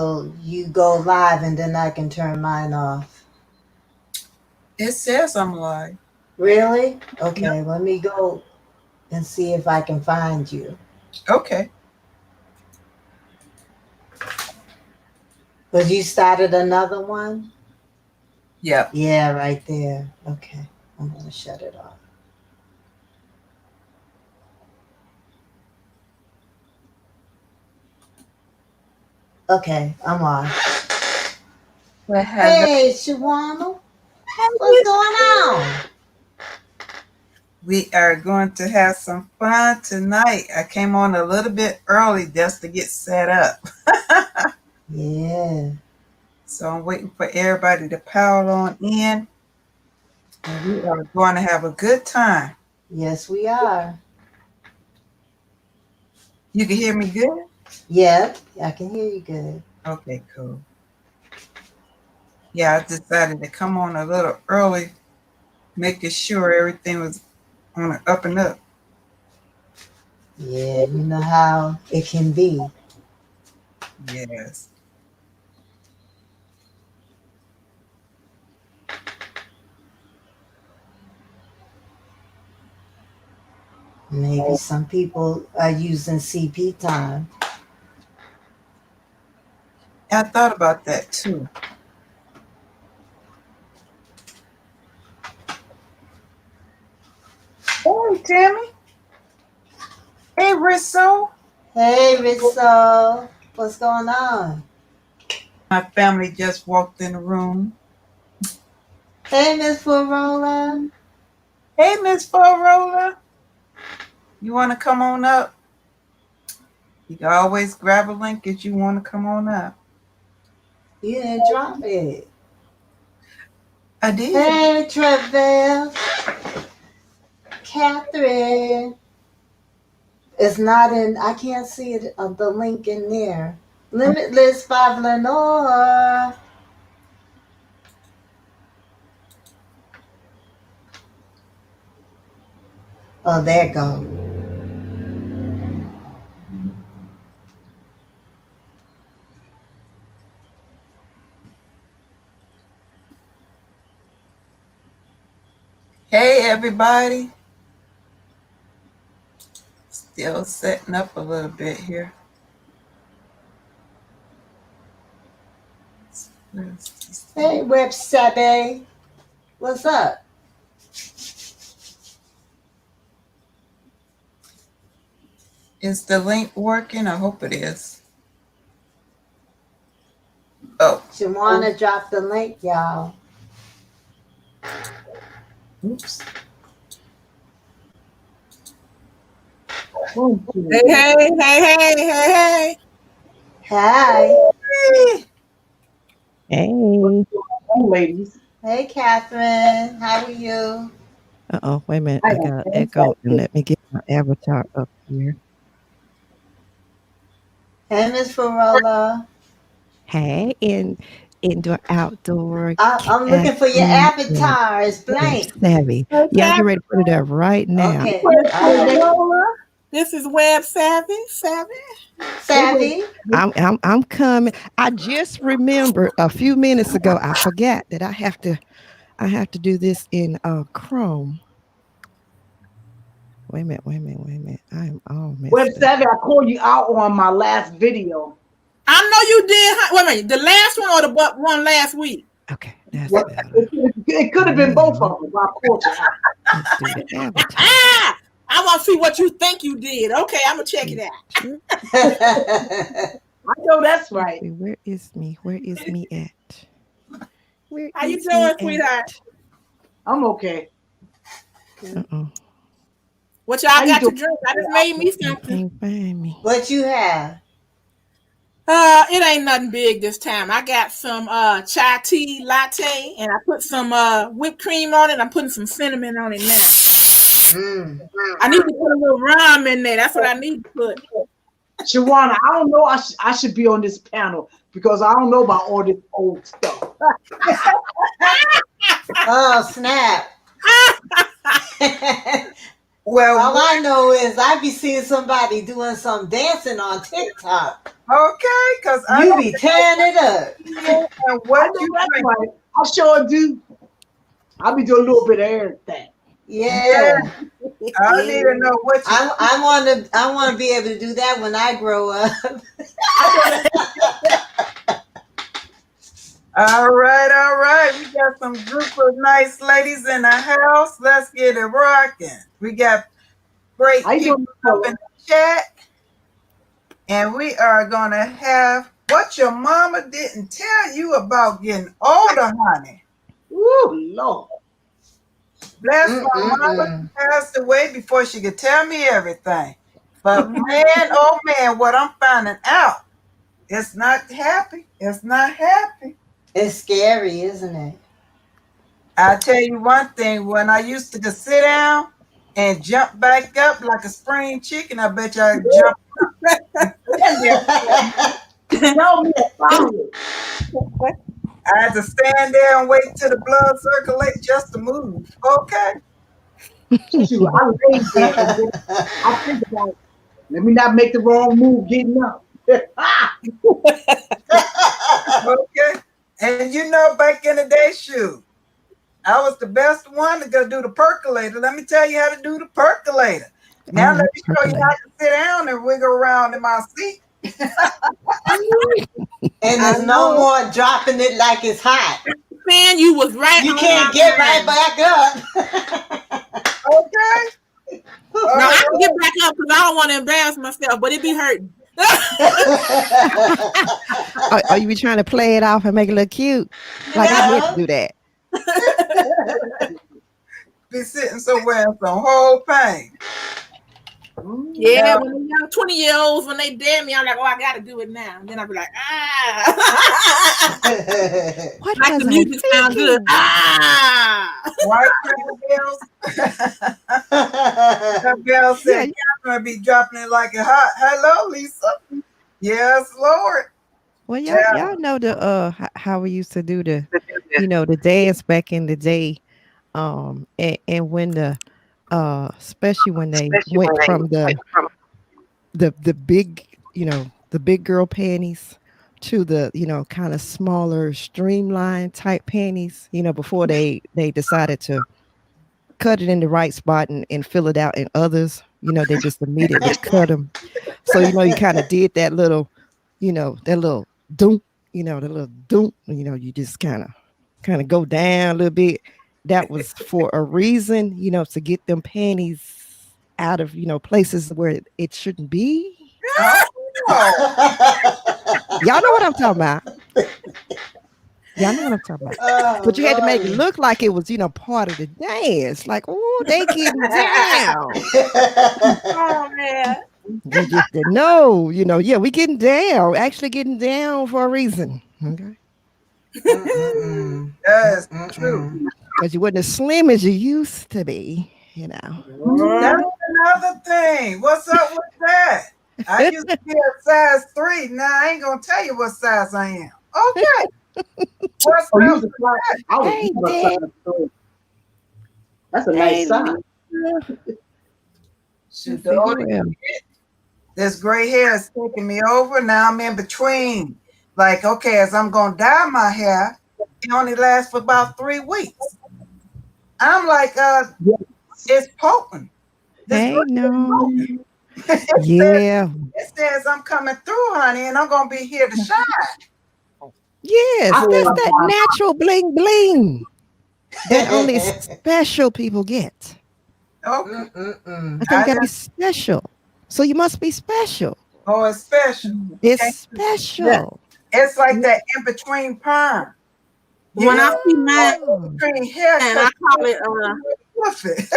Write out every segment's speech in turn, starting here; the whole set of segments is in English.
So you go live and then I can turn mine off. It says I'm live. Really? Okay, let me go and see if I can find you. Okay. But you started another one? Yep. Yeah, right there. Okay, I'm going to shut it off. Okay, I'm off. Well, Hey, Shewanna. What's going on? We are going to have some fun tonight. I came on a little bit early just to get set up. Yeah. So I'm waiting for everybody to pile on in. And we are going to have a good time. Yes, we are. You can hear me good? Yeah, I can hear you good. Okay, cool. Yeah, I decided to come on a little early, making sure everything was on the up and up. Yeah, you know how it can be. Yes. Maybe some people are using CP time. I thought about that too. Hey, Tammy. Hey, Rizzo. Hey, Rizzo. What's going on? My family just walked in the room. Hey, Miss Forola. Hey, Miss Forola. You want to come on up? You can always grab a link if you want to come on up. You didn't drop it. I did. Hey, Trevel. Catherine. It's not in, I can't see it, the link in there. Limitless by Lenore. Oh, there it goes. Hey, everybody. Still setting up a little bit here. Hey, Web Sabe. What's up? Is the link working? I hope it is. Oh. Shewanna dropped the link, y'all. Oops. Hey, hey, hey, hey, hey, hey. Hi. Hey. Ladies. Hey, Catherine. How are you? Uh-oh, wait a minute. I got an echo, and let me get my avatar up here. Hey, Miss Forola. Hey, indoor, outdoor. I'm looking for your Catherine avatar. It's and blank. Savvy. Hey, Yeah, I'm getting ready to put it up right now. Okay. All right. This is Web Savvy. Savvy. I'm coming. I just remembered a few minutes ago. I forgot that I have to do this in Chrome. Wait a minute. I am all messed Web up. Savvy, I called you out on my last video. I know you did. Wait a minute, the last one or the one last week? Okay, that's Well, better. it could have been both of them. I called you out. Let's do the avatar. I want to see what you think you did. Okay, I'm gonna check it out. I know that's right. Where is me? Where is me at? Where How you is doing, me sweetheart? at? I'm okay. Uh-oh. What y'all got to drink? I just made me You something. can't find me. What you have? It ain't nothing big this time. I got some chai tea latte, and I put some whipped cream on it. I'm putting some cinnamon on it now. I need to put a little rum in there. That's what I need to put. Shewanna, I don't know. I should be on this panel because I don't know about all this old stuff. Oh, snap. Well, All I know is I be seeing somebody doing some dancing on TikTok. okay, because I You don't be tearing it up. know I what know you that's drink. right. I sure do. I be doing a little bit of everything. Yeah, Yeah. I need to know what you. I wanna be able to do that when I grow up. I know that. All right, all right. We got some group of nice ladies in the house. Let's get it rocking. We got great How you people doing, up Paula? in the chat, and we are gonna have what your mama didn't tell you about getting older, honey. Woo, Lord. Bless my mama. She Mm-mm-mm. passed away before she could tell me everything. But man, oh man, what I'm finding out, it's not happy. It's not happy. It's scary, isn't it? I tell you one thing, when I used to just sit down and jump back up like a spring chicken, I bet you I'd jump and stand there. Tell me about it. I had to stand there and wait till the blood circulate just to move. Okay. Shoot, I lay there and then I think about, let me not make the wrong move getting up. Ah! Okay. And you know, back in the day, shoot, I was the best one to go do the percolator. Let me tell you how to do the percolator. Now let me show you how to sit down and wiggle around in my seat. And I there's no know. more dropping it like it's hot. Man, you was right You on can't my get mind. right back up. Okay. All No, I right. can get back up because I don't want to embarrass myself, but it be hurting. Or you be trying to play it off and make it look cute? Like I meant to do that. Be sitting somewhere in some whole pain. Yeah, Now, when the young 20-year-olds, when they dare me, I'm like, oh, I got to do it now. And then I'll be like, ah. What Like was the I music sound good. thinking? Ah. white girls, that girl Yeah, said, Catherine be dropping it like it hot. Hello, Lisa. Yes, Lord. well, Yeah. y'all know the how we used to do the the dance back in the day, and when the especially when they went from the big the big girl panties to the kind of smaller streamlined type panties before they decided to cut it in the right spot and fill it out in others. They just immediately cut them. So you kind of did that little, that little doom, the little doom. You just kind of go down a little bit. That was for a reason, to get them panties out of places where it shouldn't be. Oh, Y'all know what I'm talking about. Y'all know what I'm talking about. Oh, But you had to make it Lordy. look like it was, part of the dance. Like, oh, they getting down. Oh, man. You just didn't know, yeah, we getting down, actually getting down for a reason. Okay. Mm-mm-mm. that's true. Mm-mm-mm. Because you wasn't as slim as you used to be. That's another thing. What's up with that? I used to be a size 3. Now I ain't gonna tell you what size I am. Okay. What's Oh, you up? was a size. I was Hey, not a Dad. size 3. That's a Hey, nice size. Shoot, let's the see older who else. this gray hair is taking me over. Now I'm in between. Like, okay, as I'm gonna dye my hair, it only lasts for about 3 weeks. I'm like, Yeah. it's potent. This Hey, gray hair is no. potent. Yeah. It says I'm coming through, honey, and I'm gonna be here to shine. Yes, I that's feel that natural bling bling that only special people get. Okay. Mm-mm-mm. I think I you gotta be just, special. So you must be special. oh, it's special. It's Can't- special. It's like that in between perm. You When I know, see mine, Oh. between and haircuts. I call it, It.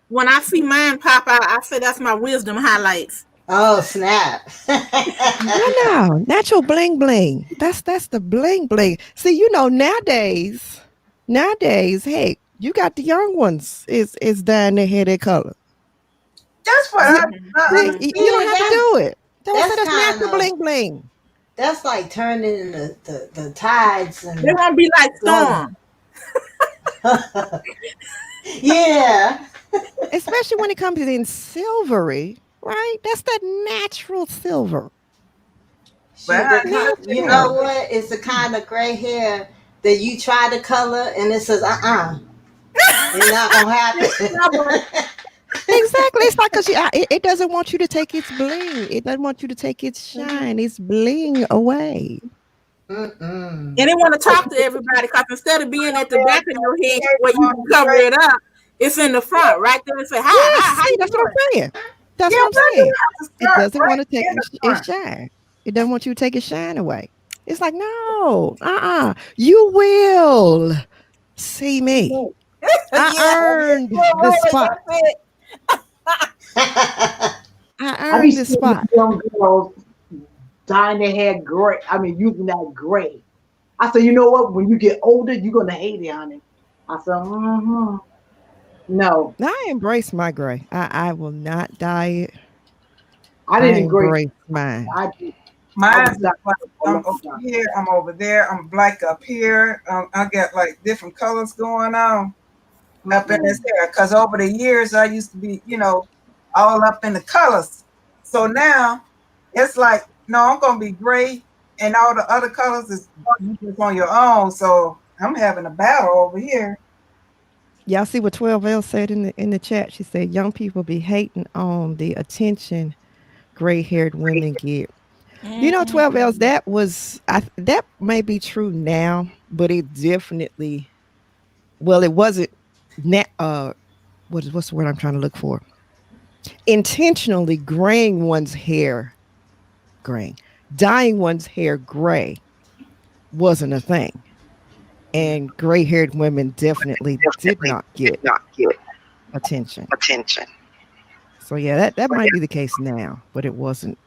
when I see mine pop out, I say that's my wisdom highlights. Oh, snap. No, natural bling bling. That's the bling bling. See, nowadays, hey, you got the young ones is dyeing their hair their color. That's what See, I see, you don't See, have to do it. that's That's kind natural of bling bling. that's like turning in the tides They and won't be like flooding. Storm. Yeah. especially when it comes in silvery, right? That's that natural silver. Shoot, But you know Natural. what? It's the kind of gray hair that you try to color and it says, it's not gonna happen. Exactly. It's like because it doesn't want you to take its bling. It doesn't want you to take its shine, its bling away. Mm-mm. And they want to talk to everybody because instead of being at the back of your head where you can cover yeah, it up, it's in the front, right there. And say, hi, Yes, hi, how see, you that's what doing? I'm saying. That's what I'm where do saying. you have to It start? doesn't want Right to take in the its front. shine. It doesn't want you to take its shine away. It's like, no, you will see me. I Yeah, earned yeah, the right, spot. that's it. I I be earned the seeing these spot. young girls dyeing their hair gray. I mean, using that gray. I said, you know what? When you get older, you're gonna hate it, honey. I said, no, I embrace my gray. I will not dye it. I I didn't agree. embrace mine. I Mine's was is done like a I'm long over time. here, I'm over there, I'm black up here. I got like different colors going on up in this Mm-mm. hair. Because over the years, I used to be, all up in the colors. So now it's like, no, I'm gonna be gray, and all the other colors is you just on your own. So I'm having a battle over here. Y'all see what 12L said in the chat? She said young people be hating on the attention gray-haired women get. You know, Mm-hmm. 12Ls, that may be true now, but it definitely, well, it wasn't what's the word I'm trying to look for? Intentionally graying one's hair graying. Dyeing one's hair gray wasn't a thing. And gray-haired women definitely did not get attention. So yeah, that might be the case now, but it wasn't,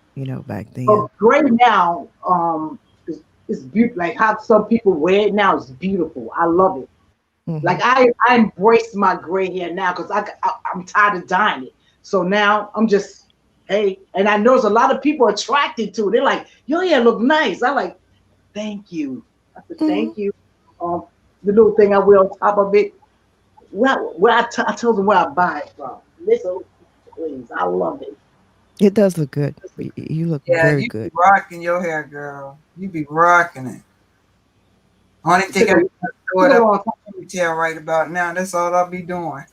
back then. But gray now, is beautiful. Like how some people wear it now is beautiful. I love it. Like Hmm. I embrace my gray hair now because I'm tired of dyeing it. So now I'm just hey, and I notice a lot of people are attracted to it. They're like, your hair look nice. I like, thank you. I said, Hmm. thank you. The little thing I wear on top of it. I told them where I buy it from. Listen, please, I love it. It does look good. You look Yeah, very you be good. rocking your hair, girl. You be rocking it. Only It thing took I a, do it is throw took it a up long time. in the tail right about now. That's all I'll be doing.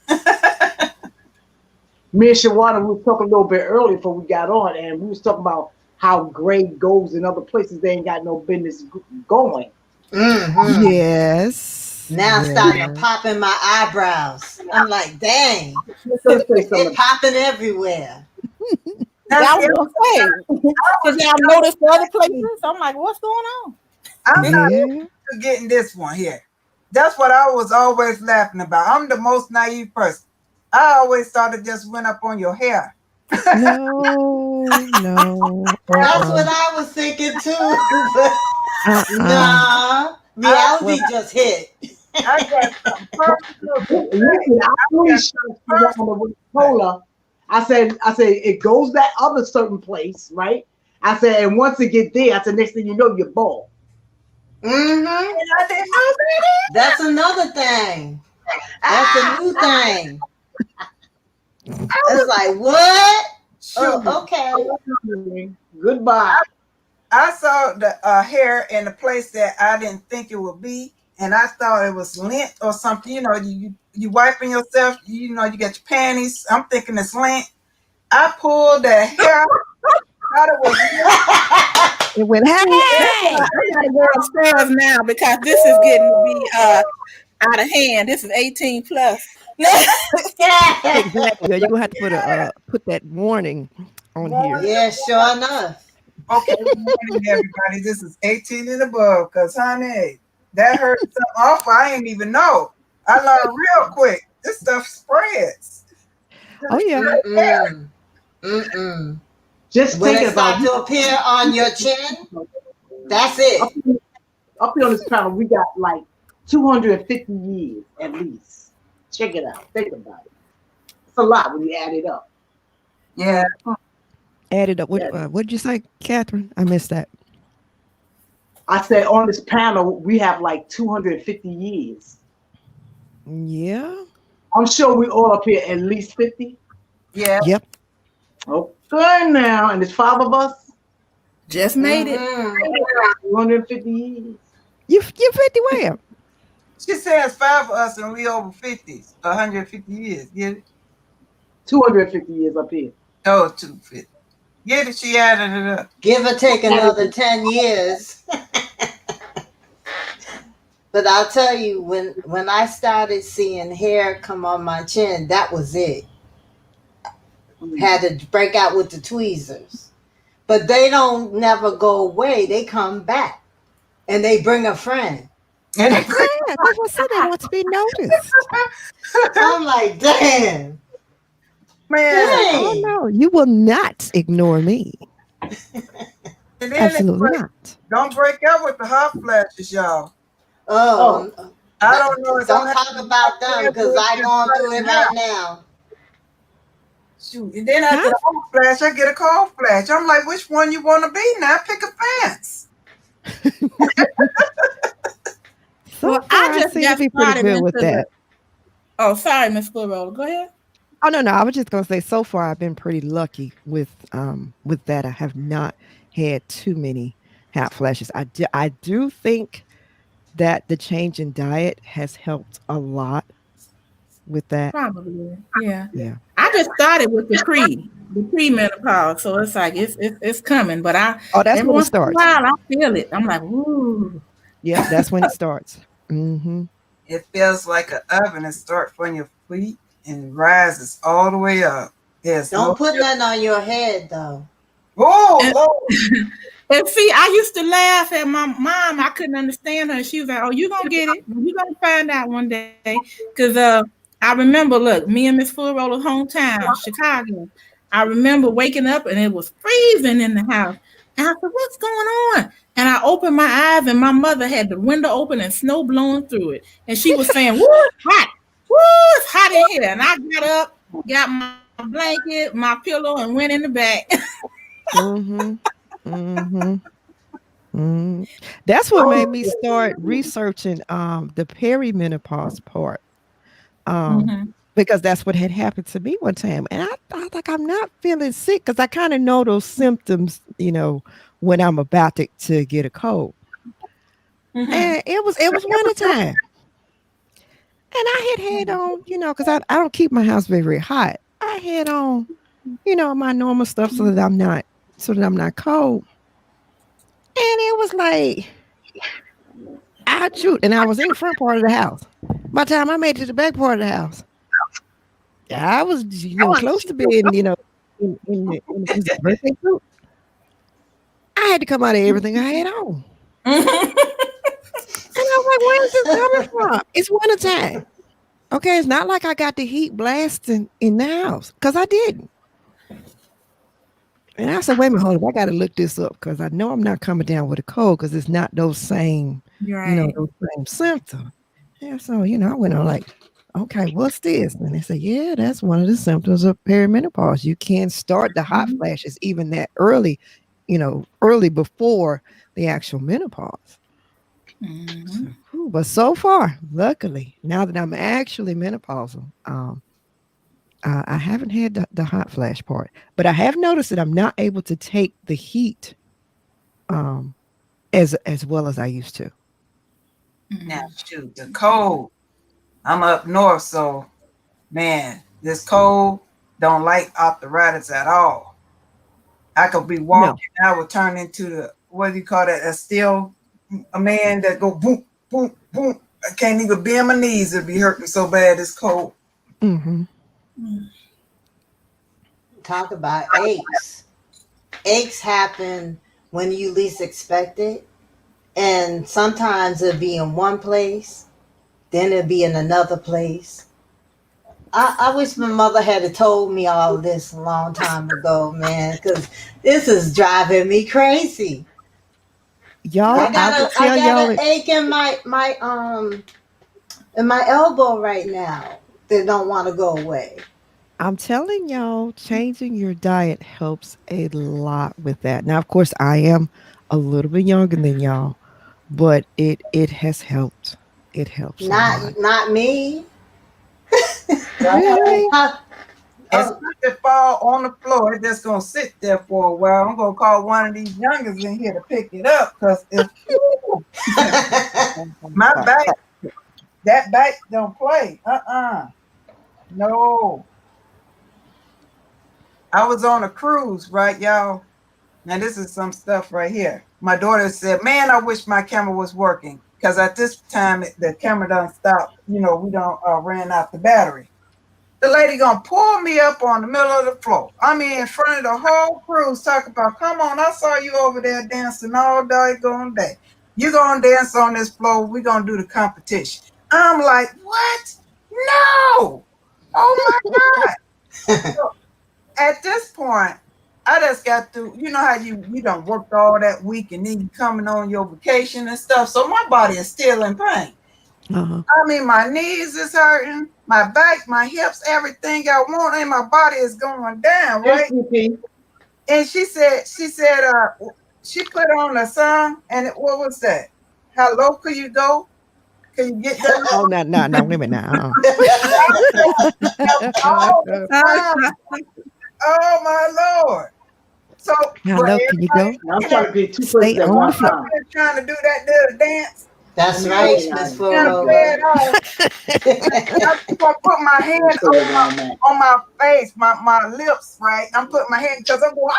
Me and Shawana, we was talking a little bit earlier before we got on, and we was talking about how gray goes in other places they ain't got no business going. Mm-hmm. Yes. Now starting to Yes. pop in my eyebrows. I'm like, dang, Let me say it something. popping everywhere. Now, Yeah, I see, was gonna say, because y'all noticed the other places. I'm like, what's going on? I'm not Yeah. getting this one here. That's what I was always laughing about. I'm the most naive person. I always thought it just went up on your hair. No, no. That's Uh-uh. what I was thinking too. But Uh-uh. nah, I, Well, reality just hit. I got something personal to say. Listen, I I really got shocked something personal Shawana with to say. cola. I said, it goes that other certain place, right? I said, and once it get there, I said, next thing you know, you're bald. Mm-hmm. And I didn't know That's another thing. That's a that. new thing. I It's was like, what? shoot. Oh, okay. Goodbye. I saw the hair in a place that I didn't think it would be, and I thought it was lint or something. You wiping yourself. You get your panties. I'm thinking it's lint. I pulled the hair. Thought it was lint. it went, See, I hey! gotta go upstairs now because this is getting to be out of hand. This is 18 plus. Exactly. You're gonna have to put that warning on here. Yeah, sure enough. Okay, good morning, everybody. This is 18 and above. Cause honey, that hurt something off. I ain't even know. I learned real quick. This stuff spreads. Oh yeah. Mm-mm. Mm-mm. Just When it thinking about start you. to appear on your chin, that's Up, it. up here on this panel, we got like 250 years at least. Check it out. Think about it. It's a lot when you add it up. Yeah, Added up. Yeah. What did you say, Catherine? I missed that. I said on this panel, we have like 250 years. Yeah. I'm sure we all up here at least 50. Yeah. Yep. Okay, now, and there's 5 of us. Just made it. Mm-hmm. 250 years. You 50 where? She says 5 of us and we over 50s, 150 years. Get it? 250 years up here. Oh, 250. Get it? She added it up. Give or take another 10 years. But I'll tell you, when I started seeing hair come on my chin, that was it. Had to break out with the tweezers. But they don't never go away. They come back. And they bring a friend. And Yeah, that's what I said. They want to be noticed. I'm like, damn. man, Oh Dang. no, you will not ignore me. and then Absolutely not. don't break out with the hot flashes, y'all. Oh, I don't know. If don't I'm talk about them because I'm going through it right now. Shoot. And then after the hot flash, I get a cold flash. I'm like, which one you want to be now? Pick a fence. So Well, far, I I just seem got to be pretty started good with into that. Oh, sorry, Miss Florola. Go ahead. Oh no, I was just gonna say so far I've been pretty lucky with that. I have not had too many hot flashes. I do think that the change in diet has helped a lot with that. Probably. Yeah. Yeah. I just started with the pre-menopause, so it's like it's coming. But Oh, that's every when it once in a starts. while I feel it. I'm like, ooh. Yep, that's when it starts. Mm-hmm. It feels like an oven. It starts from your feet and rises all the way up. There's Don't no. put nothing on your head, though. Oh, And, Lord. and see, I used to laugh at my mom. I couldn't understand her. She was like, "Oh, you gonna get it? You gonna find out one day." Because I remember, look, me and Miss Florola's hometown, Chicago. I remember waking up and it was freezing in the house. And I said, "What's going on?" And I opened my eyes, and my mother had the window open and snow blowing through it. And she was saying, "Woo, it's hot! Woo, it's hot in here!" And I got up, got my blanket, my pillow, and went in the back. Mm-hmm. Mm-hmm. Mm. That's what made me start researching the perimenopause part. Um, Mm-hmm. because that's what had happened to me one time. And I thought like I'm not feeling sick because I kind of know those symptoms, when I'm about to get a cold. Mm-hmm. And it was winter time. And I had on, because I don't keep my house very, very hot. I had on, my normal stuff so that I'm not cold. And it was like, I shoot. And I was in the front part of the house. By the time I made it to the back part of the house, I was, close to being, in the birthday suit. I had to come out of everything I had on. And I was like, where is this coming from? It's wintertime. Okay, it's not like I got the heat blasting in the house because I didn't. And I said, wait a minute, hold up. I got to look this up because I know I'm not coming down with a cold because it's not those same, Right. those same symptoms. Yeah, so, I went on like, okay, what's this? And they said, yeah, that's one of the symptoms of perimenopause. You can't start the hot flashes even that early, early before the actual menopause. Mm-hmm. But so far, luckily, now that I'm actually menopausal, I haven't had the hot flash part, but I have noticed that I'm not able to take the heat as well as I used to. Now, shoot, the cold. I'm up north, so man, this cold don't like arthritis at all. I could be walking, I would turn into what do you call that? A man that go boom, boom, boom. I can't even bend my knees. It'd be hurting so bad. It's cold. Mm-hmm. Talk about aches. Aches happen when you least expect it. And sometimes it'll be in one place, then it'll be in another place. I wish my mother had told me all this a long time ago, man, because this is driving me crazy. Y'all, I got y'all an ache in my elbow right now that don't want to go away. I'm telling y'all, changing your diet helps a lot with that. Now, of course, I am a little bit younger than y'all, but it has helped. It helps a lot. Not me. Really? As soon as it fall on the floor, it's just gonna sit there for a while. I'm gonna call one of these youngers in here to pick it up because it's my back. That back don't play. No. I was on a cruise, right, y'all? Now this is some stuff right here. My daughter said, "Man, I wish my camera was working because at this time the camera done stopped. You know, we don't ran out the battery." The lady gonna pull me up on the middle of the floor. I mean, in front of the whole cruise, talk about, "Come on, I saw you over there dancing all doggone day. You gonna dance on this floor? We gonna do the competition." I'm like, "What? No! Oh my God!" So at this point, I just got to, you know how you done worked all that week and then you coming on your vacation and stuff. So my body is still in pain. Uh-huh. I mean, my knees is hurting, my back, my hips, everything I want in my body is going down, right? And she said, she put on a song, and what was that? How low could you go? Can you get down? Oh, no, wait a minute now. All the time. Oh my Lord. So How for low can you go? I'm trying to be two Stay persons at on one the floor. time. trying to do that little dance. That's right, Miss Trying to play it off. I'm gonna put my hand on my face, my lips, right? I'm putting my hand because I'm going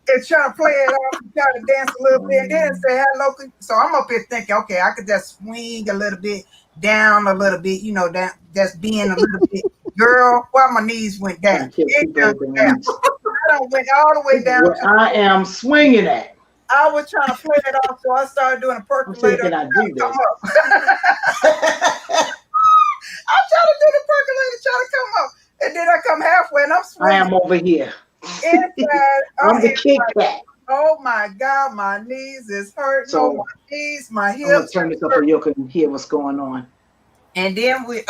and trying to play it off and trying to dance a little bit. And then say hello. So I'm up here thinking, okay, I could just swing a little bit, down a little bit, you know, that just being a little bit. Girl, why my knees went down? It just went down. I went all the way down. Where I am swinging at. I was trying to play it off, so I started doing a percolator. Can I do this? I'm trying to do the percolator, trying to come up. And then I come halfway and I'm swinging. I am over here. Inside, I'm the Kit Kat. Oh my God, my knees is hurting. So, my knees, my hips. I'm gonna turn this up so you can hear what's going on. And then we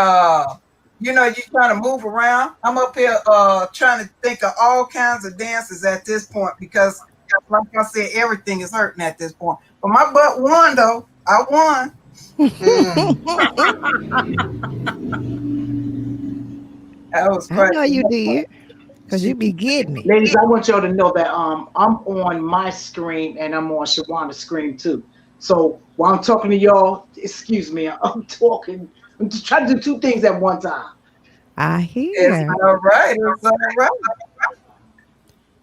you know, you're trying to move around. I'm up here trying to think of all kinds of dances at this point because like I said, everything is hurting at this point. But my butt won though. I won. That was crazy. I know you did. Because you be getting it. Ladies, I want y'all to know that I'm on my screen and I'm on Shawanna's screen too. So while I'm talking to y'all, excuse me, I'm just trying to do two things at one time. I hear. It's all right. It's all right.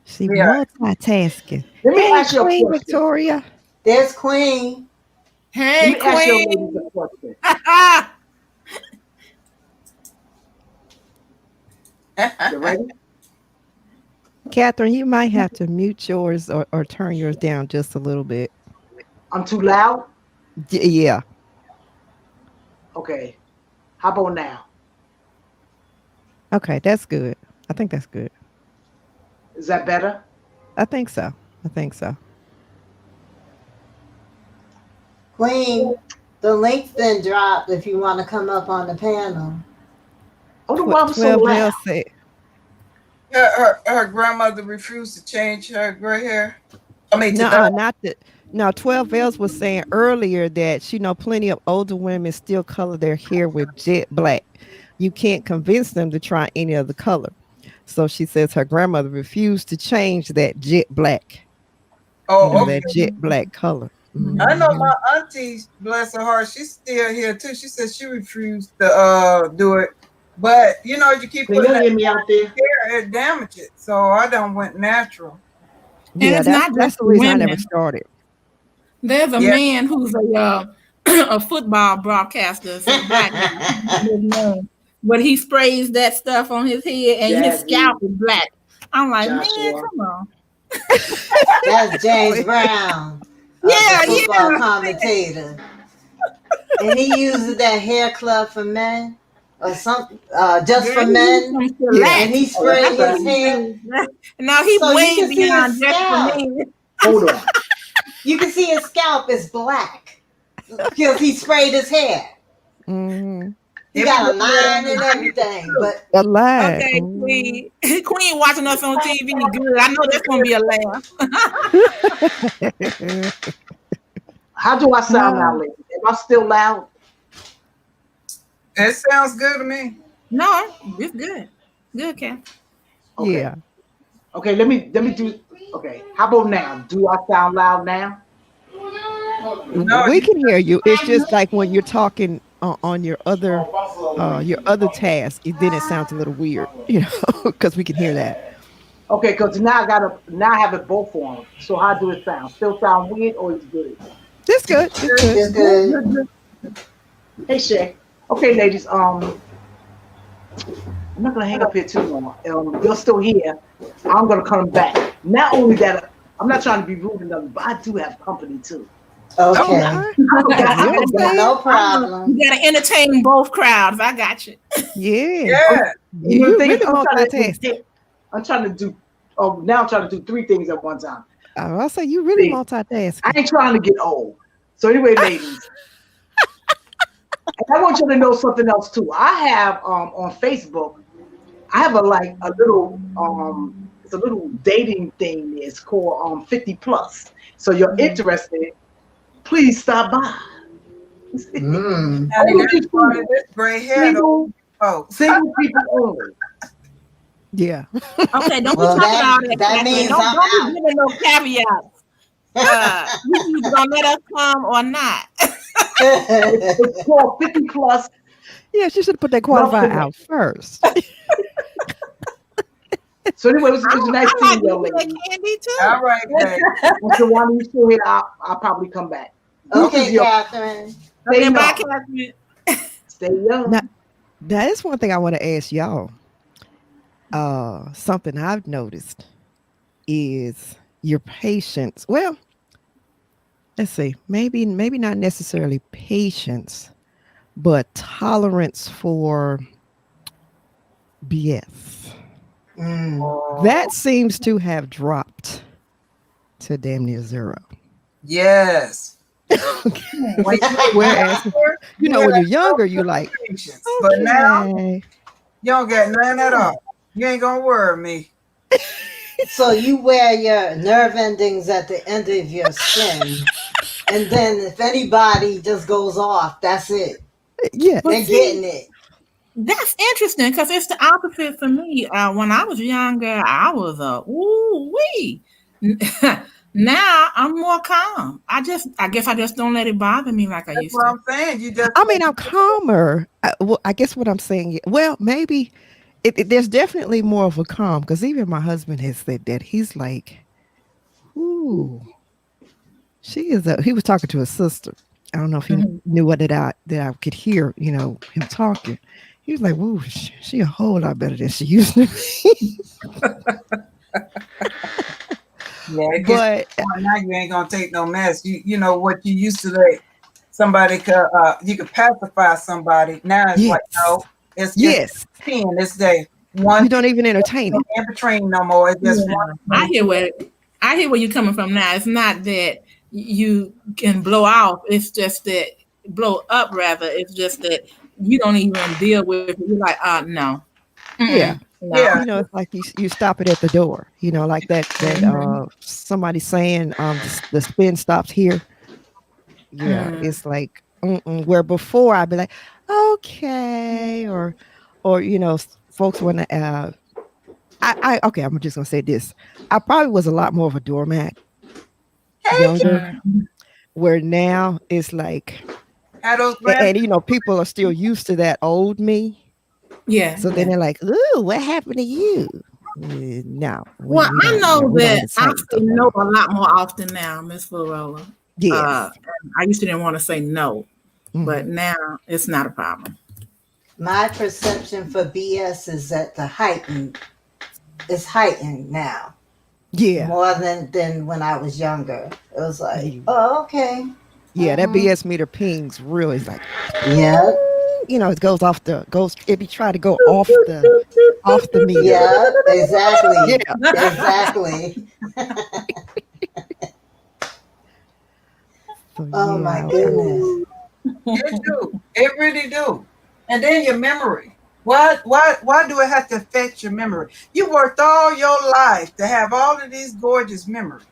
She multitasking. Let me ask you a Queen question. Victoria. There's Queen. Hey, Let me ask you Queen. a question. You ready? Catherine, you might have to mute yours or turn yours down just a little bit. I'm too loud? Yeah. Okay. How about now? Okay, that's good. I think that's good. Is that better? I think so. Queen, the link's been dropped if you want to come up on the panel. Oh, the why I'm so 12 loud. Bell said, Her grandmother refused to change her gray hair. I mean, no, 12 Bells was saying earlier that plenty of older women still color their hair with jet black. You can't convince them to try any other color. So she says her grandmother refused to change that jet black. That jet black color. Mm-hmm. I know my auntie, bless her heart, she's still here too. She said she refused to do it. But you keep putting that me out there. Hair, it damaged it. So I done went natural. Yeah, that's the reason I never started. There's a man who's a football broadcaster, but he sprays that stuff on his head and his scalp is black. I'm like, man, come on. That's James Brown. Football commentator. And he uses that hair club for men or something, just for men. And he sprayed his hair. Now he's way beyond just for men. Hold on. You can see his scalp is black because he sprayed his hair. Mm-hmm. He got a line and everything, but a line. Okay, Queen watching us on TV. Good. I know that's gonna be a laugh. How do I sound now, lady? Am I still loud? It sounds good to me. No, it's good. Good, Ken. Okay. Yeah. Okay, let me do. Okay, how about now? Do I sound loud now? No, We you can hear you. It's just like when you're talking on your other task, then it sounds a little weird, because we can hear that. Okay, because now I have it both on. So how do it sound? Still sound weird or is good? It's good. It's good. It's Good, good. good, good. Hey Shay. Okay, ladies. I'm not gonna hang up here too long. You're still here. I'm gonna come back. Not only that, I'm not trying to be rude or nothing, but I do have company too. oh, Okay. Okay. I forgot. We I forgot. understand. No You problem. gotta entertain both crowds. I got you. Yeah. yeah. You know, the You thing is, really multitasking. I'm trying to do. Oh, now I'm trying to do three things at one time. I say you really See, I multitasking. ain't trying to get old. So anyway, ladies, and I want you to know something else too. I have on Facebook, I have a little it's a little dating thing. It's called 50 plus. So you're interested, please stop by. Mm. Honey, Only that's part of people, this gray hair, single, folks. single people only. Yeah. Okay, don't be Well, talking all that, that Catherine. means Don't be I'm giving no caveats. You either gonna let us come or not. out. It's called 50 plus Yeah, she should put that love qualifier out connection. first. So anyway, it was nice I like seeing you, looking at ladies. candy All too. right, babe. And so while you still here, I'll probably come back. This is Okay, your Catherine. stay Okay, bye, young. Catherine. Stay Now, young. that is one thing I want to ask y'all. Something I've noticed is your patience. Well, let's see. Maybe not necessarily patience, but tolerance for BS. Mm. That seems to have dropped to damn near zero. Yes. When you were Whereas, younger, you when had you're no younger, you're like, patience. But now okay. you don't get none at all. You ain't gonna worry me. So you wear your nerve endings at the end of your skin, and then if anybody just goes off, that's it. But They're Yes. see, getting it. that's interesting because it's the opposite for me. When I was younger, I was a ooh wee. Now I'm more calm. I guess I just don't let it bother me like I That's used what to. I'm saying. You just I mean, I'm calmer. Well, I guess what I'm saying, well, maybe there's definitely more of a calm because even my husband has said that he's like, ooh, he was talking to his sister. I don't know if he Mhm. knew what that I could hear, him talking. He was like, "Ooh, she a whole lot better than she used to be." yeah, it gets to But the point now you ain't gonna take no mess. You know what you used to let somebody could you could pacify somebody. Now it's like yes, no, it's yes, 10 this day. you One don't even entertain it. in between no more. It's just Yeah, I one. hear where you're coming from now. It's not that you can blow off. It's just that blow up rather. It's just that you don't even deal with it. You're like, no, Yeah, no. Yeah, it's like you stop it at the door. Like that. Mhm. Somebody saying the spin stops here. Yeah, Mm. it's like where before I'd be like, okay, or folks want to. Okay, I'm just gonna say this. I probably was a lot more of a doormat younger, Mm. where now it's like, had those and, grand. people are still used to that old me. Yeah, So then yeah. they're like, ooh, what happened to you? No, Well, we I don't, know we don't that do the I same say stuff no no more. a lot more often now, Miss Florola. Yes. I used to didn't want to say no, but Mhm. now it's not a problem. My perception for BS is at the heightened. It's heightened now Yeah. more than when I was younger. It was like, Yeah. oh, okay. Yeah, that Mm-hmm. BS meter pings really is like, Yep. it it be trying to go off the meter. Yep. Yeah. Exactly. Exactly. So Oh my yeah, okay. goodness. It do. It really do. And then your memory. Why do it have to affect your memory? You worked all your life to have all of these gorgeous memories.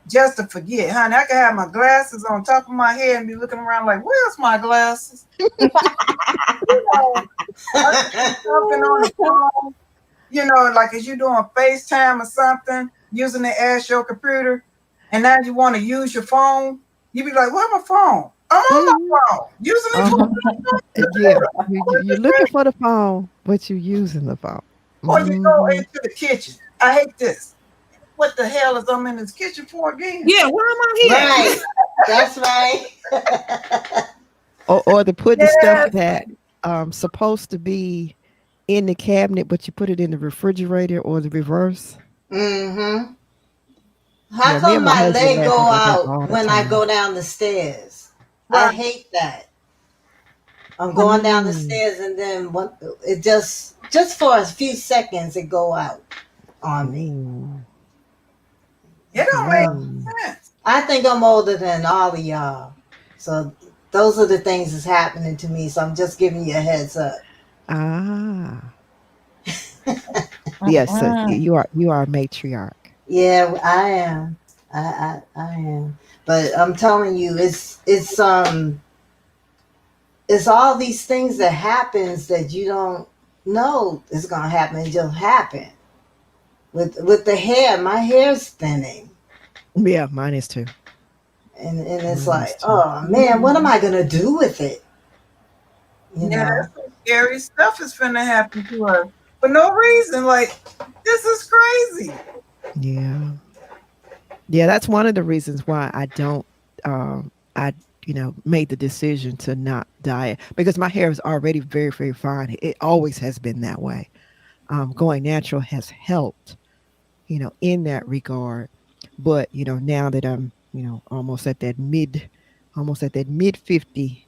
just to forget, honey. I can have my glasses on top of my head and be looking around like, where's my glasses? You know, something on the phone, you know, like as you doing FaceTime or something, using it as your computer, and now you want to use your phone, you be like, where's my phone? I'm on my phone. Using it for Yeah, you're looking for the phone, but you're using the phone. or you go into the kitchen. I hate this. What the hell is I'm in this kitchen for again? Yeah, why am I here? Right. That's right. Or to put the stuff that supposed to be in the cabinet, but you put it in the refrigerator or the reverse. Mm-hmm. How Yeah, me come and my my husband leg laugh go about that out all the when I time. go down the stairs? I Right. hate that. I'm going down the stairs and then it just for a few seconds it go out on me. Ooh. It don't Ooh. make sense. I think I'm older than all of y'all. So those are the things that's happening to me. So I'm just giving you a heads up. Ah. Yes, so you are a matriarch. Yeah, I am. I am. But I'm telling you, it's all these things that happens that you don't know is gonna happen. It just happen. With the hair, my hair's thinning. Yeah, mine is too. And it's Mine like, is too. oh man, what am I gonna do with it? You Yeah, know? that's some scary stuff is finna happen to us for no reason. Like, this is crazy. Yeah. Yeah, that's one of the reasons why I don't I made the decision to not dye it because my hair is already very, very fine. It always has been that way. Going natural has helped, in that regard. But, now that I'm, almost at that mid 50,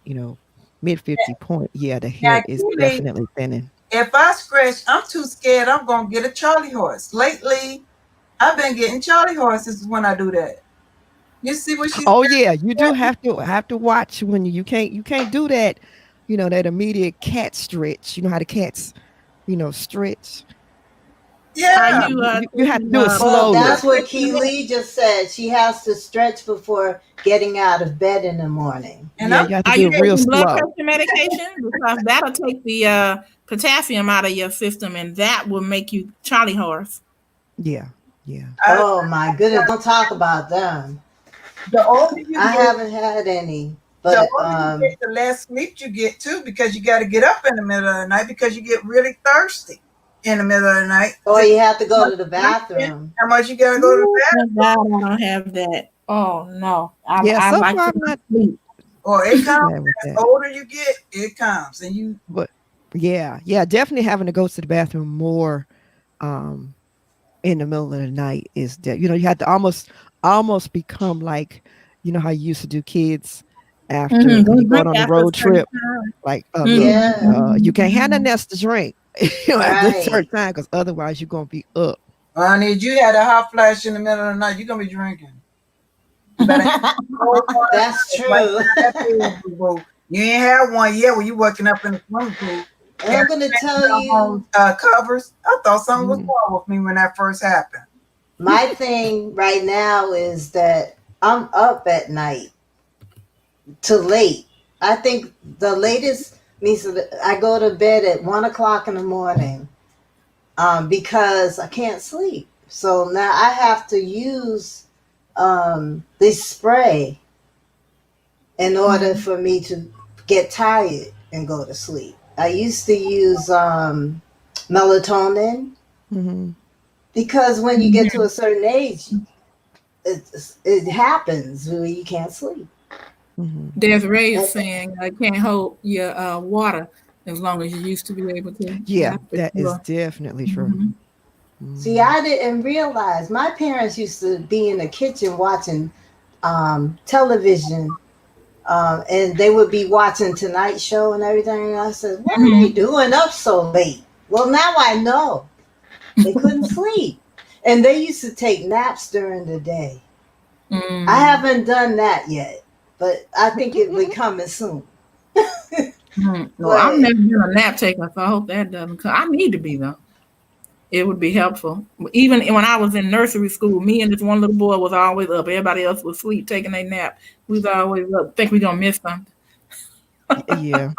you know, mid 50 point, yeah, the Now, hair is Keely, definitely thinning. if I scratch, I'm too scared. I'm gonna get a Charlie horse. Lately, I've been getting Charlie horses when I do that. You see what she's Oh yeah, you do have to watch when you can't do that, that immediate cat stretch. You know how the cats, stretch. Are yeah. you You have to do it Well, slowly. that's what Keely just said. She has to stretch before getting out of bed in the morning. And Yeah, I'm you have to are do you it real taking blood slow. pressure medication? Because that'll take the potassium out of your system, and that will make you Charlie horse. Yeah, yeah. I, Oh my goodness, don't talk about them. the older you I get, haven't had any, the but older you get, the less sleep you get too, because you got to get up in the middle of the night because you get really thirsty in the middle of the night. or you have to How go much to the bathroom. you got to go to the Ooh, bathroom? thank God I don't have that. Oh no, Yeah, I so like far to I'm not sleep. Or it too comes. bad with As that. older you get, it comes, and you. But yeah, definitely having to go to the bathroom more um in the middle of the night is that you have to almost become like how you used to do kids after when Don't you're going drink on the after a road certain trip. time. Like, look, Yeah, you can't have nothing else to drink at this right. certain time because otherwise you're gonna be up. Honey, if you had a hot flash in the middle of the night, you're gonna be drinking. You better have cold water That's right true. by that bed, boo-boo. You ain't had one yet when you waking up in the swimming pool. And And I'm gonna tell you, covers. I thought something was Mhm. wrong with me when that first happened. my thing right now is that I'm up at night to late. I think the latest means that I go to bed at 1 o'clock in the morning because I can't sleep. So now I have to use this spray in order for me to get tired and go to sleep. I used to use melatonin Mhm. because when you get to a certain age, it happens where you can't sleep. Mhm. There's Ray is And, saying I can't hold your water as long as you used to be able to. Yeah, Yeah, for that is sure. definitely true. Mhm. see, Mhm. I didn't realize my parents used to be in the kitchen watching television, and they would be watching Tonight Show and everything. And I said, "What are they Mhm. doing up so late?" Well, now I know they couldn't sleep, and they used to take naps during the day. I Mm. haven't done that yet, but I think it'll be coming soon. Mm. Well, I've But never been a nap taker, so I hope that doesn't come. I need to be though. It would be helpful. Even when I was in nursery school, me and this one little boy was always up. Everybody else was asleep, taking a nap. We was always up. Think we gonna miss something. Yeah.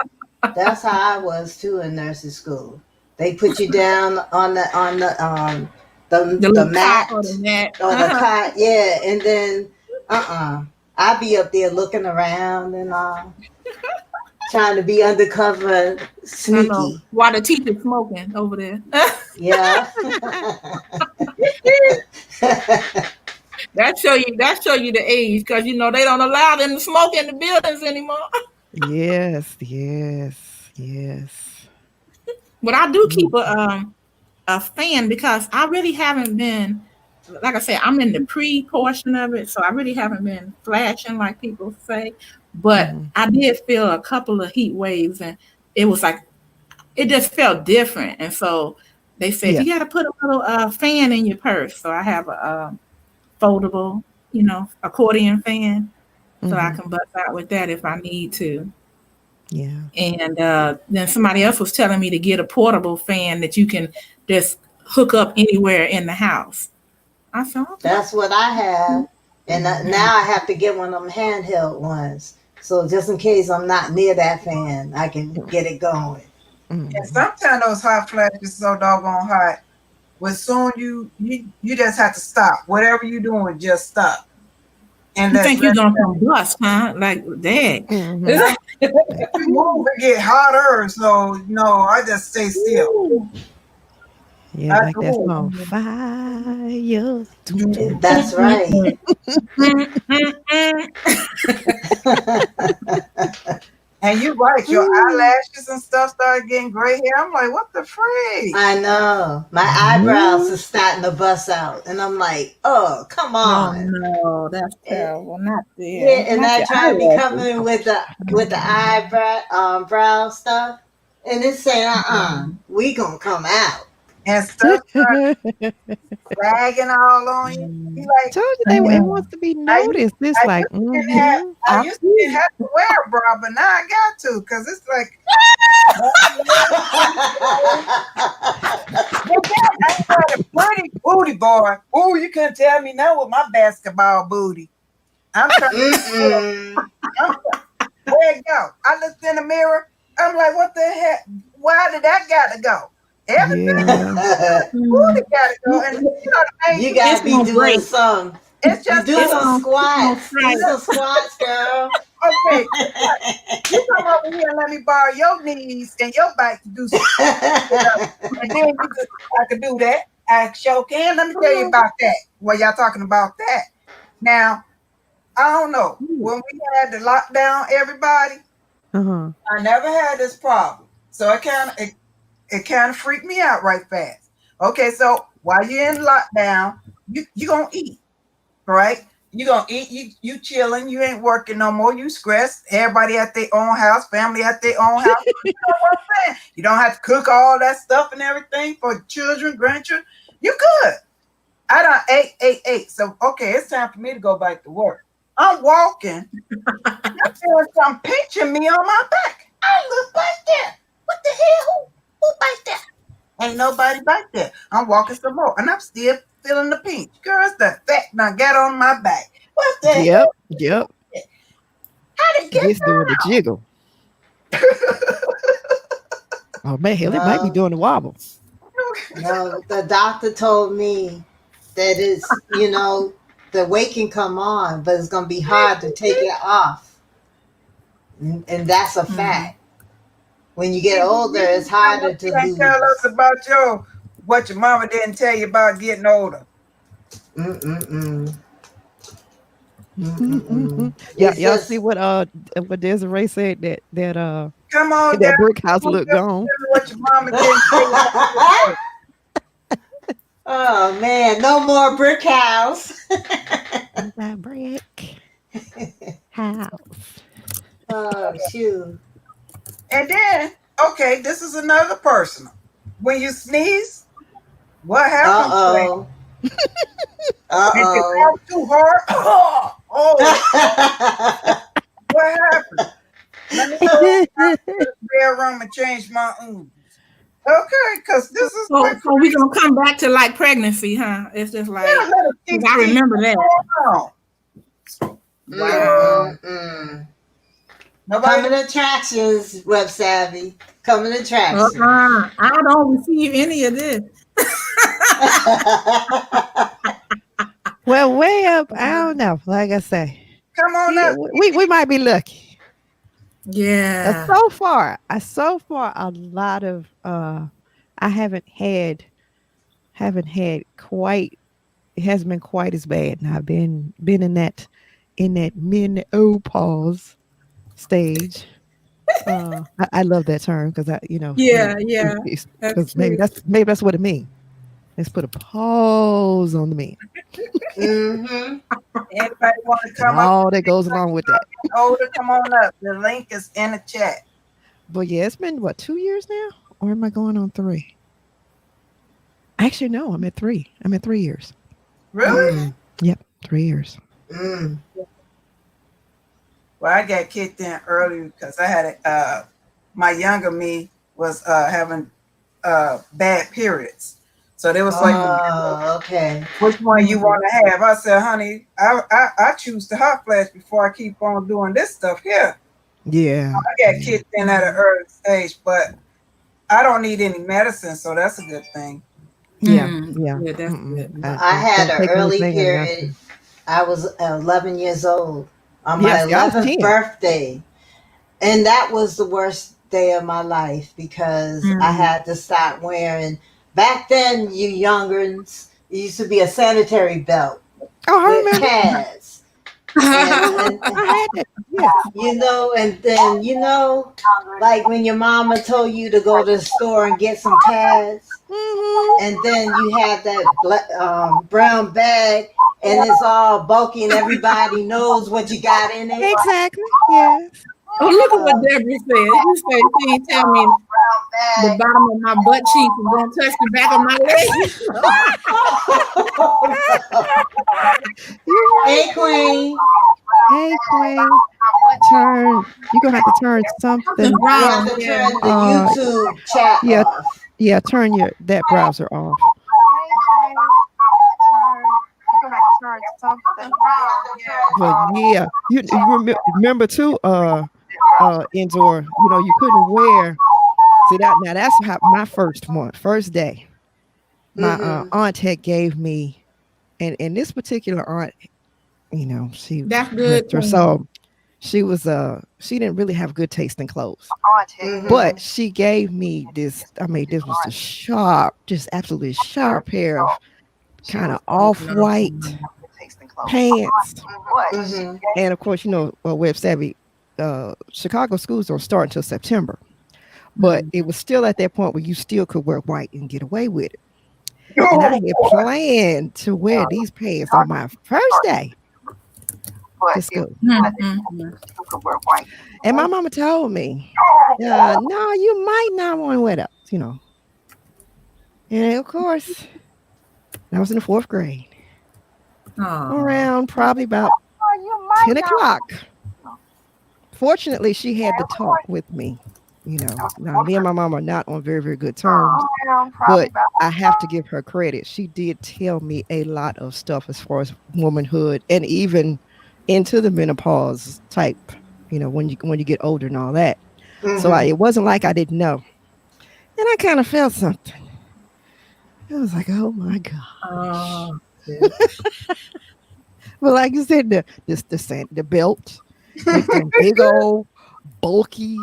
That's how I was too in nursing school. They put you down on The the little cot mat or the mat. or the cot, yeah, and then I'd be up there looking around and trying to be undercover, I know. sneaky. While the teacher's smoking over there. Yeah. That show you the age, because you know they don't allow them to smoke in the buildings anymore. Yes, yes, yes. But I do keep a fan because I really haven't been, like I said, I'm in the pre portion of it, so I really haven't been flashing like people say. But Mm-hmm. I did feel a couple of heat waves, and it was like it just felt different. And so they said Yeah. you got to put a little fan in your purse. So I have a foldable, accordion fan, so I Mm-hmm. can bust out with that if I need to. Yeah. And then somebody else was telling me to get a portable fan that you can just hook up anywhere in the house. I said, okay. That's what I have, and Mhm. now I have to get one of them handheld ones. So just in case I'm not near that fan, I can get it going. And Mhm. sometimes those hot flashes so doggone hot. When soon you just have to stop. Whatever you're doing, just stop. And You let's think you're let gonna combust, huh? Like that. Mhm. if you move, it get hotter. So no, I just stay still. Yeah, I like that do. song, Fire. Dum, dum, That's right. And you're right, your eyelashes and stuff started getting gray hair. I'm like, what the freak? I know. My eyebrows are starting to bust out. And I'm like, oh, come Oh on. no, that's And, terrible. Not yeah, there. and Not I your try to be eyelashes. coming with the eyebrow brow stuff. And it's saying, we gonna come out. And stuff dragging all on you. Be like, Told you it wants to be I used, noticed. It's I like, used to didn't have mm-hmm. I used to didn't have to wear a bra, but now I got to because it's like but that I got a pretty booty boy. Oh, you couldn't tell me now with my basketball booty. I'm trying to where it go? I looked in the mirror. I'm like, what the heck? Why did that got to go? Everything Yeah. booty got to go. And you know the main You thing, gotta It's be gonna doing break. some. it's You just do It's some gonna squats. Do fight. some squats, girl. okay. You come over here and let me borrow your knees and your back to do something. And then you just, I could do that. I sure can. Let me tell you about that. Well, y'all talking about that. Now, I don't know. When we had the lockdown, everybody, Uh-huh. I never had this problem. So it kind of freaked me out right fast. Okay, so while you're in lockdown, you gonna eat, right? You gonna eat, you chilling, you ain't working no more, you stressed. Everybody at their own house, family at their own house. You know what I'm saying? You don't have to cook all that stuff and everything for children, grandchildren. You good. I done ate. So okay, it's time for me to go back to work. I'm walking. I'm feeling something pinching me on my back. I look back there. What the hell? Who back there? Ain't nobody back there. I'm walking some more, and I'm still feeling the pinch. Girl, it's the fat now got on my back. What the Yep. hell? Yep. How did it get It's doing the jiggle. down? Oh man, hell, it might be No, doing the wobble. no. The doctor told me that the weight can come on, but it's gonna be hard to take it off. And that's a fact. When you get older, it's harder to You can't tell lose. us about what your mama didn't tell you about getting older. Mm-mm-mm. Mm-mm-mm. It's Y'all see just, what Desiree said that Come on, girl. that brick house Don't look tell gone. me what your mama didn't tell you about. oh man, no more brick house. That brick house. Oh shoot. And then, okay, this is another personal. When you sneeze, what happens? Uh-oh. If it Uh-oh. comes too hard, what happened? Let me go to the bedroom and change my ooze. Okay, because this is So we're gonna come back to like pregnancy, huh? It's just like Yeah, let us keep I remember that. on. Wow. Nobody. Coming attractions, Web Savvy. Coming attractions. I don't receive any of this. Well, way up, I don't know. Like I say, Come on yeah, up. we might be lucky. Yeah. So far, a lot of I haven't had quite. It hasn't been quite as bad. Now I've been in that menopause stage. I love that term because Yeah. That's because true. maybe that's what it means. Let's put a pause on the man. Mm-hmm. Anybody want to And come up? all that goes along with that. Older, come on up. The link is in the chat. But yeah, it's been what, 2 years now? Or am I going on 3? Actually, no, I'm at 3. I'm at 3 years. Really? Yep, 3 years. Well, I got kicked in early because I had my younger me was having bad periods. So there was like, okay. which one you want to have? I said, honey, I choose the hot flash before I keep on doing this stuff here. Yeah. I got kicked in at an early stage, but I don't need any medicine, so that's a good thing. Yeah. That's good. I had don't an take early anything or nothing. period. I was 11 years old on Yes, my I was 11th 10. birthday. And that was the worst day of my life because I had to start wearing, back then, you youngerns, it used to be a sanitary belt Oh, I with remember. pads. I had that. Yes. And then, like when your mama told you to go to the store and get some pads, and then you have that brown bag, and it's all bulky, and everybody knows what you got in it. Exactly. Yes. Oh, look at what Deborah said. You say she ain't tell me the bottom of my butt cheek and don't touch the back of my leg. Hey, Queen. Hey, Queen. You're gonna have to turn something. You have to turn the YouTube chat off. Yeah, turn that browser off. But yeah, you remember too, Endor, you couldn't wear. See that's how my first day. My aunt had gave me, and this particular aunt, she That's good. so she was she didn't really have good taste in clothes. But she gave me this, this was a sharp, just absolutely sharp pair of kind of off-white pants. And of course, Web Savvy, Chicago schools don't start until September. But it was still at that point where you still could wear white and get away with it. And I had planned to wear these pants on my first day to school. And my mama told me, no, you might not want to wear those, And of course, I was in the 4th grade. Around probably about 10 o'clock. Fortunately, she had to talk with me. Now me and my mom are not on very, very good terms, but I have to give her credit. She did tell me a lot of stuff as far as womanhood and even into the menopause type, when you get older and all that. So it wasn't like I didn't know. And I kind of felt something. It was like, oh my gosh. Well, like you said, the belt with them big old bulky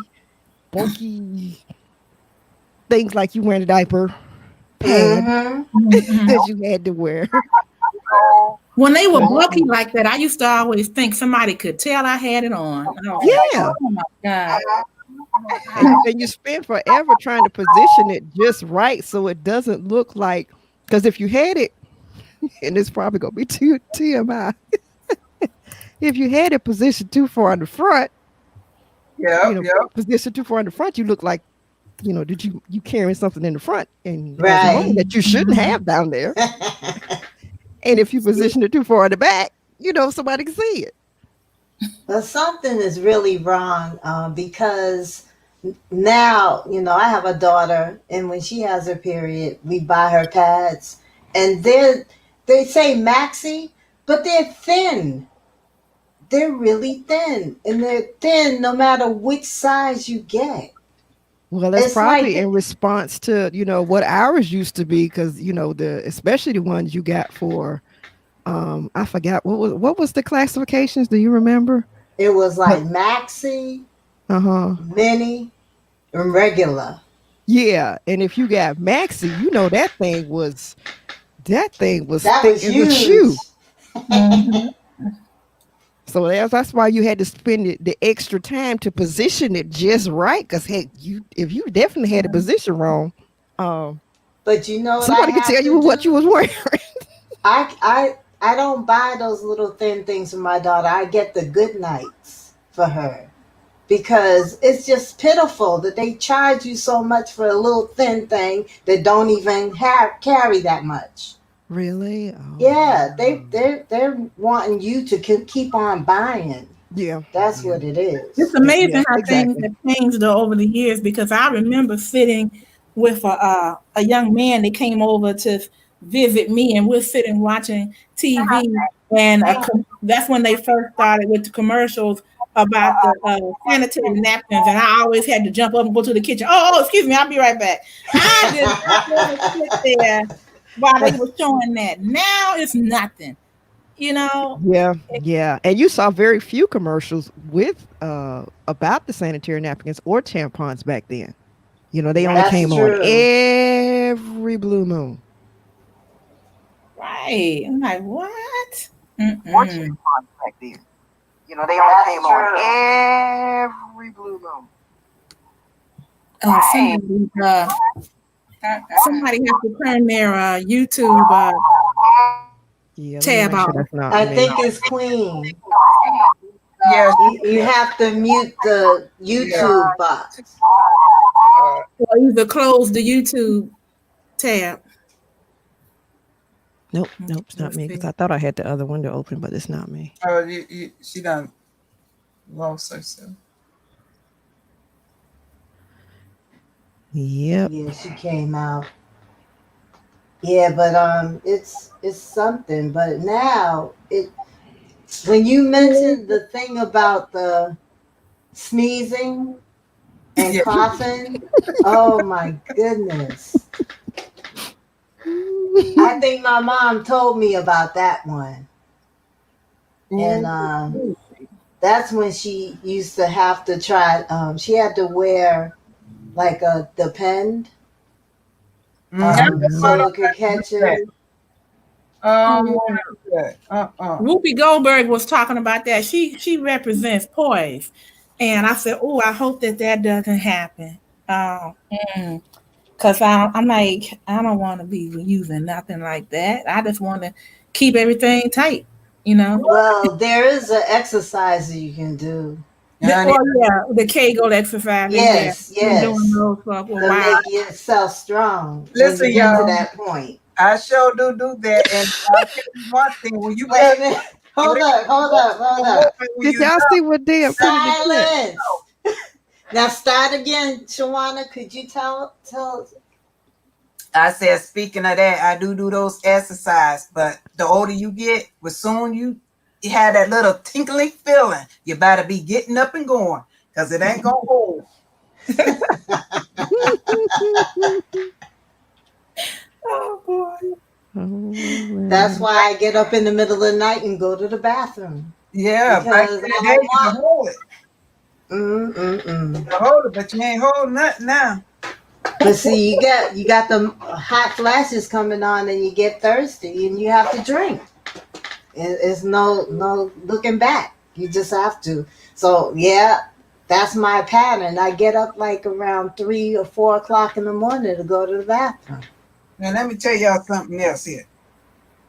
things like you wearing a diaper pad that you had to wear. When they were bulky like that, I used to always think somebody could tell I had it on. Yeah. Oh my God. And you spend forever trying to position it just right so it doesn't look like, because if you had it, and it's probably gonna be too TMI. If you had it positioned too far in the front, positioned too far in the front, you look like, did you carrying something in the front and that you shouldn't have down there. And if you position it too far in the back, somebody can see it. But something is really wrong because Now, I have a daughter, and when she has her period, we buy her pads, and they say maxi, but they're thin. They're really thin, and they're thin no matter which size you get. Well, that's It's like, probably in response to, what ours used to be, because, especially the ones you got for, I forgot what was the classifications? Do you remember? it was like maxi, Uh-huh. mini, and regular. Yeah. And if you got Maxi, that thing was That thick was as a shoe. huge. Mhm. So that's why you had to spend the extra time to position it just right. Because hey, if you definitely had the position wrong, um, But you know what I somebody could have tell to you what you do? was wearing. I don't buy those little thin things for my daughter. I get the good nights for her because it's just pitiful that they charge you so much for a little thin thing that don't even carry that much. Really? Oh Yeah, wow. they're wanting you to keep on buying. Yeah. That's Yeah. what it It's is. Yeah. amazing how things Exactly. have changed though over the years because I remember sitting with a young man that came over to visit me, and we're sitting watching TV, and that's when they first started with the commercials about the sanitary napkins, and I always had to jump up and go to the kitchen. Excuse me, I'll be right back. I did not want to sit there while they were showing that. Now it's nothing, you know. Yeah. Yeah. And you saw very few commercials with about the sanitary napkins or tampons back then. They only That's came on true. every blue moon. Right. I'm like, what? Or Mm-mm. tampons back then. They only came on every blue moon. Oh, somebody has to turn their YouTube Yeah, let me tab make sure off. that's not I me. think it's Queen. Yeah, You have to mute the yeah. YouTube box. Or either close the YouTube tab. Nope, Okay, nope, it's not let's me because see. I thought I had the other window open, but it's not me. Oh, she done lost herself. Yep. Yeah, she came out. Yeah, but it's something. But now when you mentioned the thing about the sneezing and Yeah. coughing, oh my goodness! I think my mom told me about that one, and Ooh. that's when she used to have to try. She had to wear like a depend, Everybody so it could got to do catch it. that. Oh, Oh, yeah. good. Whoopi Goldberg was talking about that. She represents poise, and I said, "Oh, I hope that doesn't happen." Um, Cause I'm like, I don't want to be using nothing like that. I just want to keep everything tight, you know. Well, there is an exercise that you can do. Honey, Oh yeah, the Kegel exercises. Yeah, Yes, been doing yes, those for a to while. make yourself strong when you listen, get to y'all. that point. I sure do that, and I'll tell you one thing: when you Wait get a minute. ready Hold up, hold to up, the hold moment up. when Did you y'all know, see what Dad put in the chat? Silence. Now start again, Shawana. Could you tell? I said, speaking of that, I do those exercise, but the older you get, with soon you have that little tinkling feeling, you better be getting up and going because it ain't gonna hold. Oh boy. Oh, That's man. why I get up in the middle of the night and go to the bathroom Yeah, back because in the I day, don't you can want. hold it. Mm-mm-mm. You can hold it, but you ain't holding nothing now. But see, you got the hot flashes coming on, and you get thirsty, and you have to drink. It's no looking back. You just have to. So yeah, that's my pattern. I get up like around 3 or 4 o'clock in the morning to go to the bathroom. Now, let me tell y'all something else here.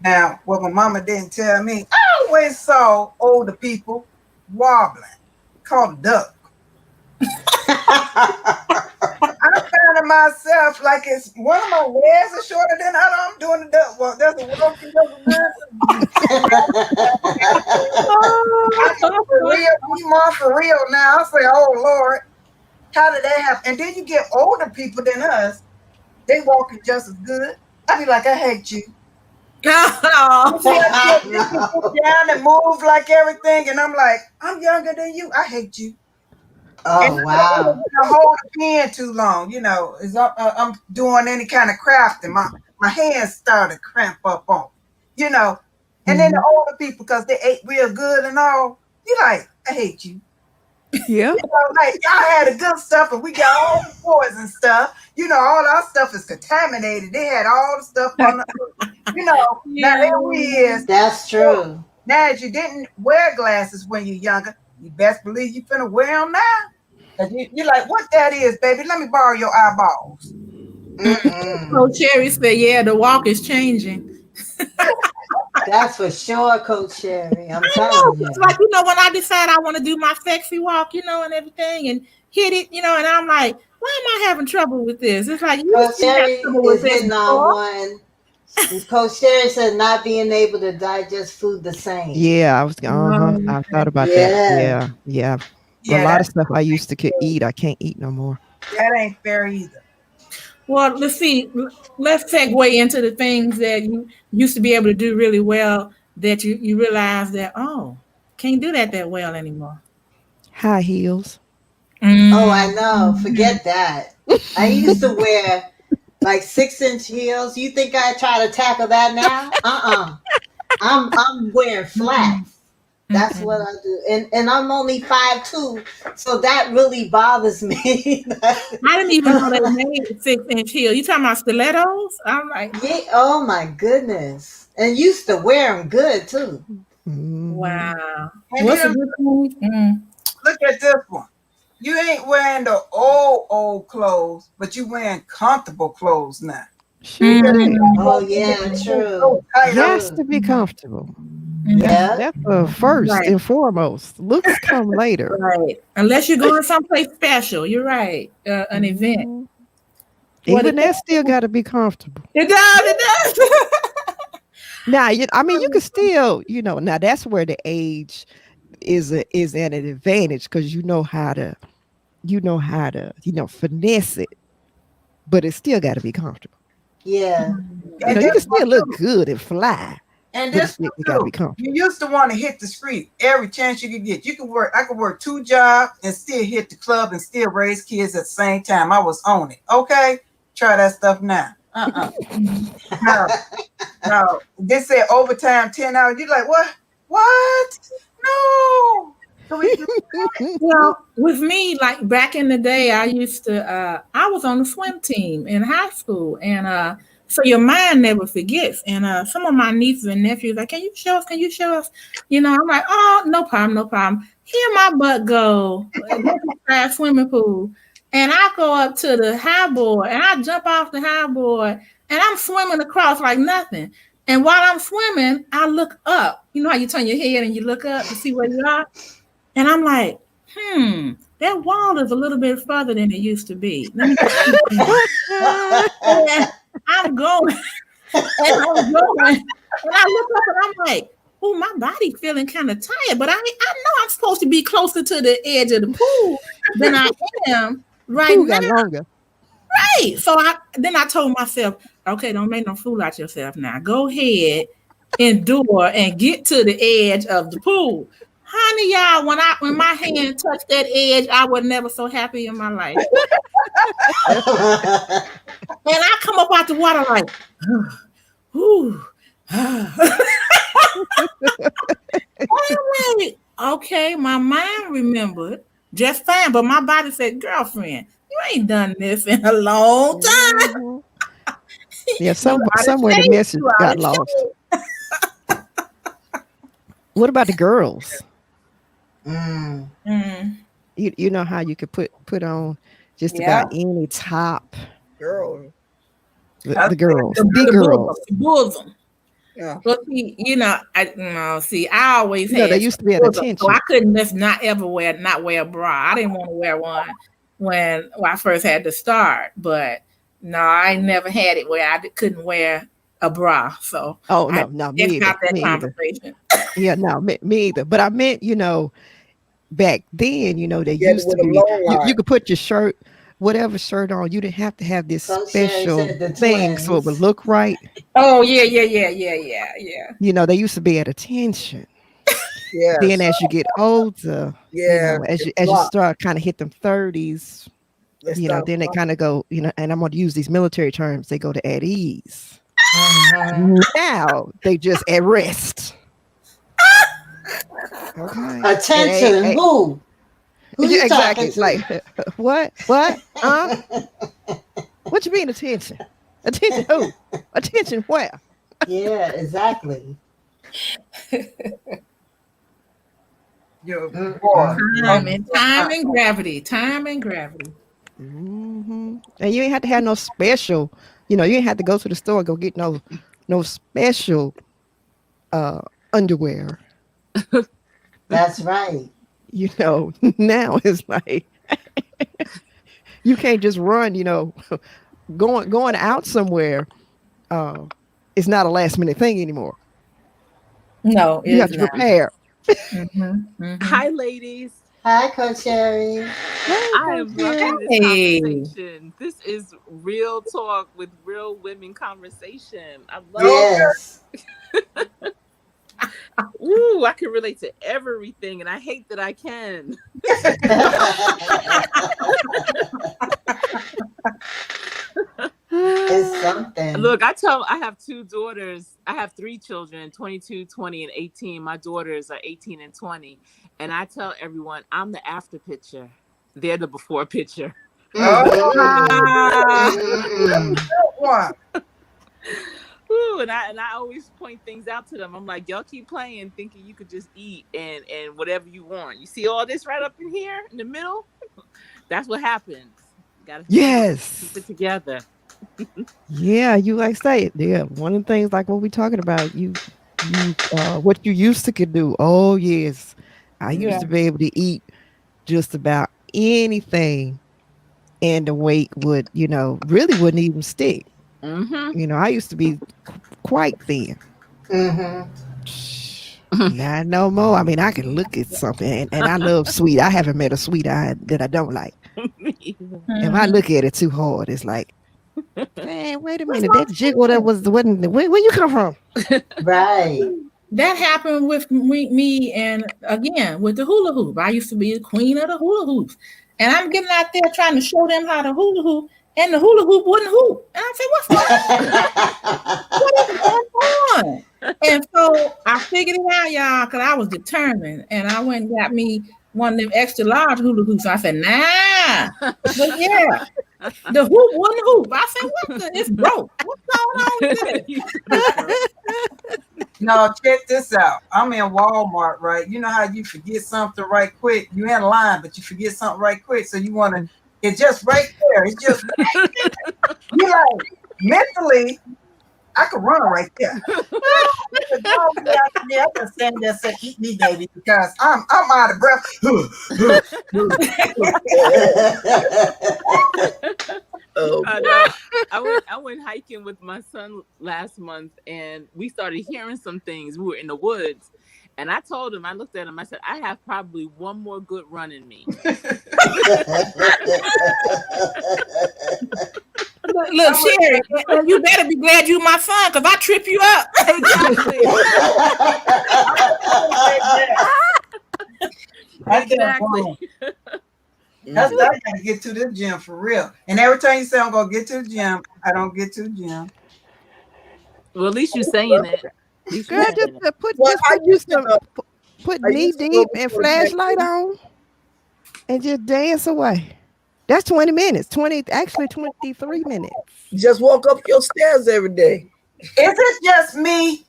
Now, what my mama didn't tell me, I always saw older people wobbling, called duck. I'm finding myself like it's one of my legs is shorter than the other. I'm doing the duck walk. That's a walking I for real, be more for real now. I say, oh Lord. How did that happen? And then you get older people than us, they walking just as good. I be like, I hate you. No. You can get down and move like everything, and I'm like, I'm younger than you. I hate you. And Oh wow. I hold the pen too long. As I'm doing any kind of crafting, my hands start to cramp up on. And then the older people, because they ate real good and all, you like, I hate you. Yeah. Like y'all had the good stuff, and we got all the poison stuff. All our stuff is contaminated. They had all the stuff on the, now there we is. That's true. Now, if you didn't wear glasses when you're younger, you best believe you finna wear them now. Cause you're like, what that is, baby? Let me borrow your eyeballs. Coach Sherry said, yeah, the walk is changing. That's for sure, Coach Sherry. I'm I telling know. you. It's like, when I decide I want to do my sexy walk, and everything and hit it, and I'm like, why am I having trouble with this? It's like, you Coach still got Sherry trouble with is this hitting on before. one. Coach Sherry said not being able to digest food the same. Yeah, I thought about that. Yeah. Yeah. A Yeah, lot of stuff I used to could eat, I can't eat no more. that ain't fair either. Well, let's see. Let's segue into the things that you used to be able to do really well that you realize that, can't do that well anymore. High heels. Oh, I know. Forget that. I used to wear like 6-inch heels. You think I try to tackle that now? I'm wearing flats. That's what I do. And I'm only 5'2", so that really bothers me. I didn't even know they made 6-inch heels. You talking about stilettos? I'm like, Yeah, oh my goodness. And used to wear them good too. wow. And What's a good thing? look at this one. You ain't wearing the old clothes, but you wearing comfortable clothes now. Sure. Oh yeah, true. Has to be comfortable. Yeah. That's first and foremost. Looks come later. Right. Unless you're going someplace special. You're right. An event. Even that still got to be comfortable. It does. Now, I mean, you can still, now that's where the age is an advantage because you know how to, finesse it, but it still got to be comfortable. Yeah. You can still look good and fly. And but this it got to be comfortable. You used to want to hit the street every chance you could get. I could work 2 jobs and still hit the club and still raise kids at the same time. I was on it. Okay, try that stuff now. No. They said overtime 10 hours. You're like, what? No. Well, with me, like back in the day, I used to. I was on the swim team in high school, and so your mind never forgets. And some of my nieces and nephews like, can you show us? Can you show us? I'm like, oh, no problem. Here my butt go. There's a swimming pool. And I go up to the high board and I jump off the high board and I'm swimming across like nothing. And while I'm swimming, I look up. You know how you turn your head and you look up to see where you are? And I'm like, that wall is a little bit further than it used to be. Let me I'm going. And I look up and I'm like, oh, my body's feeling kind of tired, but I know I'm supposed to be closer to the edge of the pool than I am right now. Longer. Right. So I told myself, okay, don't make no fool out yourself now. Go ahead, endure, and get to the edge of the pool. Honey, y'all, when my hand touched that edge, I was never so happy in my life. And I come up out the water like, whew. I'm like, okay, my mind remembered just fine, but my body said, girlfriend, you ain't done this in a long time. Yeah, somewhere the message got lost. What about the girls? You know how you could put on just about any top. Girl. The girls, the big girls. The bosom. Yeah. But I always had. They used to be at attention. So I couldn't just not wear a bra. I didn't want to wear one when I first had to start. But no, I never had it where I couldn't wear a bra. So no, me either. Not that conversation. Yeah, no, me either. But I meant, back then, you know, they Yeah, used to with a be low you ride. could put your shirt, whatever shirt on. You didn't have to have this Coach Sherry special said the thing so it would twins. look right. Oh yeah. You know, they used to be at attention. Then Yes. as you get older, you Yeah. know, It's as you flop. start kind of hit them 30s, They you know, start then they flopping. kind of go, you know, and I'm going to use these military terms. They go to at ease. Mhm. Now they just at rest. Okay. Attention, who? Who Yeah, you talking exactly. to? Like what? What? What you mean attention? Attention who? Attention where? Yeah, exactly. Your boy. Mm-mm-mm. Time and gravity. Time and gravity. And you ain't have to have no special, you know, you ain't have to go to the store and go get no special underwear. That's right. You know, now it's like you can't just run, you know, going out somewhere. It's not a last minute thing anymore. No, You it's have to not. prepare. Hi, ladies. Hi, Coach Sherry. Hey, I Coach am Sherry. loving this Hey. conversation. This is real talk with real women conversation. I love Yes. it. Ooh, I can relate to everything, and I hate that I can. It's something. Look, I have two daughters. I have three children, 22, 20, and 18. My daughters are 18 and 20. And I tell everyone, I'm the after picture. They're the before picture. Mm-mm-mm. One. Ooh, and I always point things out to them. I'm like, y'all keep playing, thinking you could just eat and whatever you want. You see all this right up in here in the middle? That's what happens. Gotta keep Yes. it together. Yeah, you like say, yeah. One of the things like what we talking about, you what you used to could do. Oh yes. I used to be able to eat just about anything and the weight would, you know, really wouldn't even stick. Mm-hmm. You know, I used to be quite thin. Mm-hmm. Not no more. I mean, I can look at something and I love sweet. I haven't met a sweet eye that I don't like. If I look at it too hard, it's like, man, wait a minute. That jiggle that wasn't where you come from? Right. That happened with me and again with the hula hoop. I used to be the queen of the hula hoops. And I'm getting out there trying to show them how to hula hoop, and the hula hoop wouldn't hoop. And I said, what's going on? And so I figured it out, y'all, because I was determined. And I went and got me one of them extra large hula hoops. I said, nah. But yeah, the hoop wouldn't hoop. I said, what the? It's broke. What's going on with it? No, check this out. I'm in Walmart, right? You know how you forget something right quick? You in line, but you forget something right quick. So you want to, it's just right there. It's just right there. You like, mentally, I could run right there. I can stand there and say, eat me, baby, because I'm out of breath. I went hiking with my son last month, and we started hearing some things. We were in the woods, and I told him, I looked at him, I said, I have probably one more good run in me. Look, Sherry, you better be glad you my son, because I trip you up. Exactly. That's what I gotta get to the gym for real. And every time you say I'm gonna get to the gym, I don't get to the gym. Well, at least you're saying it. Girl, put knee deep and flashlight on and just dance away. That's 20 minutes. 23 minutes. Just walk up your stairs every day. Is it just me?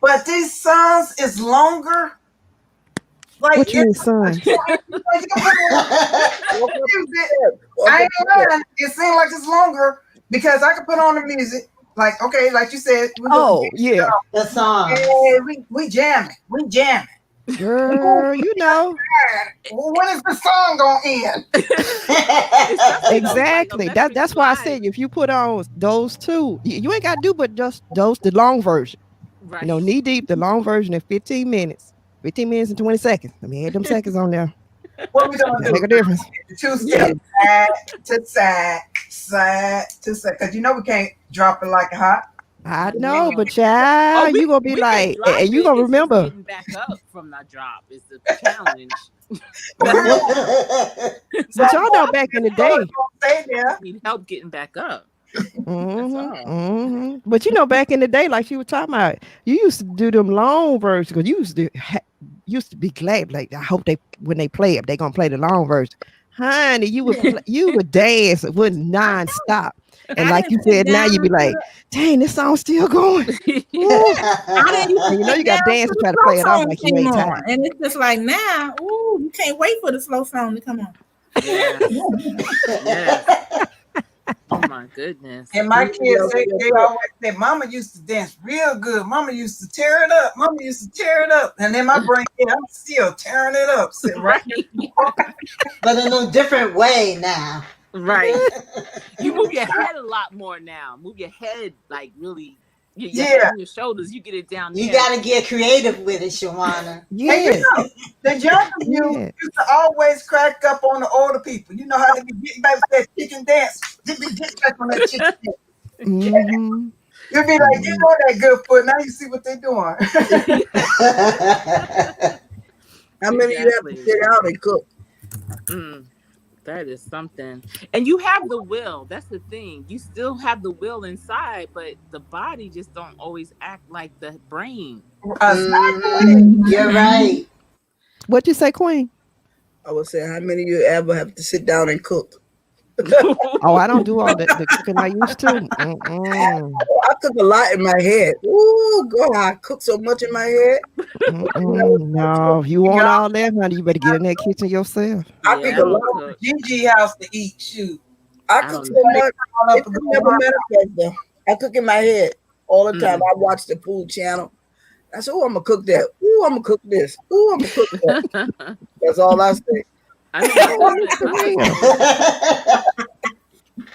But these songs is longer. Like What you mean, son? I ain't lying. It seems like it's longer because I can put on the music. Like, okay, like you said. Oh, yeah. The song. Hey, we jamming. We jamming. Girl, you know. Well, when is the song gonna end? Exactly. That's why I said if you put on those two, you ain't got to do but just the long version. Right. You know, knee deep, the long version in 15 minutes. 15 minutes and 20 seconds. Let me add them seconds on there. What we gonna That do? make a difference. The 2 steps, side to side, side to side. Because we can't drop it like a hot. I know, but Oh, child, you gonna be we can like, drop and you it. gonna It's just remember. getting back up from the drop is the challenge. But y'all know back in the day. Stay there. Need help getting back up. That's all. But you know, back in the day, like she was talking about, you used to do them long versions because you used to be glad. Like I hope when they play it, they gonna play the long version. Honey, you would dance, it wouldn't nonstop. And like you said, now you be like, dang, this song's still going. I didn't And you know you got to dance to try to slow play it off songs like you ain't anymore. tired. And it's just like now, ooh, you can't wait for the slow song to come on. Yes. Yes. Oh my goodness. And my kids, they always say, Mama used to dance real good. Mama used to tear it up. Mama used to tear it up. And then my brain, I'm still tearing it up. Sitting right. But in a different way now. Right. You move your head a lot more now. Move your head like really. Your head and your shoulders. You get it down there. You got to get creative with it, Shawanna. Yeah. The younger you used to always crack up on the older people. You know how they be getting back with that chicken dance. They be getting back on that chicken dance. Mm-hmm. You'd be like, you know that good foot. Now you see what they're doing. How many you have to sit down and cook? That is something. And you have the will. That's the thing. You still have the will inside, but the body just don't always act like the brain. You're right. What'd you say, Queen? I would say, how many you ever have to sit down and cook? Oh, I don't do all the cooking I used to. I cook a lot in my head. Ooh, God, I cook so much in my head. No, if you want all that, honey, you better get in that kitchen yourself. I cook a lot of Gigi house to eat. Shoot. I cook so much. It never manifests though. I cook in my head all the time. I watch the pool channel. I said, oh, I'm going to cook that. Ooh, I'm going to cook this. Ooh, I'm going to cook that. That's all I say.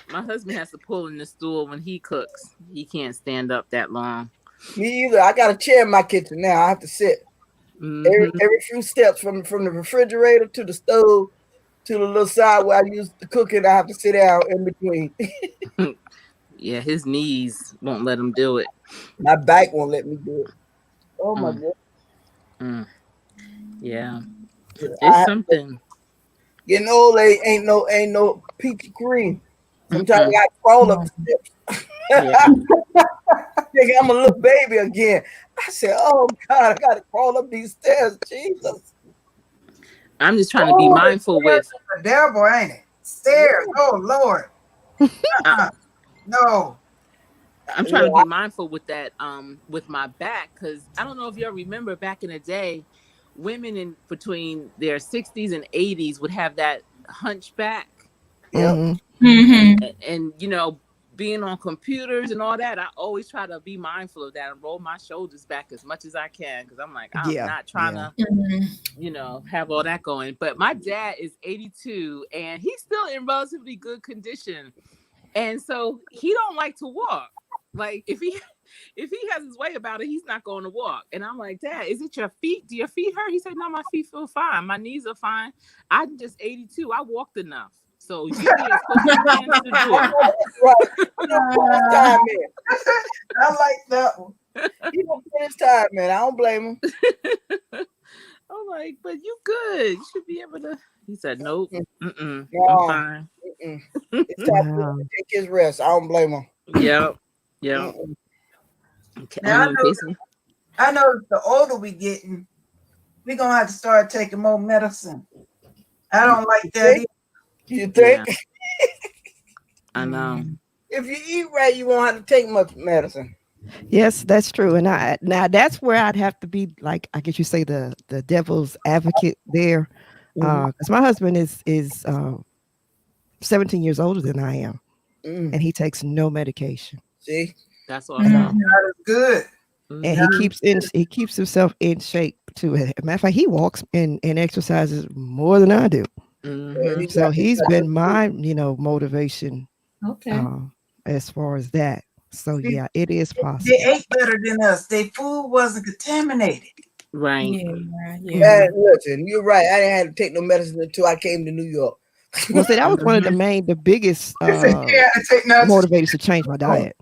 My husband has to pull in the stool when he cooks. He can't stand up that long. Me either. I got a chair in my kitchen now. I have to sit. Every few steps from the refrigerator to the stove to the little side where I use to cook it, I have to sit down in between. Yeah, his knees won't let him do it. My back won't let me do it. Oh my God. Yeah. It's something. Getting old ain't no peachy cream. Sometimes I gotta crawl up the steps. Think I'm a little baby again. I said, oh God, I gotta crawl up these stairs. Jesus. I'm just trying to be mindful with the devil, ain't it? Stairs. Oh Lord. No. I'm trying to be mindful with that, with my back, because I don't know if y'all remember back in the day, women in between their 60s and 80s would have that hunchback. Yep. And you know, being on computers and all that, I always try to be mindful of that and roll my shoulders back as much as I can, because I'm like, I'm not trying to, you know, have all that going. But my dad is 82 and he's still in relatively good condition, and so he don't like to walk. Like if he has his way about it, he's not going to walk. And I'm like, Dad, is it your feet? Do your feet hurt? He said, no, my feet feel fine. My knees are fine. I'm just 82. I walked enough. So you get as close as you can to the door. I like that one. He don't put his time, man. I don't blame him. I'm like, but you good. You should be able to. He said, nope. I'm fine. It's time for him to take his rest. I don't blame him. Yep. Now, I know the older we getting, we're going to have to start taking more medicine. I don't like that. You think? Yeah. I know. If you eat right, you won't have to take much medicine. Yes, that's true. And now that's where I'd have to be, like, I guess you say the devil's advocate there. Because my husband is 17 years older than I am. And he takes no medication. See? That's awesome. That is good. And he keeps himself in shape too. As a matter of fact, he walks and exercises more than I do. So he's been my, motivation. Okay. As far as that. So yeah, it is possible. They ate better than us. Their food wasn't contaminated. Right. Man, listen, you're right. I didn't have to take no medicine until I came to New York. Well, see, that was one of the biggest motivators to change my diet.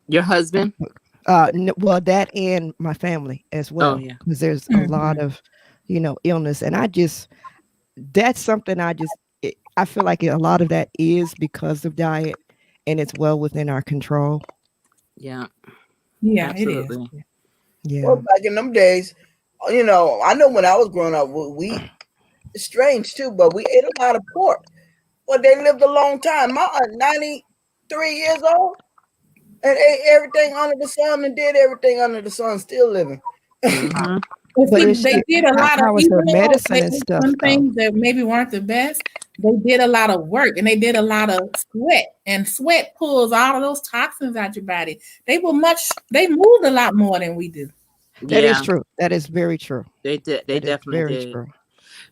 Your husband? Well, that and my family as well. Oh, yeah. Because there's a lot of, illness, and that's something I feel like a lot of that is because of diet, and it's well within our control. Yeah. Yeah, absolutely. It is. Yeah. Well, back in them days, I know when I was growing up, it's strange too, but we ate a lot of pork. Well, they lived a long time. My aunt, 93 years old, and ate everything under the sun and did everything under the sun, still living. Mhm. Well, But see, is they she- did a lot of how is her medicine and stuff, some though? things that maybe weren't the best. They did a lot of work and they did a lot of sweat, and sweat pulls all of those toxins out your body. They moved a lot more than we do. That is Yeah, true. That is very true. they did. They That is definitely very did. true.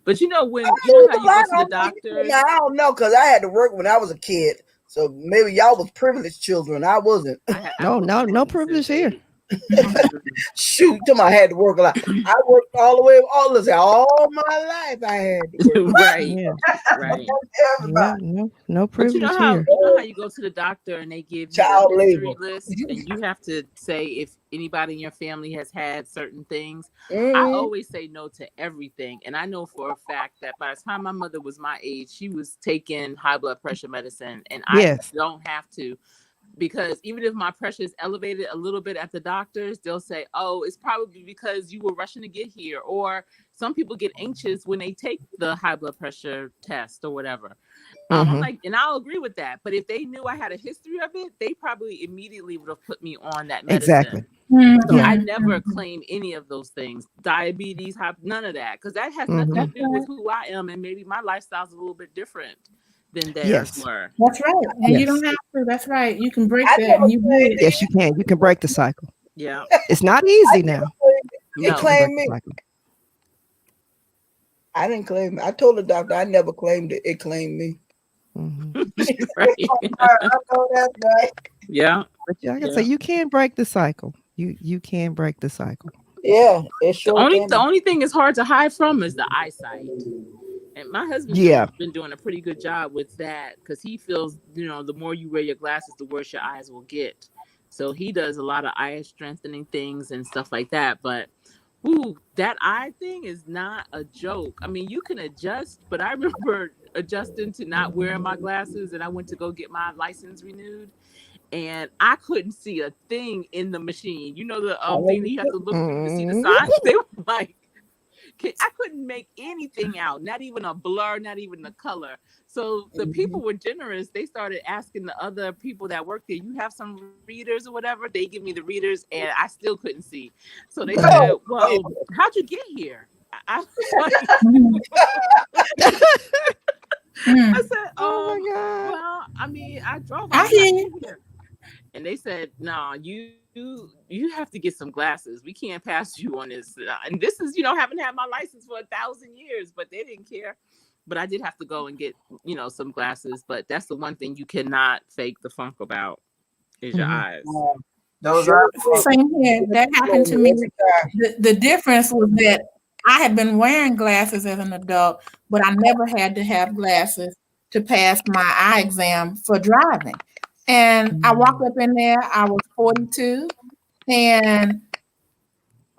But you know I how you moved a go lot. to the doctors. Now, I don't know, because I had to work when I was a kid. So maybe y'all was privileged children. I wasn't. I No worked privilege since here. 8. Shoot, I had to work a lot. I worked all my life. I had to work. Right, Yeah. right. Yeah. No But you privilege know how here. you go to the doctor and they give you Child the history labor. list, and you have to say if anybody in your family has had certain things. I Mhm. always say no to everything, and I know for a fact that by the time my mother was my age, she was taking high blood pressure medicine, and I Yes. don't have to. Because even if my pressure is elevated a little bit at the doctors, they'll say, "Oh, it's probably because you were rushing to get here." Or some people get anxious when they take the high blood pressure test or whatever. I'm like, and I'll agree with that. But if they knew I had a history of it, they probably immediately would have put me on that Exactly. medicine. So Yeah. I never claim any of those things, diabetes, none of that, because that has nothing to do with who I am, and maybe my lifestyle's a little bit different than theirs Yes. were. That's right. And you Yes. don't have to. That's right. You can break I that. never And you claimed do. Yes, you can. You can break the cycle. Yeah. It's not easy now. It No. You can break claimed the me. cycle. I didn't claim it. I told the doctor I never claimed it. It claimed me. Right. I know that's right. Yeah. But like I Yeah. say, you can break the cycle. You can break the cycle. Yeah, it The sure can. only thing is hard to hide from is the eyesight. And my husband's Yeah. been doing a pretty good job with that, because he feels, the more you wear your glasses, the worse your eyes will get. So he does a lot of eye strengthening things and stuff like that. But that eye thing is not a joke. I mean, you can adjust, but I remember adjusting to not wearing my glasses, and I went to go get my license renewed, and I couldn't see a thing in the machine. You know, the thing that you have to look through to see the signs. They were like, I couldn't make anything out, not even a blur, not even the color. So the people were generous. They started asking the other people that work there, "You have some readers or whatever?" They give me the readers, and I still couldn't see. So they said, "Well, how'd you get here?" I was like, I said, Oh my God. well, I mean, I drove. I hear you. Here. And they said, "No, you have to get some glasses. We can't pass you on this." And this is, haven't had my license for 1,000 years, but they didn't care. But I did have to go and get, some glasses. But that's the one thing you cannot fake the funk about is your eyes. Those are Same here. That happened to me. The difference was that I had been wearing glasses as an adult, but I never had to have glasses to pass my eye exam for driving. And I walked up in there, I was 42, and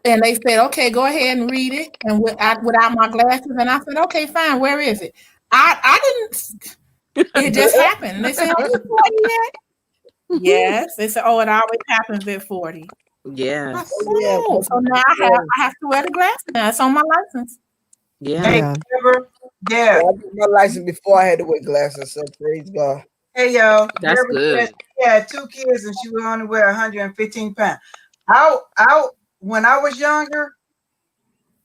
they said, "Okay, go ahead and read it." And without my glasses, and I said, "Okay, fine. Where is it?" I didn't. It just happened. And they said, "Are you 40 yet?" Yes. They said, "Oh, it always happens at 40." Yes. I said, "Oh, so now I have to wear the glasses. Now it's on my license." Yeah. I got my license before I had to wear glasses, so praise God. Hey, yo. That's good. She had 2 kids and she would only weigh 115 pounds. When I was younger,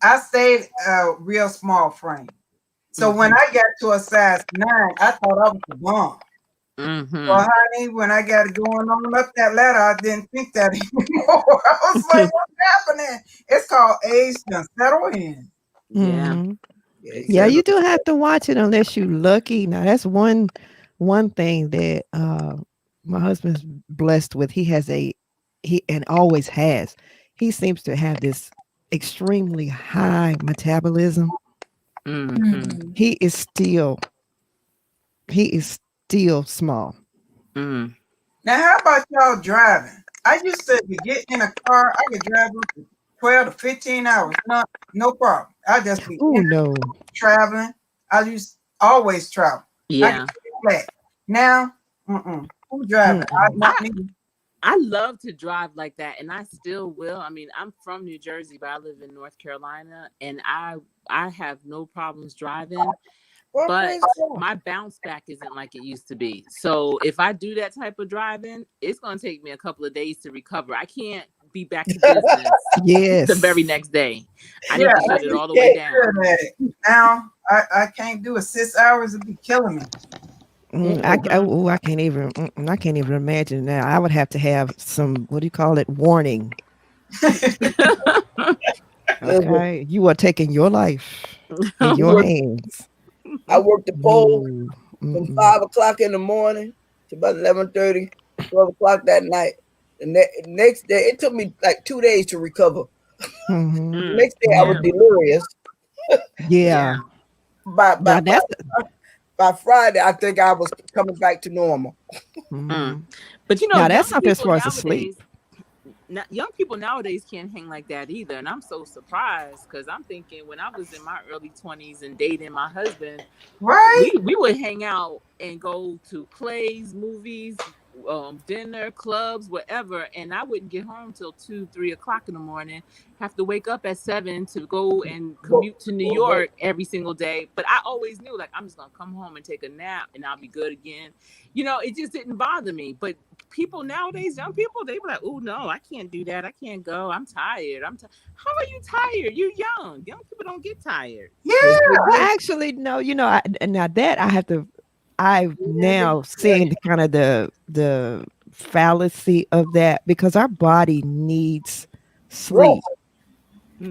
I stayed a real small frame. So when I got to a size 9, I thought I was the bomb. Well, honey, when I got going on up that ladder, I didn't think that anymore. I was like, what's happening? It's called age to settle in. Yeah. Yeah, you do have to watch it unless you're lucky. Now that's one thing that my husband's blessed with. He has and always has. He seems to have this extremely high metabolism, Mm-hmm. he is still small. Mm. Now, how about y'all driving? I used to get in a car. I could drive up to 12 to 15 hours. No problem. I just be Oh no. traveling. I used always travel. I can Yeah. sit flat. Now, who's driving? Mm-mm. Not me. I love to drive like that, and I still will. I mean, I'm from New Jersey, but I live in North Carolina, and I have no problems driving. Well, But praise God. my bounce back isn't like it used to be. So if I do that type of driving, it's going to take me a couple of days to recover. I can't be back to business the Yes. very next day. I Yeah, need to I shut it used all the to way be down. good at it. Now, I can't do it 6 hours. It'd be killing me. I can't even. I can't even imagine that. I would have to have some. What do you call it? Warning. Listen, Okay, you are taking your life in we your work, hands. I worked the pole No. from Mm-mm. 5 o'clock in the morning to about 11:30, 12 o'clock that night. The next day, it took me like 2 days to recover. Mhm. The Mm, next day, I was yeah, delirious. Yeah. yeah. By, by, Now by, that's. by Friday, I think I was coming back to normal. Mm. Mhm. But Now that's something as far as the sleep. young people nowadays can't hang like that either, and I'm so surprised because I'm thinking when I was in my early 20s and dating my husband, Right? we would hang out and go to plays, movies, dinner, clubs, whatever, and I wouldn't get home till 2, 3 o'clock in the morning. Have to wake up at 7 to go and But, commute to New but York every single day. But I always knew like I'm just gonna come home and take a nap and I'll be good again. It just didn't bother me. But people nowadays, young people, they were like, "Oh no, I can't do that. I can't go. I'm tired. How are you tired? You're young. Young people don't get tired." Yeah. yes, they Well, do. actually, no. Now that I have to. I've Yeah, they now do. seen the kind of the fallacy of that because our body needs Rest. sleep.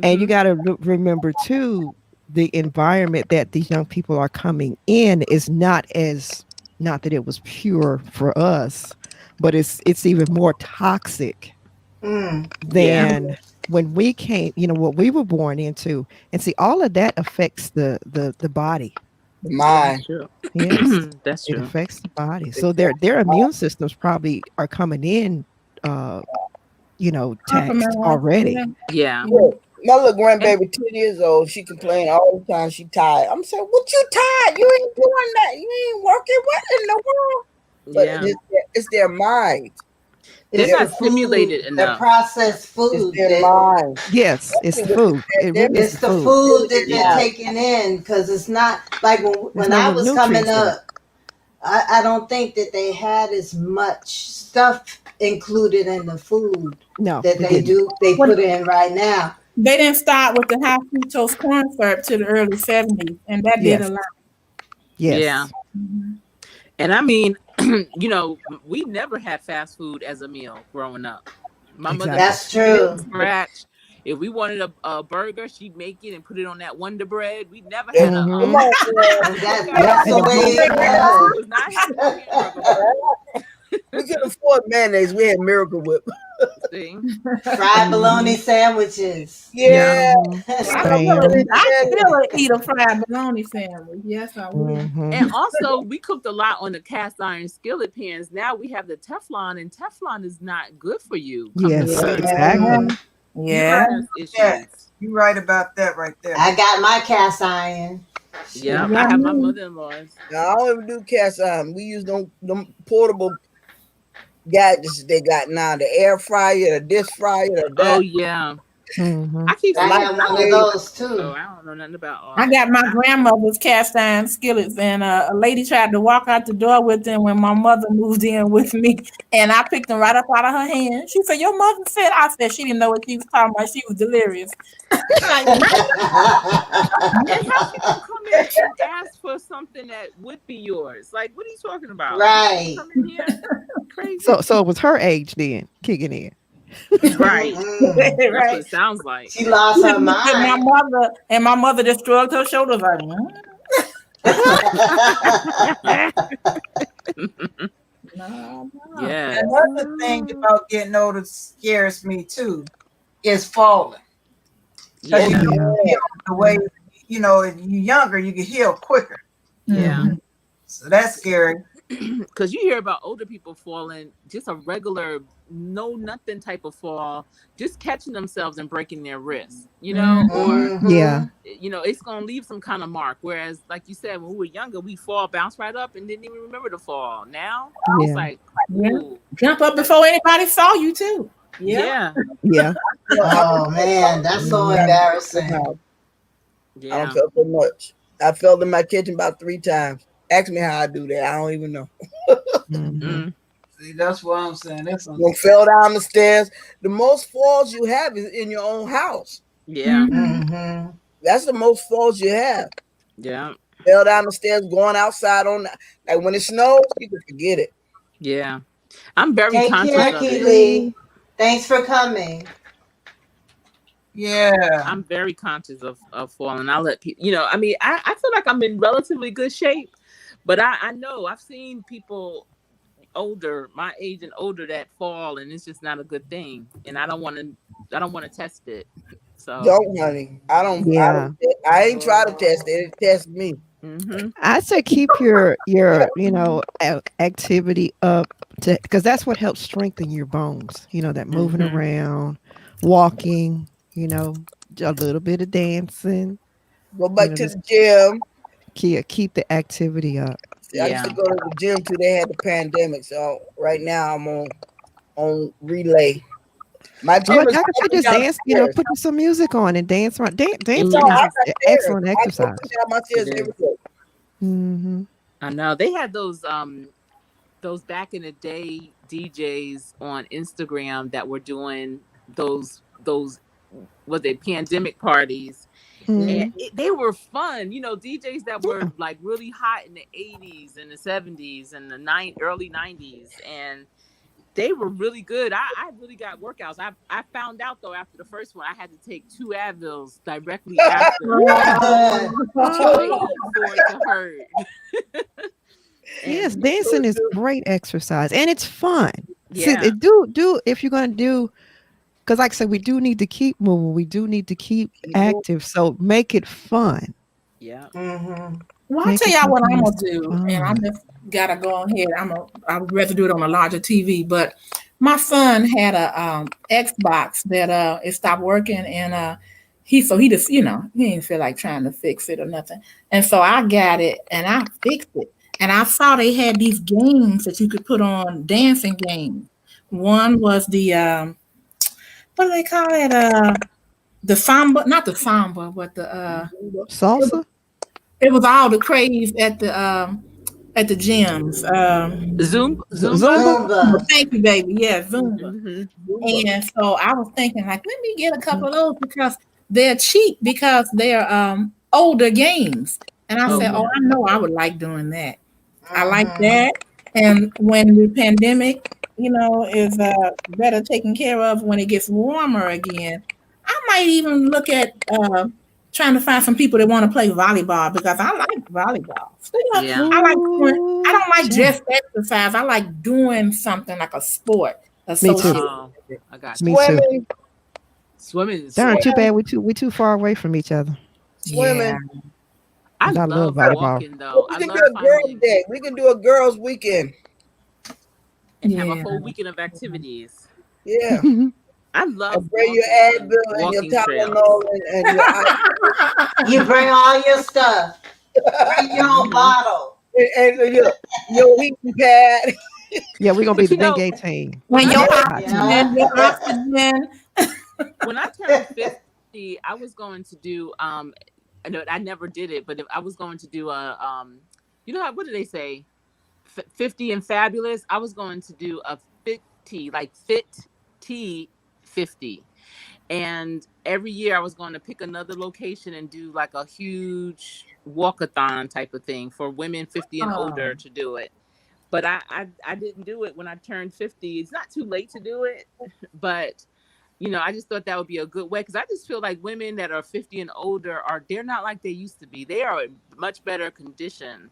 And you Mm-hmm. got to remember too, the environment that these young people are coming in is not that it was pure for us, but it's even more toxic Mm. Yeah, than when we came. What we were born into, and see, all of that affects the body. The that's mind. true. Yes, That's it true. affects the body. So their immune systems probably are coming in, uh, taxed Compromise. already. Yeah. Yeah. Yeah. Yeah. My little And grandbaby, 10 years old, she complained all the time. She tired. I'm saying, what you tired? You ain't doing that. You ain't working. What in the world? But yeah, it's their mind. they're It's Their, the not food, stimulated the enough. processed it's food their that mind. Yes, it's the food. It really is They're the it's the food. food still that their they're Yeah. mind. taking in because it's not like There's when no I was coming nutrients in it. up. I don't think that they had as much stuff included in the food No, that they they didn't. do they Well, put in right now. they didn't start with the high fructose corn syrup to the early 70s, and that did a Yes, lot. Yeah. yes, Mhm. And I mean, we never had fast food as a meal growing up. My mother exactly. That's made it from true. scratch. If we wanted a burger, she'd make it and put it on that Wonder Bread. We never had That's, a come Mm-hmm. on, man. And cook that's out. the And way it We was. was not having no hamburger burger. We could afford mayonnaise. We had Miracle Whip. See? Fried bologna Mm-hmm. sandwiches. Yeah. Yeah. Mm-hmm. We I could still, afford Spam. I mayonnaise. still eat a fried bologna sandwich. Yes, I will. Mm-hmm. And also, we cooked a lot on the cast iron skillet pans. Now we have the Teflon, and Teflon is not good for you. Come to Yes, learn, exactly. Mhm. You're Yeah. right it has about that. issues. You're right about that right there. I got my cast iron. I Yep, Shoot. I got have my me. mother-in-law's. Now, I don't even do cast iron. We use them portable gadgets they got now. The air fryer, the dish fryer, Oh that. yeah, Mm-hmm. I keep I And saying my got I one of don't. microwave, those Oh, too. I don't know nothing about all I that. got my grandmother's cast iron skillets, and a lady tried to walk out the door with them when my mother moved in with me, and I picked them right up out of her hand. She said, "Your mother said," I said, "She didn't know what she was talking about. She was delirious." Like, And how she gonna come in and ask for something that would be yours? Like, what are you talking about? You just Right. come in here, So crazy, so it was her age then kicking in. right? Mm-mm. That's what right? it sounds like. She lost She just her looked at my mind. mother, and my mother just shrugged her shoulders like, no, no. Yes. Another thing about getting older scares me too is falling. Because you Yeah. don't heal the way, if you're younger, you can heal quicker. Yeah. So that's scary. Because you hear about older people falling, just a regular, no nothing type of fall, just catching themselves and breaking their wrists, or, Yeah. it's going to leave some kind of mark. Whereas, like you said, when we were younger, we fall, bounce right up and didn't even remember the fall. Now, it's Yeah. like, Yeah. ooh, Jump up before anybody saw you too. yeah, Yeah. Oh man, that's so embarrassing. I yeah. don't feel so much. I fell in my kitchen about 3 times. Ask me how I do that. I don't even know. Mm, See, that's what I'm saying. You fell down the stairs. The most falls you have is in your own house. yeah, Mm-hmm. That's the most falls you have. yeah, Fell down the stairs, going outside like when it snows, you can forget it. yeah. I'm very Take conscious care, of it. Keely. Thanks for coming. Yeah. I'm very conscious of falling. I let people, I mean, I feel like I'm in relatively good shape, but I know I've seen people older, my age and older, that fall, and it's just not a good thing. And I don't want to test it. So, Don't, honey. I don't. Yeah. I ain't try to test it. It tested me. I say keep your activity up because that's what helps strengthen your bones. That moving around, walking, a little bit of dancing. Go back to Just the gym. keep the activity up. See, I used to go to the gym too. They had the pandemic, so right now I'm on relay. My Oh, gym like, is I could just dance, downstairs. put some music on and dance around. In Dancing your No, is I'm house. excellent upstairs. I go exercise. push out my stairs It every is. day. Mm-hmm. I know they had those back in the day DJs on Instagram that were doing those was they pandemic parties, and Mm-hmm. they were fun. DJs that were Yeah. like really hot in the 80s and the 70s and the early 90s, and they were really good. I really got workouts. I found out though after the first one I had to take 2 Advils directly after to wait for it to hurt. Yes, And dancing is great exercise and it's fun. See, yeah, do if you're gonna do because like I said, we do need to keep moving. We do need to keep active. So make it fun. yeah. Mm-hmm. Well, I'll Make tell it y'all what something I'm that's gonna do, and I fun. just gotta go on ahead. I'd rather do it on a larger TV, but my son had a Xbox that it stopped working, and he just he didn't feel like trying to fix it or nothing, and so I got it and I fixed it, and I saw they had these games that you could put on, dancing games. One was the what do they call it? The samba, not the samba, but the it was, Salsa? it was all the craze at the gyms. Zumba. Zumba? Zumba. Thank you, baby. Yeah, Zumba. Hmm. And so I was thinking, like, let me get a couple of those because they're cheap because they're older games. And I Oh said, yeah. oh, I know I would like doing that. I like Mm-hmm. that. And when the pandemic, is better taken care of when it gets warmer again, I might even look at trying to find some people that want to play volleyball because I like volleyball. So, Yeah. I like doing. I Ooh, don't like child. just exercise. I like doing something like a sport Me too. associated Oh, with it. I got Me you. too. Swimming, Swimming is Darn, too yeah. bad we too far away from each other. Yeah. swimming. I 'Cause I love love volleyball. walking though. We I can do love a girls' finding day. We can do a girls' weekend. and have a Yeah. whole weekend of activities. Yeah. I love And bring your walking on Advil and your walking trails. Tylenol and your You bring all your stuff. Bring your own Hmm. bottle. and your heating pad. Yeah, we're gonna be But the Bengay team. when And I your turned Yeah. oxygen, your oxygen. when I turned 50, I was going to do I know I never did it, but if I was going to do a what do they say? 50 and fabulous. I was going to do a fit tea, like fit tea 50. And every year I was going to pick another location and do like a huge walkathon type of thing for women 50 and older Oh, to do it. But I didn't do it when I turned 50. It's not too late to do it, but I just thought that would be a good way because I just feel like women that are 50 and older they're not like they used to be. They are in much better condition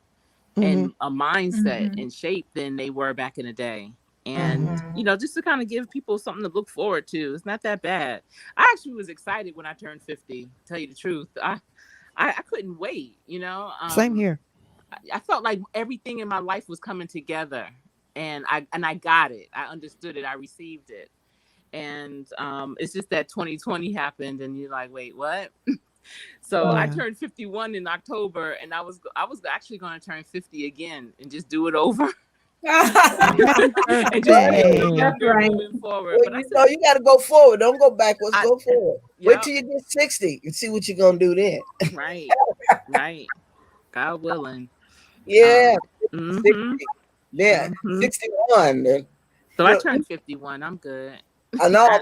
Hmm. and a mindset mhm. and shape than they were back in the day. And Mhm. just to kind of give people something to look forward to. It's not that bad. I actually was excited when I turned 50. Tell you the truth, I couldn't wait. Same here. I felt like everything in my life was coming together, and I got it. I understood it. I received it. And it's just that 2020 happened, and you're like, wait, what? So I Yeah. turned 51 in October, and I was actually going to turn 50 again and just do it over. Happy And just be a little birthday. That's younger right. moving forward. Well, But I you said, know, you got to go forward. Don't go backwards. I, Go forward. Wait yep, till you get 60 and see what you're gonna do then. right, right. God willing. Yeah, Um, mm-hmm, 60. Yeah, mm-hmm. 61. And So I feel, turned 51. I'm good. I know I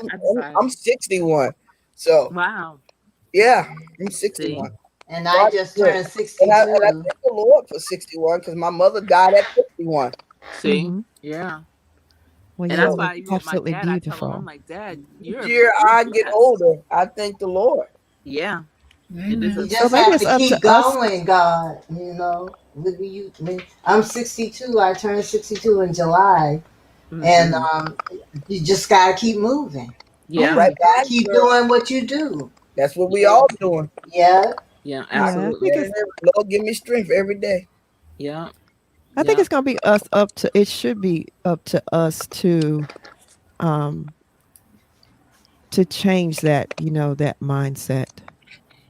I'm decided. 61. So Wow. yeah, I'm See? 61. And So I I just good. turned And I 62. thank the Lord for 61 because my mother died at 51. See? Hmm. Yeah. Well, And yeah, that's So it was why even with my absolutely dad, I tell him, I'm beautiful. like, Dad, each you're year you're I get blessed. older, I thank the Lord. Yeah. It is Mm-hmm. a You So just maybe have it's to up to keep us. going, God. I'm 62. I turned 62 in July, and mm-hmm. you just gotta keep moving. I'm Yeah. Yeah. right You gotta behind you, keep girl. doing what you do. That's what we Yeah, all doing. yeah. Yeah, I Yeah. keep absolutely. saying it, Lord, give me strength every day. Yeah. I think Yeah. it's gonna be us up to. It should be up to us um to change that. That mindset,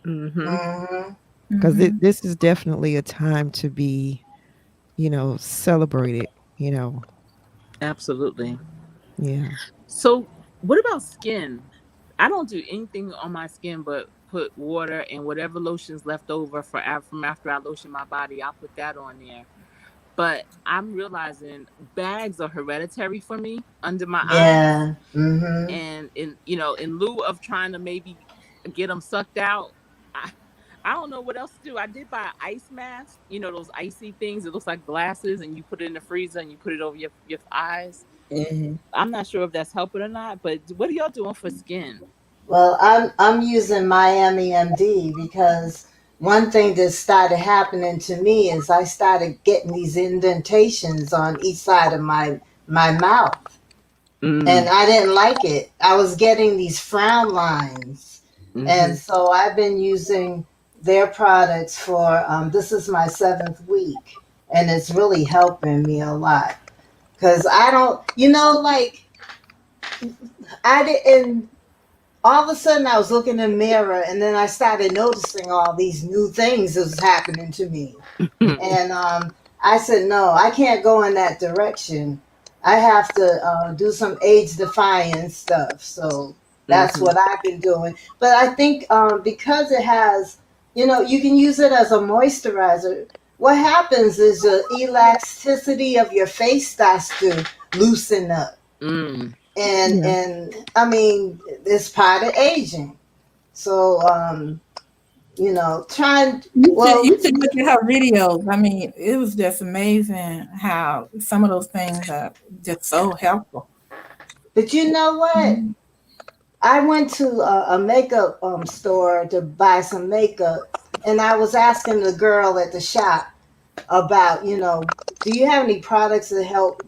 Mm-hmm. Mhm. because Mm-hmm. this is definitely a time to be celebrated. Absolutely. Yeah. So what about skin? I don't do anything on my skin but put water and whatever lotion's left over from after I lotion my body, I'll put that on there. But I'm realizing bags are hereditary for me under my eyes. Yeah. Mhm. And in lieu of trying to maybe get them sucked out, I, I don't know what else to do. I did buy an ice mask, those icy things. It looks like glasses, and you put it in the freezer and you put it over your eyes. Hmm. I'm not sure if that's helping or not, but what are y'all doing for skin? Well, I'm using Miami MD because one thing that started happening to me is I started getting these indentations on each side of my mouth, and Mm, I didn't like it. I was getting these frown lines, and mm-hmm. so I've been using their products for this is my 7th week, and it's really helping me a lot because I don't, like I didn't. All of a sudden I was looking in the mirror and then I started noticing all these new things that was happening to me. And I said, no, I can't go in that direction. I have to do some age defying stuff. So that's Mm-hmm. what I've been doing. But I think because it has, you can use it as a moisturizer. What happens is the elasticity of your face starts to loosen up, Mm. and Yeah. I mean it's part of aging. So trying well, You should look at her videos. I mean, it was just amazing how some of those things are just so helpful. but you know what? I went to a makeup store to buy some makeup, and I was asking the girl at the shop about, do you have any products that help,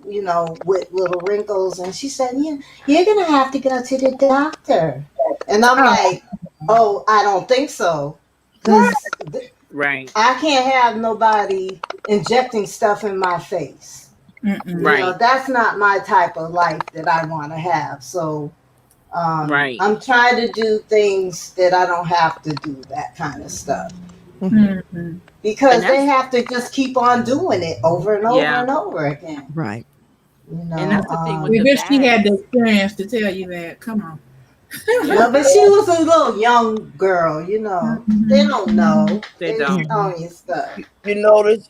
with little wrinkles? And she said, yeah, you're gonna have to go to the doctor. And I'm Oh, like, oh, I don't think so, What? because Right. I can't have nobody injecting stuff in my face. mm-mm. Right. That's not my type of life that I want to have. So Right. I'm trying to do things that I don't have to do that kind of stuff, Hmm. Mm-hmm. And because they that's have to just keep on doing it over and over yeah. and over again. Right. You And know, that's the thing with We the wish she had the bags. experience to tell you that. Come on. Yeah. but she was a little young girl. They Mhm. don't know. They They just don't. Hmm. telling you stuff. You notice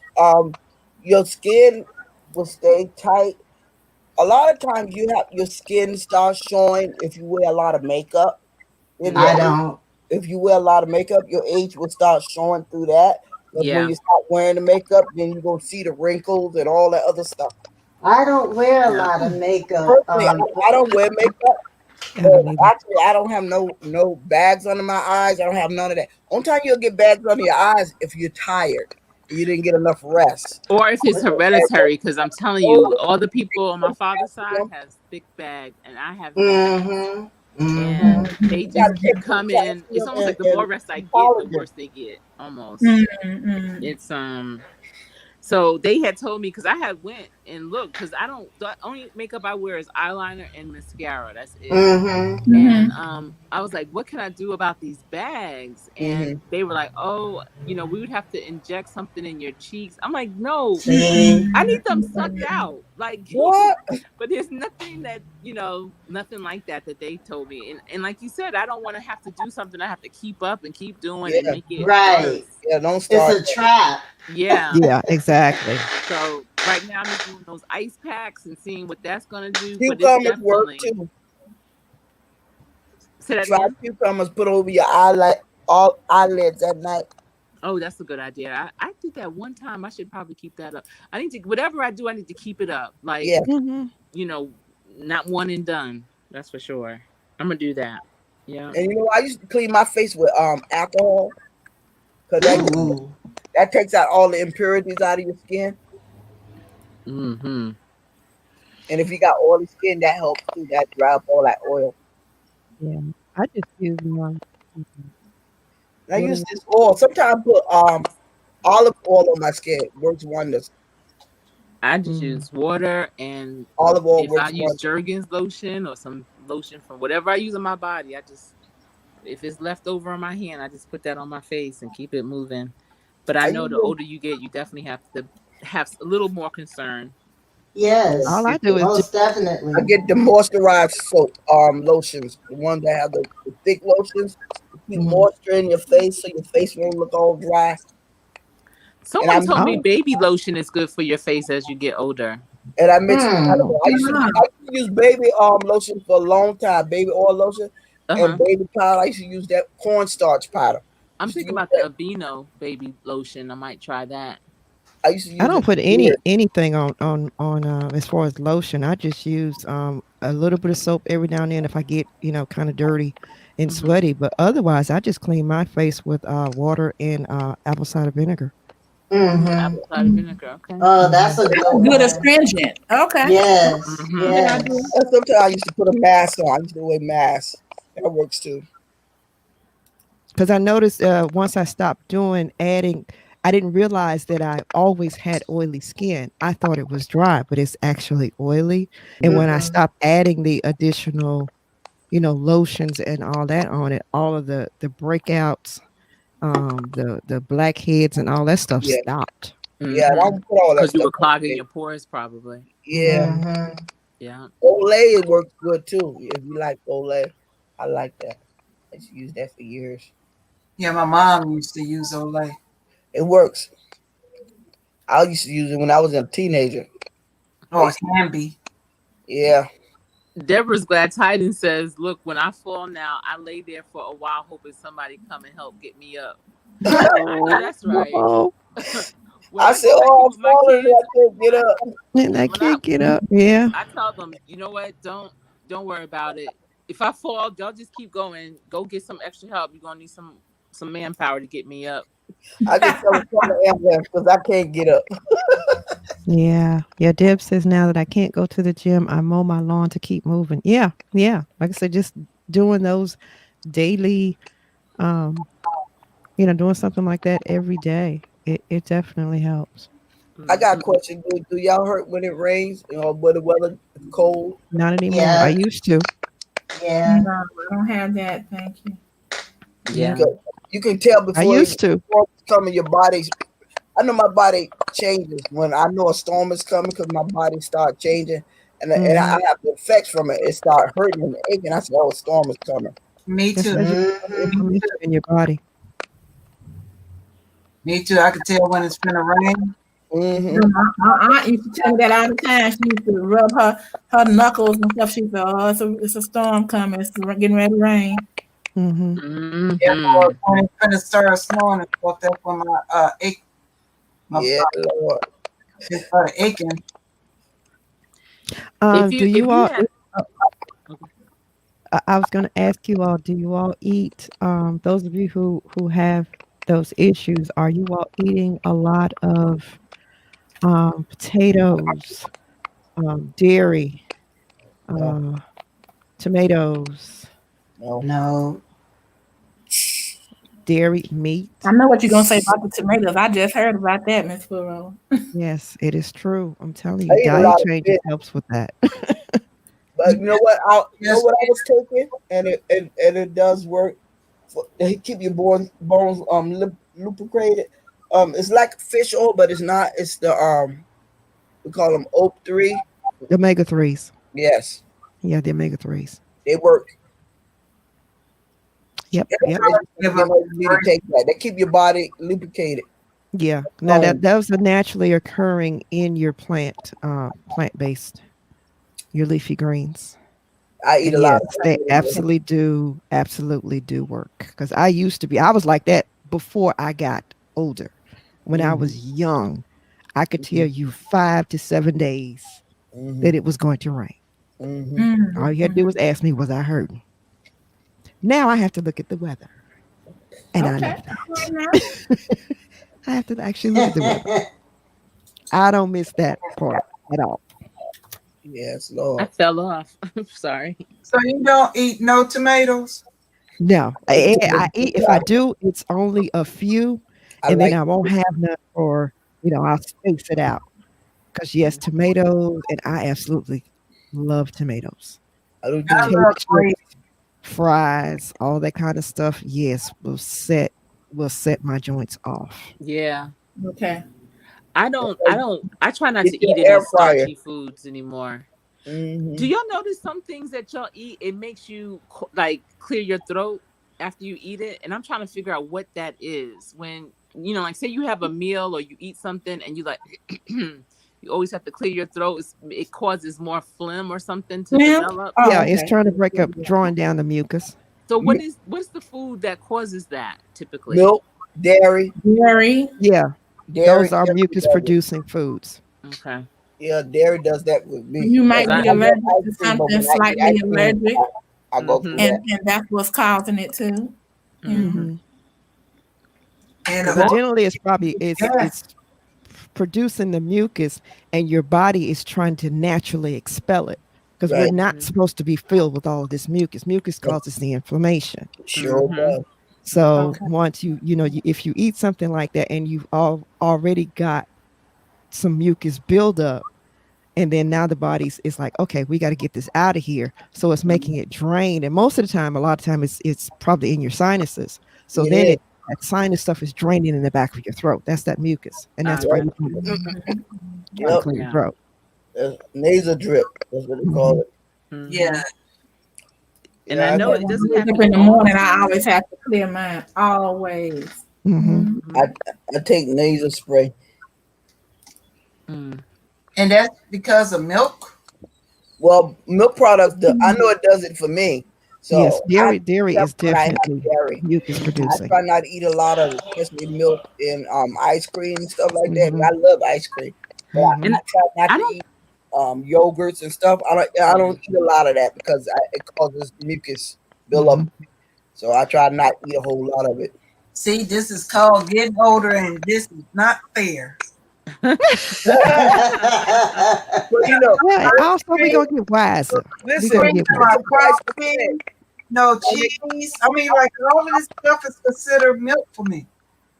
your skin will stay tight. A lot of times you have your skin starts showing if you wear a lot of makeup. In your I Mm-hmm. age, don't. if you wear a lot of makeup, your age will start showing through that. Because when Yeah. you start wearing the makeup, then you're gonna see the wrinkles and all that other stuff. I don't wear a Yeah. lot of makeup. Personally, I don't wear makeup. I But don't either. actually, I don't have no bags under my eyes. I don't have none of that. Only time you'll get bags under your eyes if you're tired. You didn't get enough rest. Or if it's hereditary, because I'm telling you, all the people on my father's side has thick bags, and I have none. And they just keep coming. It's almost like the more rest I get, the worse they get. Almost. It's So they had told me, because I had went and looked, because I don't, the only makeup I wear is eyeliner and mascara. That's it. And I was like, what can I do about these bags? And they were like, oh, we would have to inject something in your cheeks. I'm like, no, I need them sucked out. Like, What? but there's nothing that, nothing like that they told me. And like you said, I don't want to have to do something I have to keep up and keep doing and make it worse. Yeah, don't start. It's a trap. Yeah. Yeah, exactly. So right now I'm just doing those ice packs and seeing what that's gonna do. But it's Cucumbers work definitely too. say that Try again. cucumbers, put over your all eyelids at night. Oh, that's a good idea. I did that one time. I should probably keep that up. I need to, whatever I do, I need to keep it up. Like, Yeah. Not one and done. That's for sure. I'm gonna do that. Yeah. And I used to clean my face with alcohol, because that takes out all the impurities out of your skin. Mm-hmm. And if you got oily skin, that helps too. That dry up all that oil. Yeah, I just use one. And I use this oil. Sometimes I put olive oil on my skin. It works wonders. I just use water, and olive oil if works I use wonders. Jergens lotion or some lotion from whatever I use on my body, if it's left over on my hand, I just put that on my face and keep it moving. But I know the older you get, you definitely have to have a little more concern. Yes. All I do is most definitely. I get the moisturized soap lotions, the ones that have the thick lotions to keep moisture in your face so your face won't look all dry. Someone told me baby lotion is good for your face as you get older. And I mix I used to use baby lotion for a long time, baby oil lotion and baby powder. I used to use that cornstarch powder. I'm thinking about the Aveeno baby lotion. I might try that. I used to use I don't put anything on as far as lotion. I just use a little bit of soap every now and then if I get kind of dirty and sweaty. But otherwise, I just clean my face with water and apple cider vinegar. Apple cider vinegar. Okay. Oh, that's a good astringent. Okay. Yes. Yes. And sometimes I used to put a mask on. I used to wear masks. That works too. Because I noticed once I stopped adding, I didn't realize that I always had oily skin. I thought it was dry, but it's actually oily. And when I stopped adding the additional, lotions and all that on it, all of the breakouts, the blackheads and all that stuff stopped. Yeah, I don't put all that because stuff. You were clogging your pores, probably. Yeah. Yeah. Olay works good too. If you like Olay, I like that. I used to use that for years. Yeah, my mom used to use Olay. It works. I used to use it when I was a teenager. Oh, it can be. Yeah. Deborah's Glad Tidings says, look, when I fall now, I lay there for a while hoping somebody come and help get me up. That's right. I said, oh, I'm falling, I can't get up. And I can't get up. Yeah. I tell them, you know what? Don't worry about it. If I fall, they'll just keep going. Go get some extra help. You're gonna need some manpower to get me up. I just tell them the ambulance because I can't get up. Yeah. Deb says now that I can't go to the gym, I mow my lawn to keep moving. Yeah. Like I said, just doing those daily, doing something like that every day. It definitely helps. I got a question. Do y'all hurt when it rains or when the weather is cold? Not anymore. Yeah. I used to. Yeah. No, I don't have that. Thank you. Yeah. You can tell before I used to. Some of your body. I know my body changes when I know a storm is coming because my body starts changing, and I have the effects from it. It starts hurting and aching. I said, "Oh, a storm is coming." Me too. In your body. Me too. I can tell when it's gonna rain. My aunt used to tell me that all the time. She used to rub her knuckles and stuff. She said, "Oh, it's a storm coming. It's getting ready to rain." Yeah, when it's gonna start snowing and stuff, that's when my ache. My Lord. It started aching. I was going to ask you all, do you all eat, those of you who have those issues, are you all eating a lot of potatoes, dairy, No, uh, tomatoes, no. No. dairy, meat? I know what you're gonna say about the tomatoes. I just heard about that, Miss Furrow. Yes, it is true. I'm telling I you, eat a diet lot of changes fish, helps with that. but you know what? You know Yes. what I was taking, and it does work. To keep your bones lubricated. It's like fish oil, but it's not. It's the we call them OP3. The omega threes. Yes, Yeah, the omega threes. they work. Yep, yep. You know, you need to take that. They keep your body lubricated. Yeah. Now Um, those are naturally occurring in your plant based, your leafy greens. I eat And a lot yes, of they tomatoes. absolutely do work. Because I used to be, I was like that before I got older. When I Mm-hmm, was young, I could tell mm-hmm, you 5 to 7 days mm-hmm, that it was going to rain. mm-hmm. All you had to do was ask me, was I hurting? Now I have to look at the weather. And I Okay. love All right that. now. I have to actually look at the weather. I don't miss that part at all. Yes, I Lord. fell off. I'm sorry. So you don't eat no tomatoes? No, I eat too I much eat, if I sugar. do, it's only a few, I and then like I won't have none for, I'll space it out. Because yes, tomatoes, and I absolutely love tomatoes. I do I too. Potato love chips, green. fries, all that kind of stuff. Yes, will set my joints off. Yeah. Okay. I try not Get to eat your any air fryer. starchy foods anymore. Do Mm-hmm. y'all notice some things that y'all eat, it makes you like clear your throat after you eat it? And I'm trying to figure out what that is. When, like say you have a meal or you eat something and you like you always have to clear your throat. It causes more phlegm or something to Lamp? develop. Yeah, Oh, it's okay. trying to break up, drawing down the mucus. So what's the food that causes that typically? Milk, dairy, Dairy. Yeah, those are dairy mucus does it. producing foods. Okay. Yeah, dairy does that with me. You Cuz might I be I love allergic to ice cream, but something when I eat slightly ice cream, allergic, I go through mhm. that. and that's what's causing it too. Yeah. Mhm. Hmm. And But Cuz generally, it's probably yeah, it's producing the mucus, and your body is trying to naturally expel it because we're Right. not mhm. supposed to be filled with all of this mucus. Mucus causes the inflammation. Sure Mhm. does. So Okay. once if you eat something like that and you've already got some mucus buildup, and then now the body's is like, okay, we got to get this out of here. So it's making it drain, and most of the time, a lot of time, it's probably in your sinuses. So It then is. that sinus stuff is draining in the back of your throat. That's that mucus, and that's why Yep. you Gotcha. Mhm. trying to Yep. clear your Yeah. throat. Nasal drip. That's what they call Hmm. it. yeah. Mhm. And I Yeah, know Yeah, it when doesn't I wake have to up in be the all the morning, I time. always have to clear mine. Always. Hmm. Mhm. I, Mhm. I take nasal spray. Mm. And that's because of milk. Well, milk products, I know it does it for me. Yes, So I dairy except is when I have definitely dairy. mucus I producing. try not to eat a lot of, especially milk and ice cream and stuff like that. And Hmm. I love ice cream, but Hmm. And I try not I to don't eat yogurts and stuff. I yeah. don't eat a lot of that because it causes mucus build up. Hmm. So I try not to eat a whole lot of it. See, this is called getting older, and this is not fair. Well, you know, Yeah, and ice also we're cream. gonna get wiser. We're Listen, gonna Cream, get it's wiser. a price to pay. frosting, no And cheese. I mean, like all of this stuff is considered milk for me.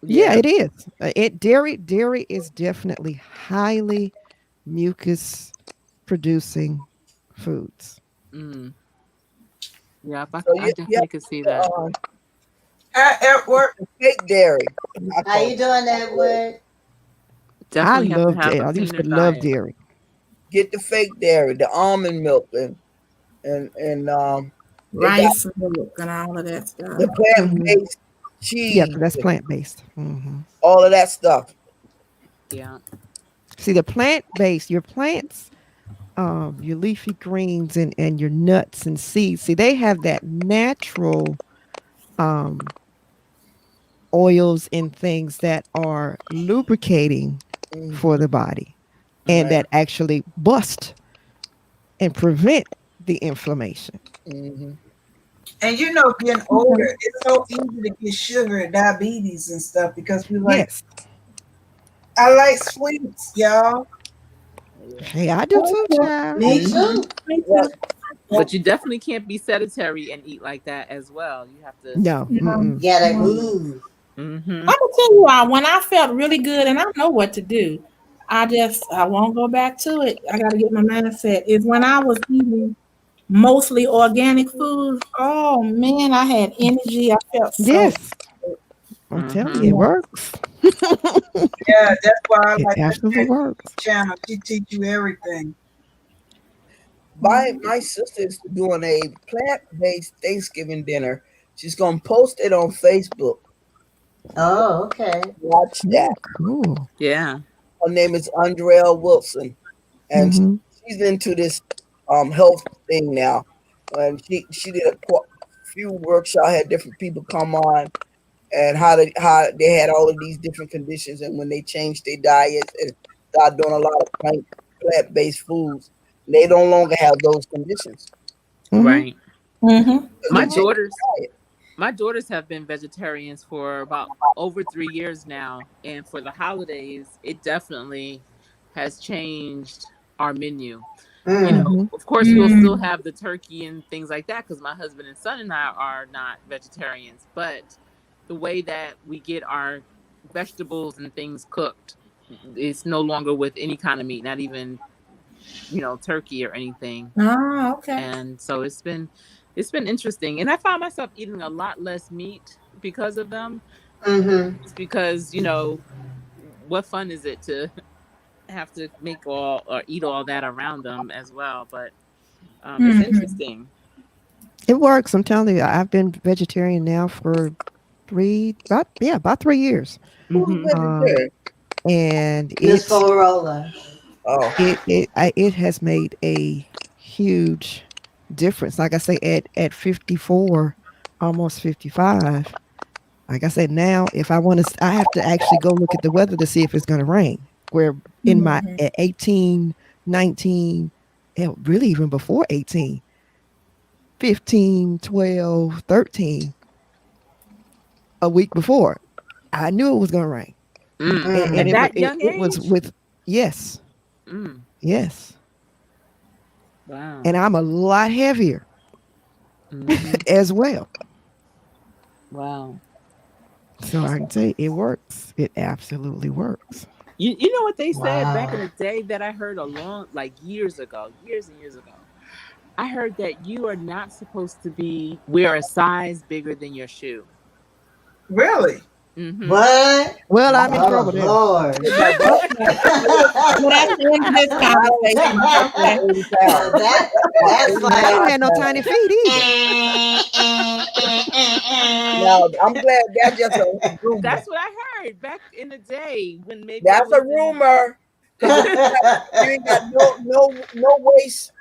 Yeah, Yeah. it is. Dairy is definitely highly mucus producing foods. Mm. Yeah, so I you definitely could see that. have At work, the fake dairy. I How call you it doing, dairy. Edward? I Definitely have to love have dairy. a I used cleaner to love diet. dairy. Get the fake dairy, the almond milk, and they got Rice milk and all of that the stuff. plant Hmm. based Yeah, cheese, 'cause that's plant based. Hmm. all of that stuff. Yeah. See, the plant based, your plants, your leafy greens and your nuts and seeds. See, they have that natural um, oils and things that are lubricating Mm, for the body and Mm. right. that actually bust and prevent the inflammation. Hmm. And you know, getting older, it's so easy to get sugar, diabetes, and stuff because we like. Yes. I like sweets, y'all. Hey, I do too, child. Me Mm-hmm. too. Me Yeah. too. But you definitely can't be sedentary and eat like that as well. You have to. No. Mm-mm. You gotta move. Mm-hmm. I'm gonna tell you why. When I felt really good and I know what to do, I won't go back to it. I got to get my mindset. Is when I was eating mostly organic food. Oh man, I had energy. I felt so. Yes. I'm telling you, Mm-hmm. it works. Yeah, that's why I It like absolutely that works. channel. She teach you everything. My sister's doing a plant-based Thanksgiving dinner. She's gonna post it on Facebook. Oh, okay. Watch that. Oh, cool. Yeah. Her name is Andrea Wilson, and Mm-hmm. she's into this health thing now. And she did a few workshops, had different people come on, and how they had all of these different conditions, and when they changed their diets and started doing a lot of plant-based foods, they no longer have those conditions. Mm-hmm. Right. Mm-hmm. My They changed daughters. their diet. My daughters have been vegetarians for about over 3 years now, and for the holidays, it definitely has changed our menu. You Mm. know, Mm-hmm. of course, we'll still have the turkey and things like that because my husband and son and I are not vegetarians. But the way that we get our vegetables and things cooked, it's no longer with any kind of meat, not even turkey or anything. Oh, okay. And so it's been interesting, and I found myself eating a lot less meat because of them. Mm-hmm. It's because what fun is it to have to make all or eat all that around them as well, but it's Mm-hmm. interesting. It works. I'm telling you, I've been vegetarian now for about 3 years. Who's Hmm. Um, vegetarian? and Miss Florola. Oh, it has made a huge difference. Like I say, at 54, almost 55. Like I said, now if I want to, I have to actually go look at the weather to see if it's going to rain. Where in my at 18, 19, and really even before 18, 15, 12, 13, a week before, I knew it was going to rain. And At Mm. it, wa- that it, young it was age. with, yes, Mm. yes. Wow. And I'm a lot heavier Hmm. as well. Wow. So I can tell you, it works. It absolutely works. You know what they said back in Wow. the day that I heard a long, like years ago, years and years ago. I heard that you are not supposed to be wear a size bigger than your shoe. Really? Mm-hmm. What? Well, I'm in Oh trouble there. Lord. my daughter, Well, that's the end of this I weigh conversation. Okay. 80 pounds. That's 85 I don't like have no pounds. tiny feet either. Now, I'm glad that's just a rumor. That's what I heard back in the day when maybe I That's a was in. rumor. Because you ain't got no waist.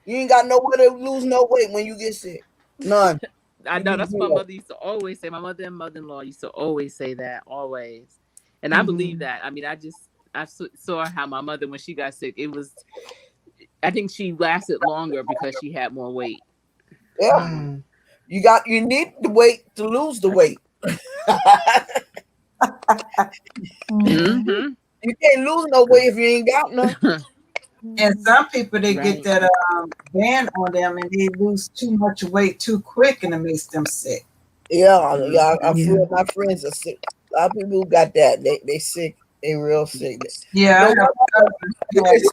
You ain't got nowhere to lose no weight when you get sick. None. I You know be that's what my zero. mother used to always say. My mother and mother-in-law used to always say that, always, and I believe Mhm. that. I mean, I saw how my mother when she got sick. It was I think she lasted longer because she had more weight. Yeah. Mm. You need the weight to lose the weight. Mm-hmm. You can't lose no weight if you ain't got none. And some people they get Right. that band on them and they lose too much weight too quick and it makes them sick. Yeah, a Mm-hmm. few Yeah. of my friends are sick. A lot of people who got that. They sick. They real sick. You Yeah, I know have what? cousins who had It's-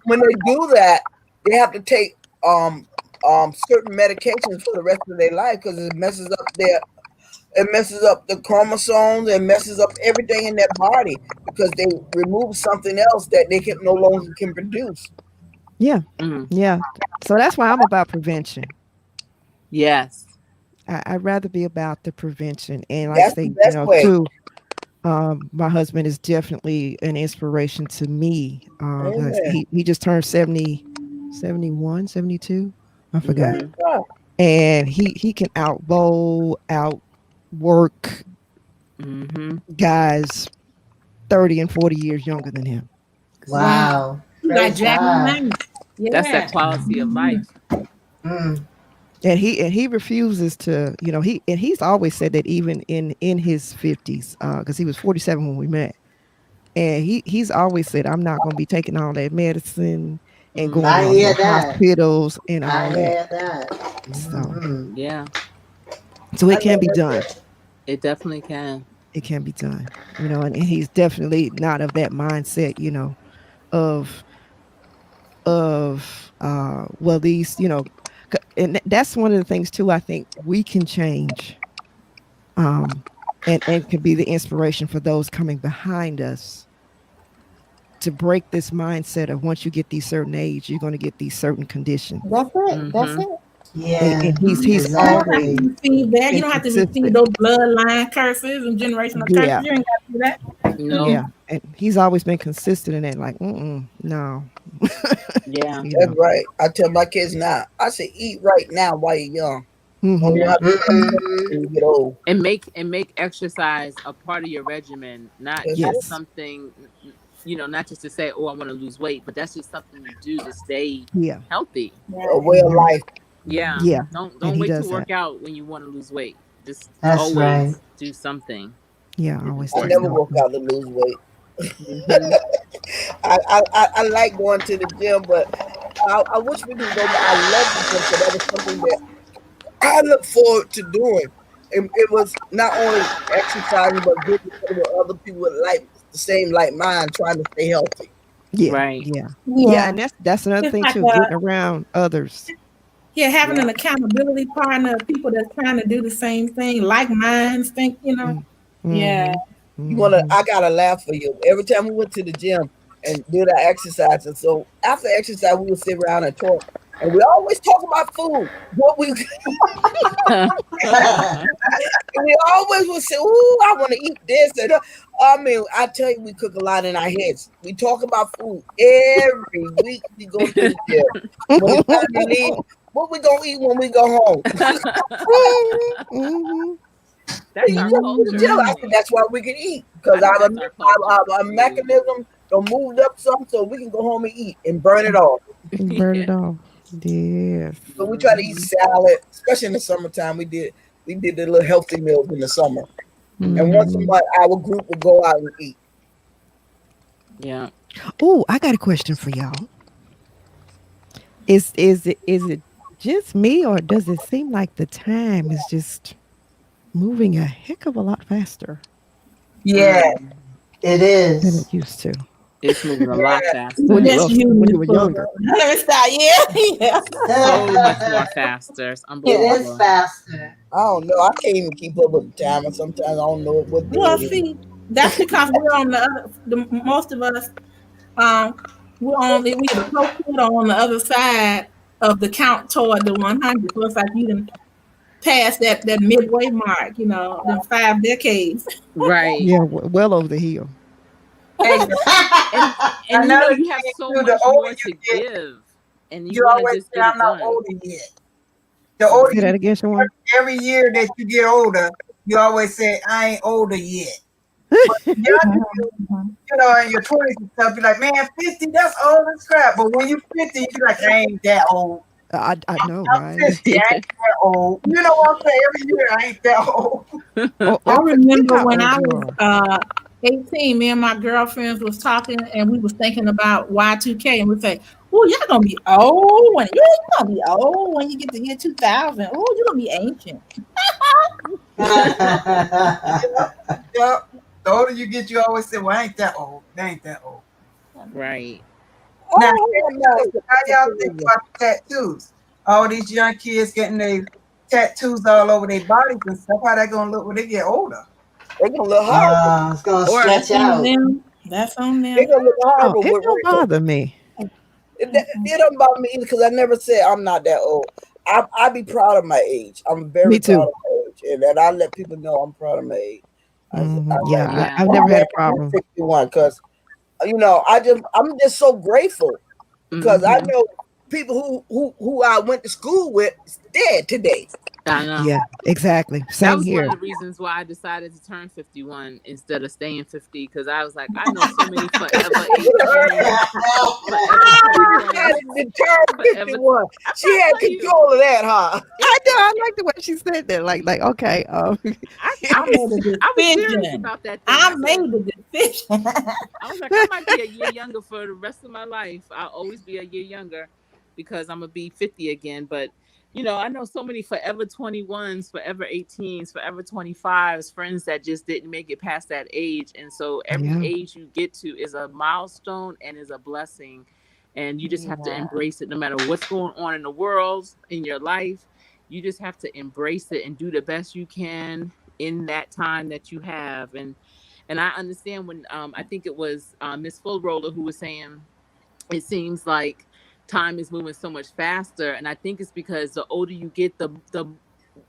when they do that, they have to take certain medications for the rest of their life because it messes up the chromosomes and messes up everything in their body because they remove something else that they can no longer can produce. Yeah. Mm. Yeah. So that's why I'm about prevention. Yes. I'd rather be about the prevention. And like I That's the say, best way. too, my husband is definitely an inspiration to me. 'Cause Amen. he just turned 70, 71, 72. I forgot. Mm-hmm. And he can out bowl, outwork Mm-hmm. guys 30 and 40 years younger than him. Wow. Wow. You got Praise Jack God. Knight. That's that Yeah. quality of life. Mm. And he refuses to, he's always said that even in his 50s, because he was 47 when we met. And he's always said, I'm not going to be taking all that medicine and going I to all hear the that. hospitals and I all that. hear that. So, Yeah, so I it can know be that's done. it. it definitely can. It can be done, and he's definitely not of that mindset, of well, these, and that's one of the things too, I think we can change, and can be the inspiration for those coming behind us to break this mindset of once you get these certain age, you're going to get these certain conditions. That's it. That's it. Yeah, And he's You don't have to always exactly. receive that. You been don't have to receive consistent. those bloodline curses and generational curses. Yeah, You ain't got to do that. No. yeah, and he's always been consistent in that. Like, no, Yeah. That's right. I tell my kids now. I say, eat right now while you're young. Or you Mm-hmm. have to Mm-hmm. when you get old. And make exercise a part of your regimen, not That's just it. Yes, something, not just to say, oh, I want to lose weight, but that's just something you do to stay yeah, healthy. A Right. way of life. Yeah. yeah, and Don't he wait to does that. work out when you want to lose weight. Just That's right. always do something. Yeah, I It's always I do never important. work something. out to lose weight. Hmm. I like going to the gym, but I wish we could go. I love the gym because that was something that I look forward to doing. It was not only exercising, but getting together with other people with like the same like mind, trying to stay healthy. Yeah, Right. yeah, yeah, Yeah. and that's another It's thing like too. Getting around others. yeah, having Yeah. an accountability partner of people that's trying to do the same thing, like minds, Yeah. Mm-hmm. Mm-hmm. I gotta laugh for you. Every time we went to the gym and did our exercise, and so after exercise, we would sit around and talk. And we always talk about food. What we And we always would say, "Ooh, I want to eat this." And I mean, I tell you, we cook a lot in our heads. We talk about food every week. We go to the gym. When it's time to leave, what we gonna eat when we go home? Mm-hmm. That's You our come to the culture, gym. Mm-hmm. I really. said that's why we can eat because I think that's our culture. our Food. mechanism don't moved up some, so we can go home and eat and burn it off. Burn Yeah. it off. Yes. So we try to eat Hmm. salad, especially in the summertime. We did the little healthy meals in the summer, and once a Mm-hmm. month our group would go out and eat. Yeah. Oh, I got a question for y'all. Is it just me, or does it seem like the time is just moving a heck of a lot faster Yeah, Mm. It than is. it used to It's moving a lot yeah. when faster. you Just well, you, when you Miss were Booger. younger? Let me stop. Yeah. Yeah. So much more faster. It's It is unbelievable. faster. I don't know. I can't even keep up with the time, and sometimes I don't know what day Well, it is. see, that's because we're on most of us, um, we the close to on the other side of the count toward the 100. So it's like you done passed that midway mark, them 5 decades. Right. Yeah, well over the hill. Hey, And another you have thing so too, the much older more you to get, give, and you you want to always just say, get "I'm it not done. older yet." The older Say you that again, Shawan. every year that you get older, you always say, "I ain't older yet." But the younger you, in your 20s and stuff, you're like, "Man, 50, that's old as crap." But when you're 50, you're like, "I ain't that old." I know, I'm right? 50, I ain't that old. You know what I'm saying? Every year, I ain't that old. I Forget remember how when old I you was are. 18, me and my girlfriends was talking and we was thinking about Y2K and we say, oh, y'all gonna be old when you gonna be old when you get to year 2000. Oh, you're gonna be ancient. Yeah. The older you get, you always say, "Well, I ain't that old. I ain't that old." Right. Now, Oh, how y'all think about the tattoos? All these young kids getting their tattoos all over their bodies and stuff. How they gonna look when they get older? They're gonna look horrible. It's gonna Or stretch That's on out. them. That's on They're them. gonna look Oh, horrible it with don't wrinkles. bother me. It doesn't bother me either because I never said I'm not that old. I be proud of my age. I'm very Me proud too. of my age, and that I let people know I'm proud of my age. I Yeah, like yeah. I've I'm never had glad a to be problem. 61 because I'm just so grateful because I Hmm. know people who I went to school with is dead today. I know. Yeah, exactly. That Same was one here. of the reasons why I decided to turn 51 instead of staying 50, because I was like, I know so many forever 18, forever Ah, 21. had a determined Forever. 51. I'm She trying had to tell you, control of that, huh? I know. I like the way she said that. Like, okay. I made a I was serious decision. about that thing. I I made said, the decision. I was like, I might be a year younger for the rest of my life. I'll always be a year younger because I'm gonna be 50 again. But I know so many forever 21s, forever 18s, forever 25s, friends that just didn't make it past that age. And so every Yeah. age you get to is a milestone and is a blessing. And you just have to Yeah. embrace it no matter what's going on in the world, in your life. You just have to embrace it and do the best you can in that time that you have. And I understand when I think it was Miss Full Roller who was saying it seems like time is moving so much faster, and I think it's because the older you get, the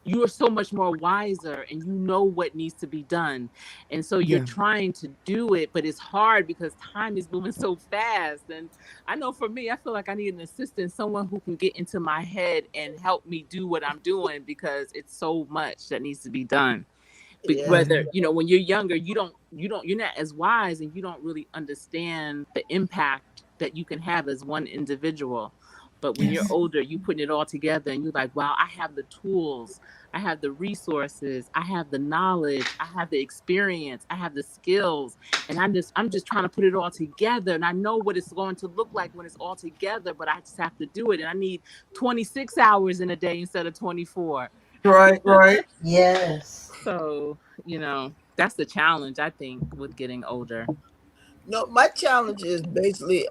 you are so much more wiser and you know what needs to be done, and so you're Yeah. trying to do it, but it's hard because time is moving so fast. And I know for me, I feel like I need an assistant, someone who can get into my head and help me do what I'm doing because it's so much that needs to be done. Yeah. Whether when you're younger, you're not as wise and you don't really understand the impact that you can have as one individual. But when you're Yes. older, you putting it all together and you're like, wow, I have the tools, I have the resources, I have the knowledge, I have the experience, I have the skills, and I'm just trying to put it all together, and I know what it's going to look like when it's all together, but I just have to do it, and I need 26 hours in a day instead of 24. Right, right. Yes. So, that's the challenge, I think, with getting older. No, my challenge is basically,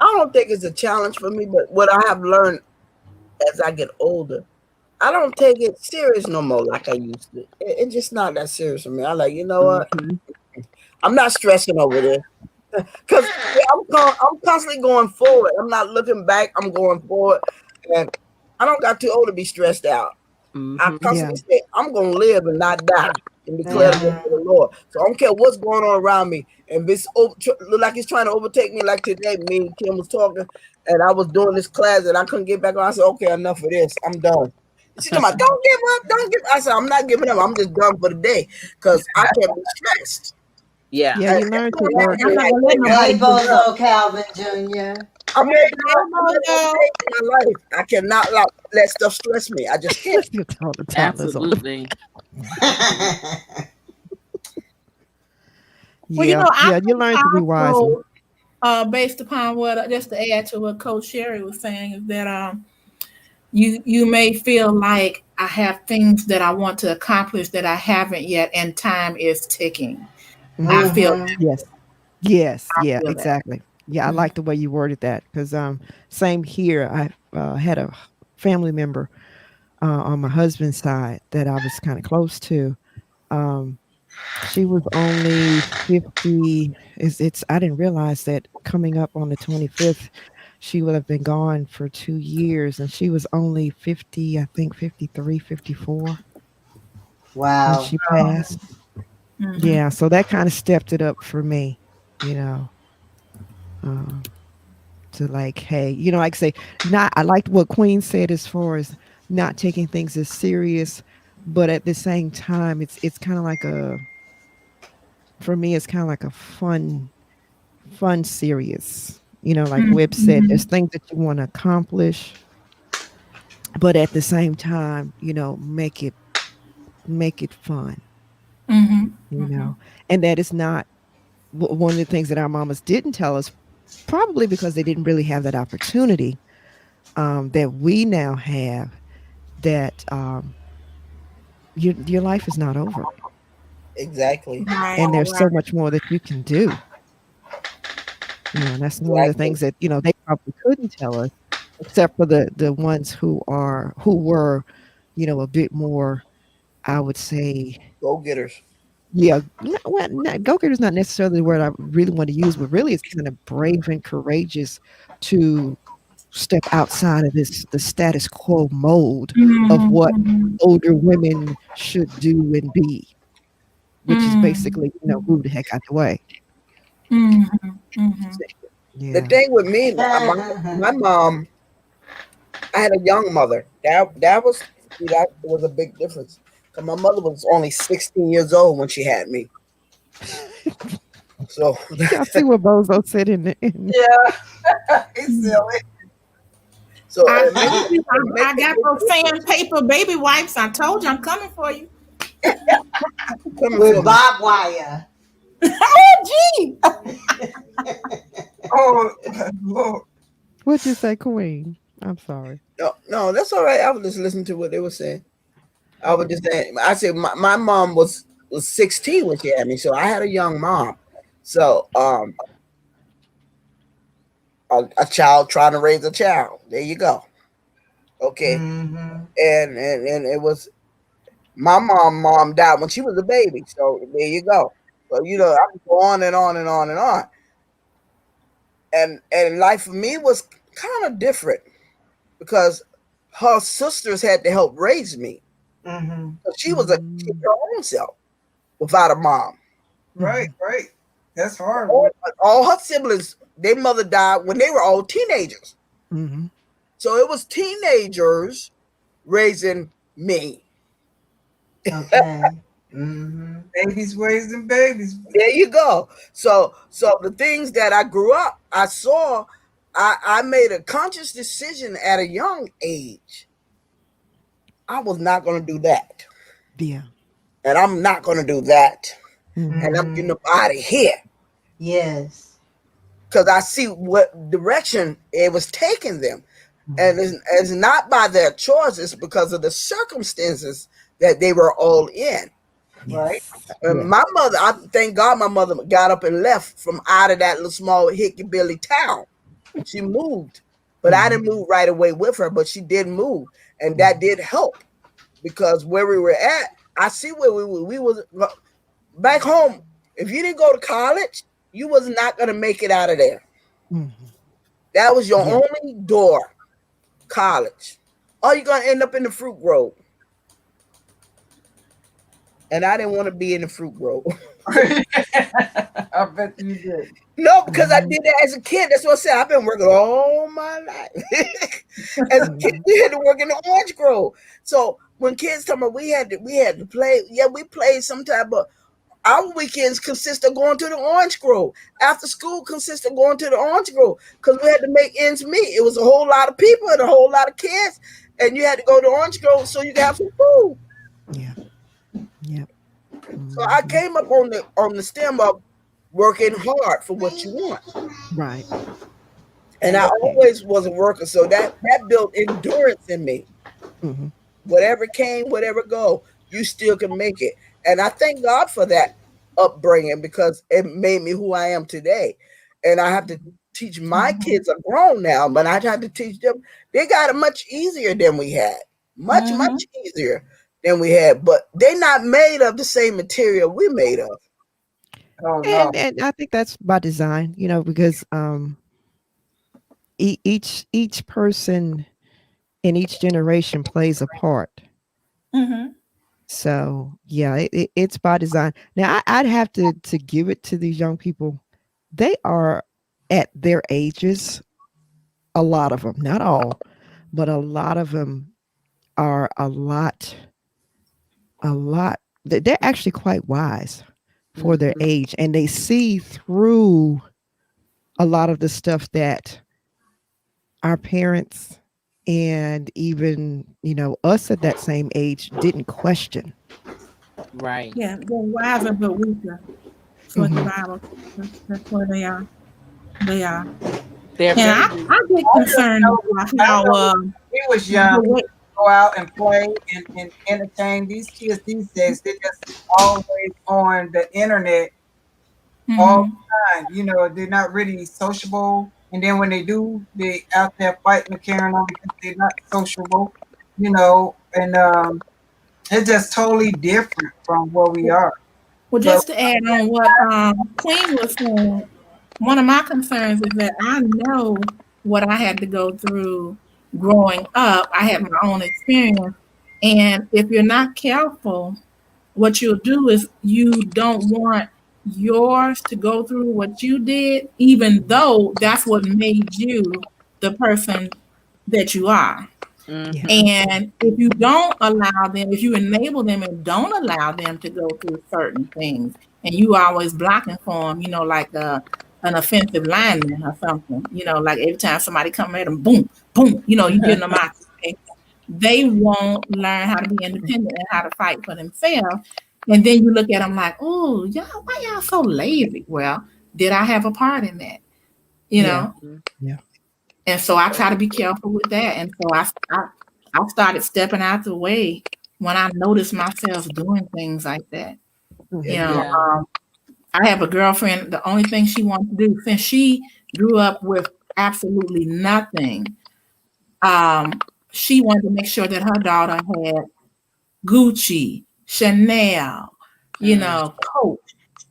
I don't think it's a challenge for me, but what I have learned as I get older, I don't take it serious no more like I used to. It's just not that serious for me. I like, you know what? Hmm. I'm not stressing over this because I'm constantly going forward. I'm not looking back. I'm going forward, and I don't got too old to be stressed out. I Hmm. Yeah. constantly say I'm gonna live and not die and declare the Yeah. work Mhm. of the Lord. So I don't care what's going on around me. And if it's look like it's trying to overtake me, like today, me and Kim was talking, and I was doing this class and I couldn't get back on. I said, okay, enough of this. I'm done. She told me, don't give up, don't give up. I said, I'm not giving up. I'm just done for the day because I can't be stressed. Yeah. Yeah. I, You learn to everyone work. asks me, I'm not like, gonna let Hey, nobody give up. Bozo Calvin Jr. I'm at Hey, that Mojo. stage in my life. I cannot let stuff stress me. I just can't. You told the toddlers on the. Absolutely. Absolutely. Well, Yeah. I Yeah. You think learn to be wiser. also, based upon what, just to add to what Coach Sherry was saying, is that you may feel like I have things that I want to accomplish that I haven't yet, and time is ticking. I Hmm. feel Mhm. Yes. Yes. I Yeah. feel that. Exactly. Yeah. I Mhm. like the way you worded that because same here. I had a family member on my husband's side that I was kind of close to. Um, she was only 50. It's I didn't realize that coming up on the 25th, she would have been gone for 2 years, and she was only 50, I think 53, 54 when Wow. she passed. Mhm. Yeah, so that kind of stepped it up for me, you know, um, to like, hey, like say, not. I liked what Queen said as far as not taking things as serious, but at the same time, it's kind of like a for me, it's kind of like a fun serious. Like Webb said, there's Mhm. things that you want to accomplish, but at the same time, make it fun, Mhm. you Mhm. know, and that is not one of the things that our mamas didn't tell us, probably because they didn't really have that opportunity that we now have. That your life is not over, Exactly. Right. and there's so Right. much more that you can do. And that's one of the Exactly. things that they probably couldn't tell us, except for the ones who were a bit more, I would say. Go getters. Yeah, well, go-getter is not necessarily the word I really want to use, but really it's kind of brave and courageous to step outside of the status quo mold of Mhm. what Mhm. older women should do and be, which is Mhm. basically, move the heck out the way. Mhm. Mhm. The Yeah. thing with me, my mom, I had a young mother. That was that was a big difference. Cause my mother was only 16 years old when she had me. So Y'all see what Bozo said in Yeah. He's silly. So I it makes, told you, it makes I a got big those difference. sandpaper baby wipes. I told you I'm coming for you. Coming With for me. barbed wire. Oh, gee. Oh, Lord. What'd you say, Queen? I'm sorry. No, no, that's all right. I was just listening to what they were saying. I was just saying. I said my mom was 16 when she had me, so I had a young mom. So a child trying to raise a child. There you go. Okay, Mm-hmm. and it was my mom died when she was a baby. So there you go. So I could go on and on and on and on. And life for me was kind of different because her sisters had to help raise me. Mm-hmm. So she was a kid her own self without a mom. Right, right. That's hard. All her siblings, their mother died when they were all teenagers. Mm-hmm. So it was teenagers raising me. Okay. Mm-hmm. Babies raising babies. There you go. So the things that I grew up, I saw, I made a conscious decision at a young age. I was not going to do that. Yeah. And I'm not going to do that. Mm-hmm. And I'm Mm-hmm. getting up out of here. Yes. Because I see what direction it was taking them. And it's not by their choices because of the circumstances that they were all in. Right. Yes. And Yeah. my mother, I thank God my mother got up and left from out of that little small hicky-billy town. She moved, but I didn't move right away with her, but she did move. And that did help because where we were at, I see where we was back home. If you didn't go to college, you was not going to make it out of there. Mm-hmm. That was your Yeah. only door, college. Or you're going to end up in the fruit grove. And I didn't want to be in the fruit grove. I bet you did. No, because I did that as a kid. That's what I said. I've been working all my life. As a kid, we had to work in the orange grove. So when kids come up, we had to play. Yeah, we played sometime, but our weekends consist of going to the orange grove. After school consists of going to the orange grove because we had to make ends meet. It was a whole lot of people and a whole lot of kids, and you had to go to orange grove so you could have some food. Yeah. Yeah. So I Mm-hmm. came up on the stem of working hard for what you want. Right. And I always was a worker, so that built endurance in me. Mm-hmm. Whatever came, whatever go, you still can make it. And I thank God for that upbringing because it made me who I am today. And I have to teach my kids are grown now, but I had to teach them. They got it much easier than we had, much easier than we had. But they're not made of the same material we made of. Oh no. And I think that's by design, because each person in each generation plays a part. Mm-hmm. So yeah, it's by design. Now I'd have to give it to these young people. They are at their ages. A lot of them, not all, but a lot of them are a lot. They're actually quite wise for their age, and they see through a lot of the stuff that our parents and even us at that same age didn't question. Right. Yeah, they're wiser but weaker. That's what the Bible. That's where they are. They are. They're And very I get concerned about how We was young. the way, Go out and play and entertain. These kids these days, they're just always on the internet all Mhm. the time. They're not really sociable. And then when they do, they out there fighting and carrying on because they're not sociable. And it's just totally different from where we are. well, But just to add on what Queen was saying, one of my concerns is that I know what I had to go through growing up. I had my own experience. And if you're not careful, what you'll do is you don't want yours to go through what you did, even though that's what made you the person that you are. Yeah. And if you don't allow them, if you enable them and don't allow them to go through certain things, and you always blocking for them, like an offensive lineman or something. You know, like every time somebody come at them, boom, boom. You know, you getting them out. They won't learn how to be independent and how to fight for themselves. And then you look at them like, oh, y'all, why y'all so lazy? Well, did I have a part in that? You know? Yeah. And so I try to be careful with that. And so I started stepping out the way when I noticed myself doing things like that. You know, Yeah. I have a girlfriend, the only thing she wants to do, since she grew up with absolutely nothing, she wanted to make sure that her daughter had Gucci, Chanel, you know, Coach,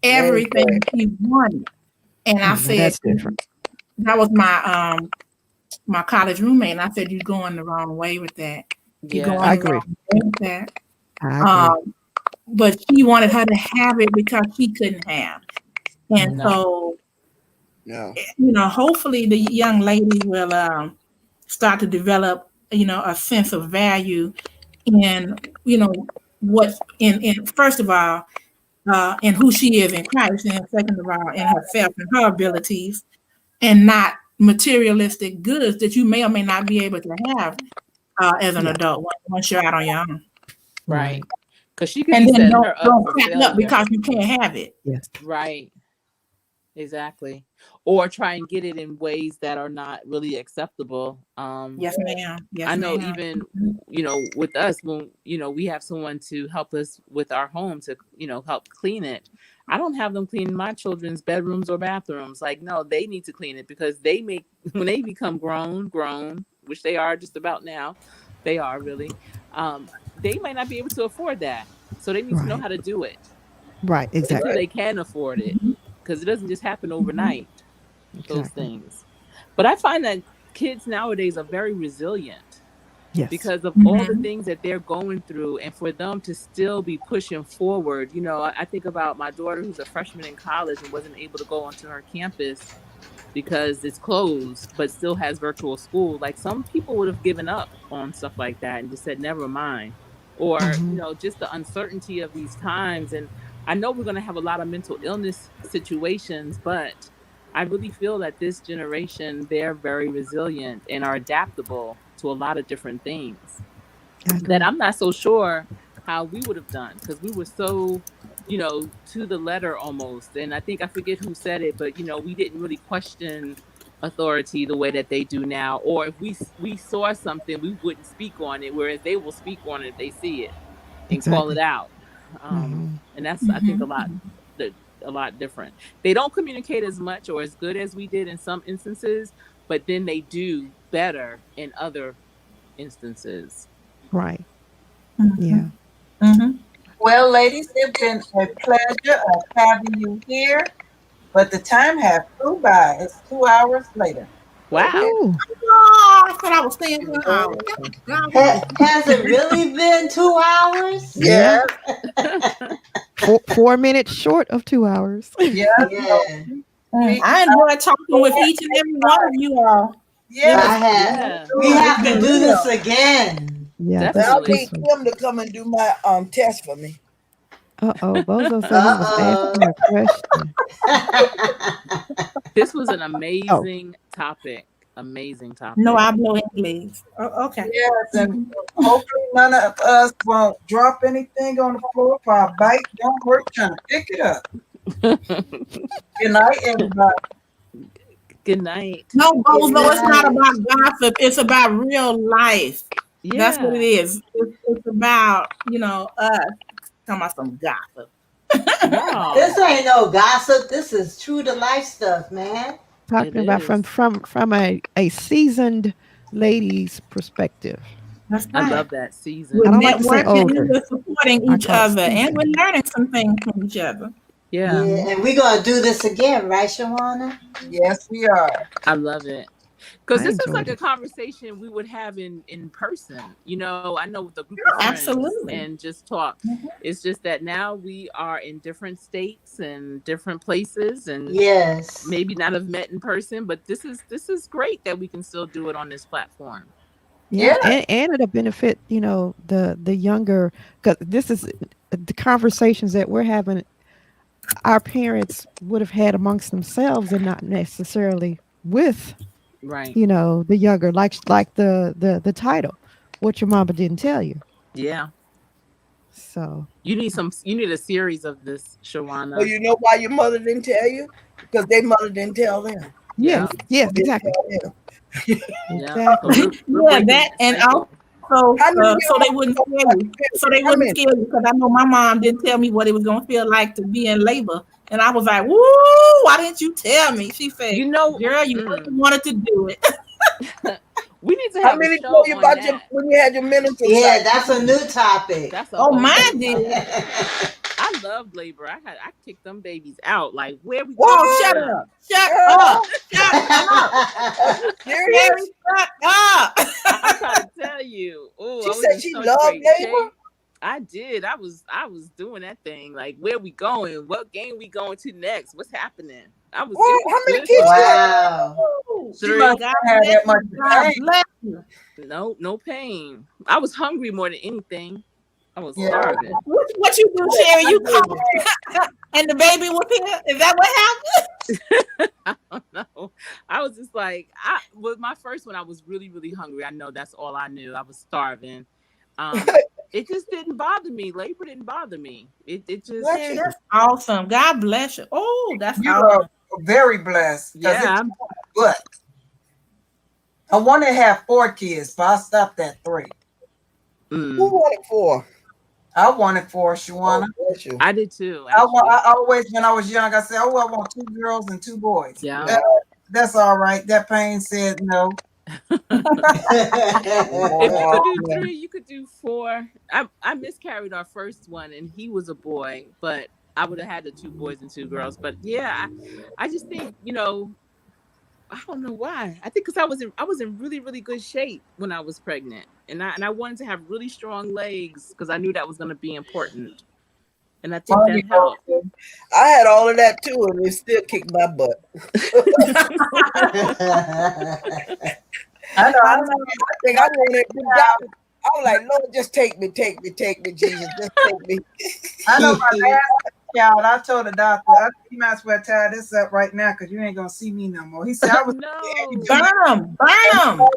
Very everything she wanted. And I Oh, now said, that's different. that was my college roommate, and I said, you're going the wrong way with that. You're Yeah. going I the agree. wrong way with that. I agree. But she wanted her to have it because she couldn't have. And No. so, no. you know, hopefully the young lady will start to develop, you know, a sense of value in, you know, what's in first of all, in who she is in Christ, and second of all, in herself and her abilities, and not materialistic goods that you may or may not be able to have as an Yeah. adult once you're out on your own. Right. Right. Because she could And be then setting don't her up don't for crack up failure. because you can't have it. Yes. Right. Exactly. Or try and get it in ways that are not really acceptable. Yes, ma'am. I Yes, know ma'am. even, you know, with us, when, you know, we have someone to help us with our home to, you know, help clean it. I don't have them clean my children's bedrooms or bathrooms. Like, no, they need to clean it because they make, when they become grown, which they are just about now, they are really, they might not be able to afford that. So they need to know Right. how to do it Right. until Exactly. they can afford it, because it doesn't just happen overnight, those Exactly. things. But I find that kids nowadays are very resilient Yes. because of all the Mhm. things that they're going through, and for them to still be pushing forward. You know, I think about my daughter who's a freshman in college and wasn't able to go onto her campus because it's closed but still has virtual school. Like, some people would have given up on stuff like that and just said never mind. Or, you Hmm. know, just the uncertainty of these times. And I know we're going to have a lot of mental illness situations, but I really feel that this generation, they're very resilient and are adaptable to a lot of different things I that agree. I'm not so sure how we would have done, because we were so, you know, to the letter almost. And I think, I forget who said it, but, you know, we didn't really question authority the way that they do now. Or if we saw something, we wouldn't speak on it, whereas they will speak on it if they see it and call it Exactly. out. Hmm. And that's, I think, Mhm. a lot different. They don't communicate as much or as good as we did in some instances, but then they do better in other instances. Right. Yeah. Mhm. Mhm. Well, ladies, it's been a pleasure of having you here, but the time has flew by. It's 2 hours later. Wow. Ooh. Oh, I thought I was staying 1 hour. God. Has it really been 2 hours? Yeah. Yeah. 4 minutes short of 2 hours. Yeah, so Yeah, we, I enjoyed talking with each and every one of you all. It yeah, was I have. Yeah, We it's have to been do real. this again. Yeah. Well, I definitely. need This one. Kim to come and do my test for me. Uh-oh. Bozo said he was Uh asking a question. oh. This was an Oh, amazing topic. Amazing No topic. hablo inglés. Okay. yes, and hopefully none of us won't drop anything on the floor for our bike. Don't hurt trying to pick it up. Good night, everybody. Good night. No, Good Bozo, it's not night. about gossip. It's about real life. That's what it Yeah. is. It's about, you know, us talking about some gossip. This No, ain't no gossip. This is true to life stuff, man. it talking about is. from a seasoned lady's perspective. That's I right. love that We're I season. don't like to say networking and older. we're supporting I each call it other and we're seasoned. learning some things from each other. Yeah, Yeah, and we're gonna do this again, right, Shawana? Yes, we are. I love it. Because I this is like enjoyed a it. conversation we would have in person. You know, I know, with a group of friends Absolutely. and just talk. Mhm. It's just that now we are in different states and different places, and Yes. maybe not have met in person, but this is great that we can still do it on this platform. Yeah, Yeah, and it'll benefit, the younger, because this is the conversations that we're having our parents would have had amongst themselves and not necessarily with, Right. the younger, like the title, what your mama didn't tell you. Yeah. So You need a series of this, Well, Shawana. you know why your mother didn't tell you? Because their mother didn't tell them. Yeah. yes, Didn't exactly. tell them. Yeah. Exactly. So we're Yeah, breaking that that and cycle. also How many so they y'all wouldn't know scare about you. the So they How wouldn't many? scare you because I know my mom didn't tell me what it was gonna feel like to be in labor, and I was like, "Woo! Why didn't you tell me?" She said, You know, "Girl, you wanted to do it." we need to How have a many told show you on about your that. when you had your mental Yeah, cycle? that's a new topic. That's a Oh, whole nother mine did. topic. I love labor. I kicked them babies out. Like, where we What? going Oh, with shut them? up! Shut up! Girl, Shut up! are you Carrie, serious? shut up! I'm trying to tell you. Oh, She I was said in she such loved great labor. shape. I did. I was doing that thing. Like, where we going? What game we going to next? What's happening? It What? was How many good kids you though. had? Wow. She must 3. God not have bless that much you. to God say. bless you. No pain. I was hungry more than anything. I was Yeah. starving. What you do, Sherry? You called and the baby was here. Is that what happened? I don't know. I was just like, with my first one, I was really, really hungry. I know that's all I knew. I was starving. Um, it just didn't bother me. Labor didn't bother me. It just, Sherry, that's awesome. God bless you. Oh, that's You are awesome. very blessed because yeah. it's good. I want to have 4 kids, but I stopped at 3. Who Mm, wanted for? I wanted 4, Shawana. Oh, bless you. I did too, actually. I always, when I was young, I said, "Oh, I want 2 girls and 2 boys." Yeah. That's all right. That pain said no. If you could do Yeah. 3, you could do 4. I miscarried our first one, and he was a boy, but I would have had the 2 boys and 2 girls. But yeah, I just think, I don't know why. I think because I was in really, really good shape when I was pregnant, and I wanted to have really strong legs because I knew that was going to be important, and I think that Funny, helped. I had all of that too, and it still kicked my butt. I know. I think I wanted to die. I was like, Lord, just take me, Jesus, just take me. I know my last child. I told the doctor, I said, "You might as well tie this up right now because you ain't gonna see me no more." He said, "I was No. Burn them. Burn them.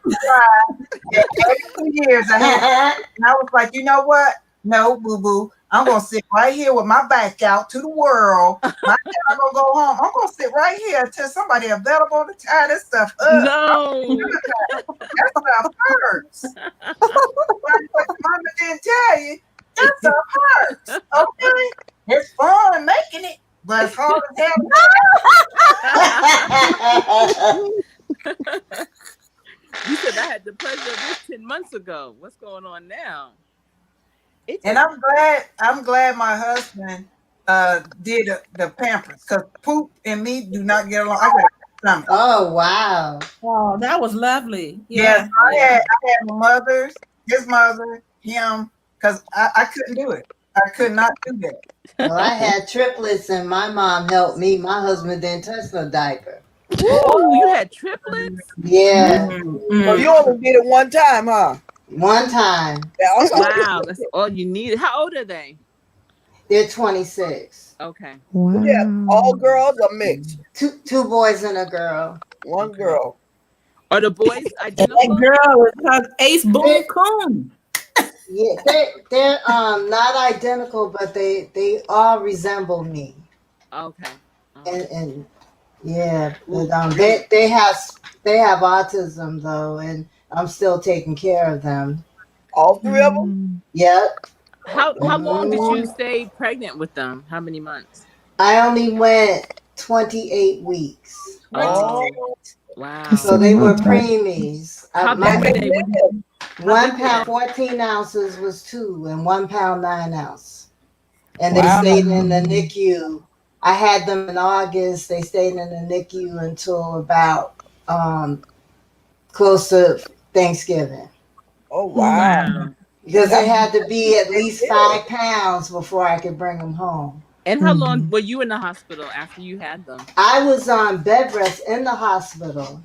32 years I had, and I was like, you know what? No, boo boo. I'm gonna sit right here with my back out to the world. My child gonna go home. I'm gonna sit right here until somebody available to tie this stuff up. No. That stuff hurts. What mama didn't tell you, that stuff hurts. Okay, it's fun making it, but it's hard as hell. You said I had the pleasure of this 10 months ago. What's going on now? And I'm glad my husband did the Pampers because poop and me do not get along. I got a stomach. Oh, wow. Oh, that was lovely. Yes, Yeah. I had my mother's, his mother, him, because I couldn't do it. I could not do that. Well, I had triplets and my mom helped me. My husband didn't touch no diaper. Ooh, you had triplets? Yeah, So you only did it one time, huh? one time. Yeah, Wow, that's all you needed. How old are they? They're 26. Okay. yeah, all Wow. girls or mixed? Two boys and a girl. One Okay. girl. Are the boys And identical? that girl is her Ace Boone Coon. Yeah, they're not identical, but they all resemble me. Okay. And yeah, Ooh, but they have autism though, and I'm still taking care of them. All 3 of them? Mm. Yep. how long did you Mhm. stay pregnant with them? How many months? I only went 28 weeks. Oh, Oh, wow. That's So 7 they were months, right? preemies. How My big were they? How 1 big were pound they? 14 ounces was 2, and 1 pound 9 ounce. And they wow. stayed in the NICU. I had them in August. They stayed in the NICU until about close to Thanksgiving. Oh, wow. Wow. Because they That's had to be at least good. 5 pounds before I could bring them home. And how long were you in the hospital after you had them? I was on bed rest in the hospital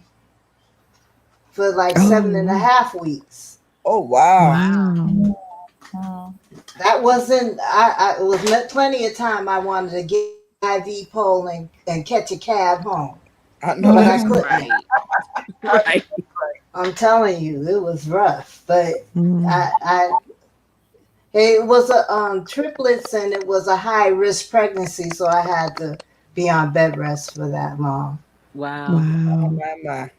for like Oh, 7.5 weeks. Oh, wow. wow. That wasn't, it was plenty of time I wanted to get IV pole and catch a cab home, I know but I that's couldn't. Right. Right. I'm telling you, it was rough. But Mm. I it was a triplets, and it was a high risk pregnancy, so I had to be on bed rest for that long. Wow. Wow. my.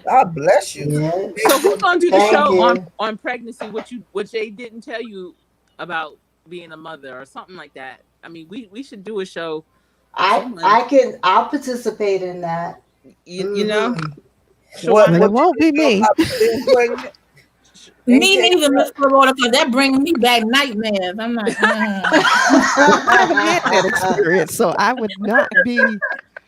God bless you. Yeah, So who's gonna do the thank show you. on pregnancy? What they didn't tell you about being a mother or something like that? I mean, we should do a show. Someone, I'll participate in that. you know, Hmm. show up. Well, it What won't you be didn't know me. about being pregnant? Me Anything? neither, Mr. Roller, because that brings me back nightmares. I'm like, Well, I haven't had that experience, so I would not be.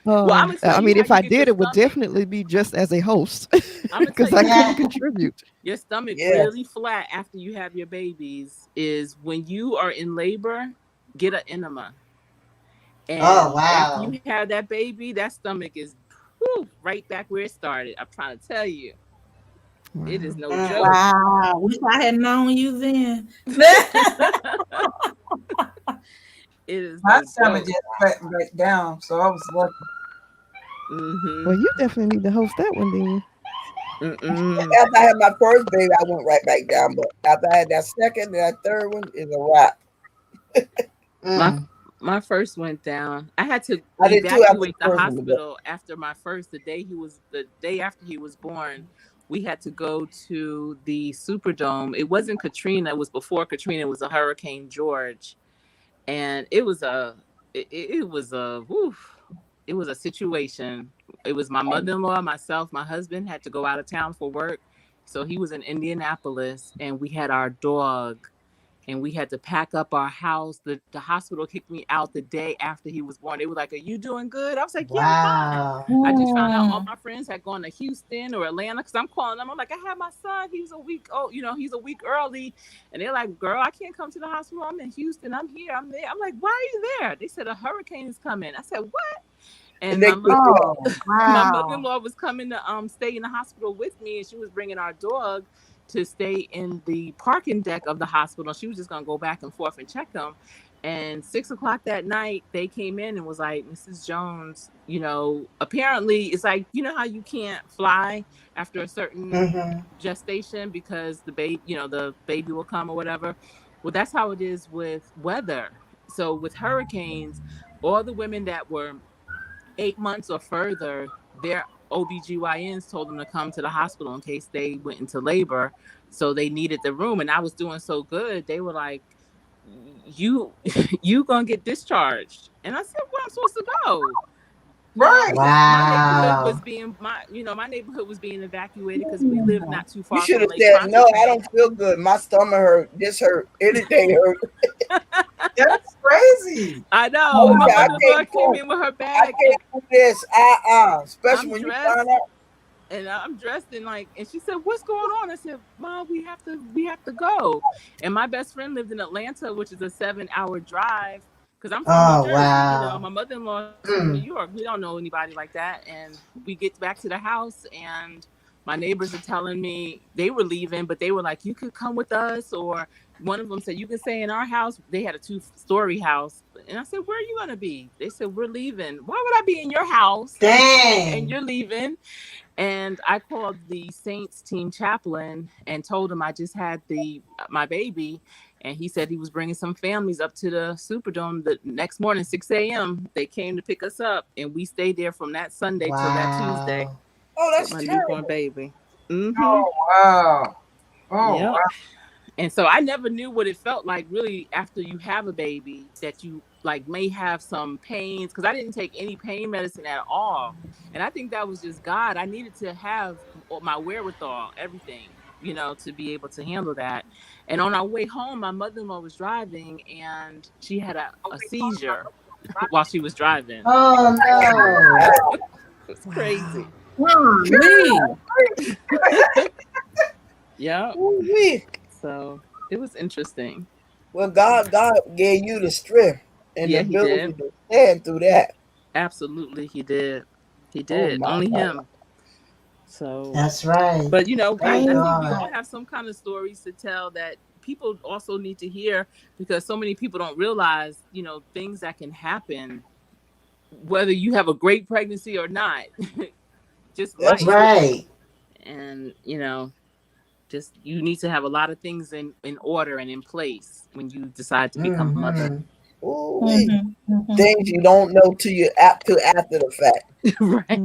Well, I'm gonna tell I you mean, how if you I get your did, it would stomach. definitely be just as a host I'm gonna tell because you I how you Yeah. couldn't get contribute. your stomach Yes. really flat after you have your babies. Is when you are in labor, get an enema, Oh and after wow. you have that baby, that stomach is whew, right back where it started. I'm trying to tell you, it is Wow. no Mm. joke. wow, wish I had known you then. It is My no stomach joke. just flattened back down, so I was lucky. Mm-hmm. Well, you definitely need to host that one then. Mm-mm. After I had my first baby, I went right back down. But after I had that second and that third one, is a wrap. My Mm. my first went down. I had to I did too after the evacuate the first one. But hospital after my first. The day after he was born. We had to go to the Superdome. It wasn't Katrina. It was before Katrina. It was a Hurricane George, and it was a woof. It was a situation. It was my mother-in-law, myself, my husband had to go out of town for work, so he was in Indianapolis, and we had our dog, and we had to pack up our house. The hospital kicked me out the day after he was born. They were like, "Are you doing good?" I was like, "Yeah, I'm fine." Wow. I just found out all Hmm. my friends had gone to Houston or Atlanta because I'm calling them. I'm like, "I had my son. He was a week oh, he's a week early," and they're like, "Girl, I can't come to the hospital. I'm in Houston. I'm here. I'm there." I'm like, "Why are you there?" They said a hurricane is coming. I said, "What?" And they my put mother you Oh, my wow. mother-in-law was coming to stay in the hospital with me, and she was bringing our dog to stay in the parking deck of the hospital. She was just going to go back and forth and check them. And 6 o'clock that night they came in and was like, "Mrs. Jones, apparently it's like, how you can't fly after a certain Hmm. gestation because the baby will come or whatever." Well, that's how it is with weather. So with hurricanes, all the women that were 8 months or further, their OBGYNs told them to come to the hospital in case they went into labor. So they needed the room. And I was doing so good. They were like, "You you gonna get discharged." And I said, "Where I'm supposed to go?" Right. Because my neighborhood was Wow. being evacuated because we live not too You far should from have Lake said no. I Pontchartrain. don't feel good. My stomach hurt. This hurt. Anything hurt. That's crazy. I I know. was And my like, I mother-in-law can't came do. in with her I bag, and can't do this. Especially I'm when you find dressed out. and I'm dressed in and she said, "What's going on?" I said, "Mom, we have to go." And my best friend lived in Atlanta, which is a 7-hour drive. Because I'm from New Oh Jersey, wow. my mother-in-law's from New Mm. York. We don't know anybody like that. And we get back to the house, and my neighbors are telling me they were leaving, but they were like, "You could come with us," or one of them said, "You can stay in our house." They had a 2-story house, and I said, "Where are you gonna be?" They said, "We're leaving." Why would I be in your house and Dang. you're leaving? And I called the Saints team chaplain and told him I just had my baby, and he said he was bringing some families up to the Superdome the next morning, 6 a.m. They came to pick us up, and we stayed there from that Sunday till that Tuesday Wow. Oh, with that's my newborn terrible. baby. Mm-hmm. Oh wow. Oh Yep. wow. And so I never knew what it felt like really after you have a baby that you like may have some pains because I didn't take any pain medicine at all. And I think that was just God. I needed to have my wherewithal, everything, to be able to handle that. And on our way home, my mother-in-law was driving and she had a seizure while she was driving. Oh no. It's crazy. Wow. Golly. Yeah. Ooh-wee. So it was interesting. Well, God gave you the strength and the Yeah, he ability did. to stand through that. Absolutely, he did. He Oh did. my Only God. him. So, That's right. but Thank I think we God. all have some kind of stories to tell that people also need to hear because so many people don't realize, things that can happen whether you have a great pregnancy or not. Just life. Right. And just you need to have a lot of things in order and in place when you decide to become a mother. Things you don't know till after the fact. Right.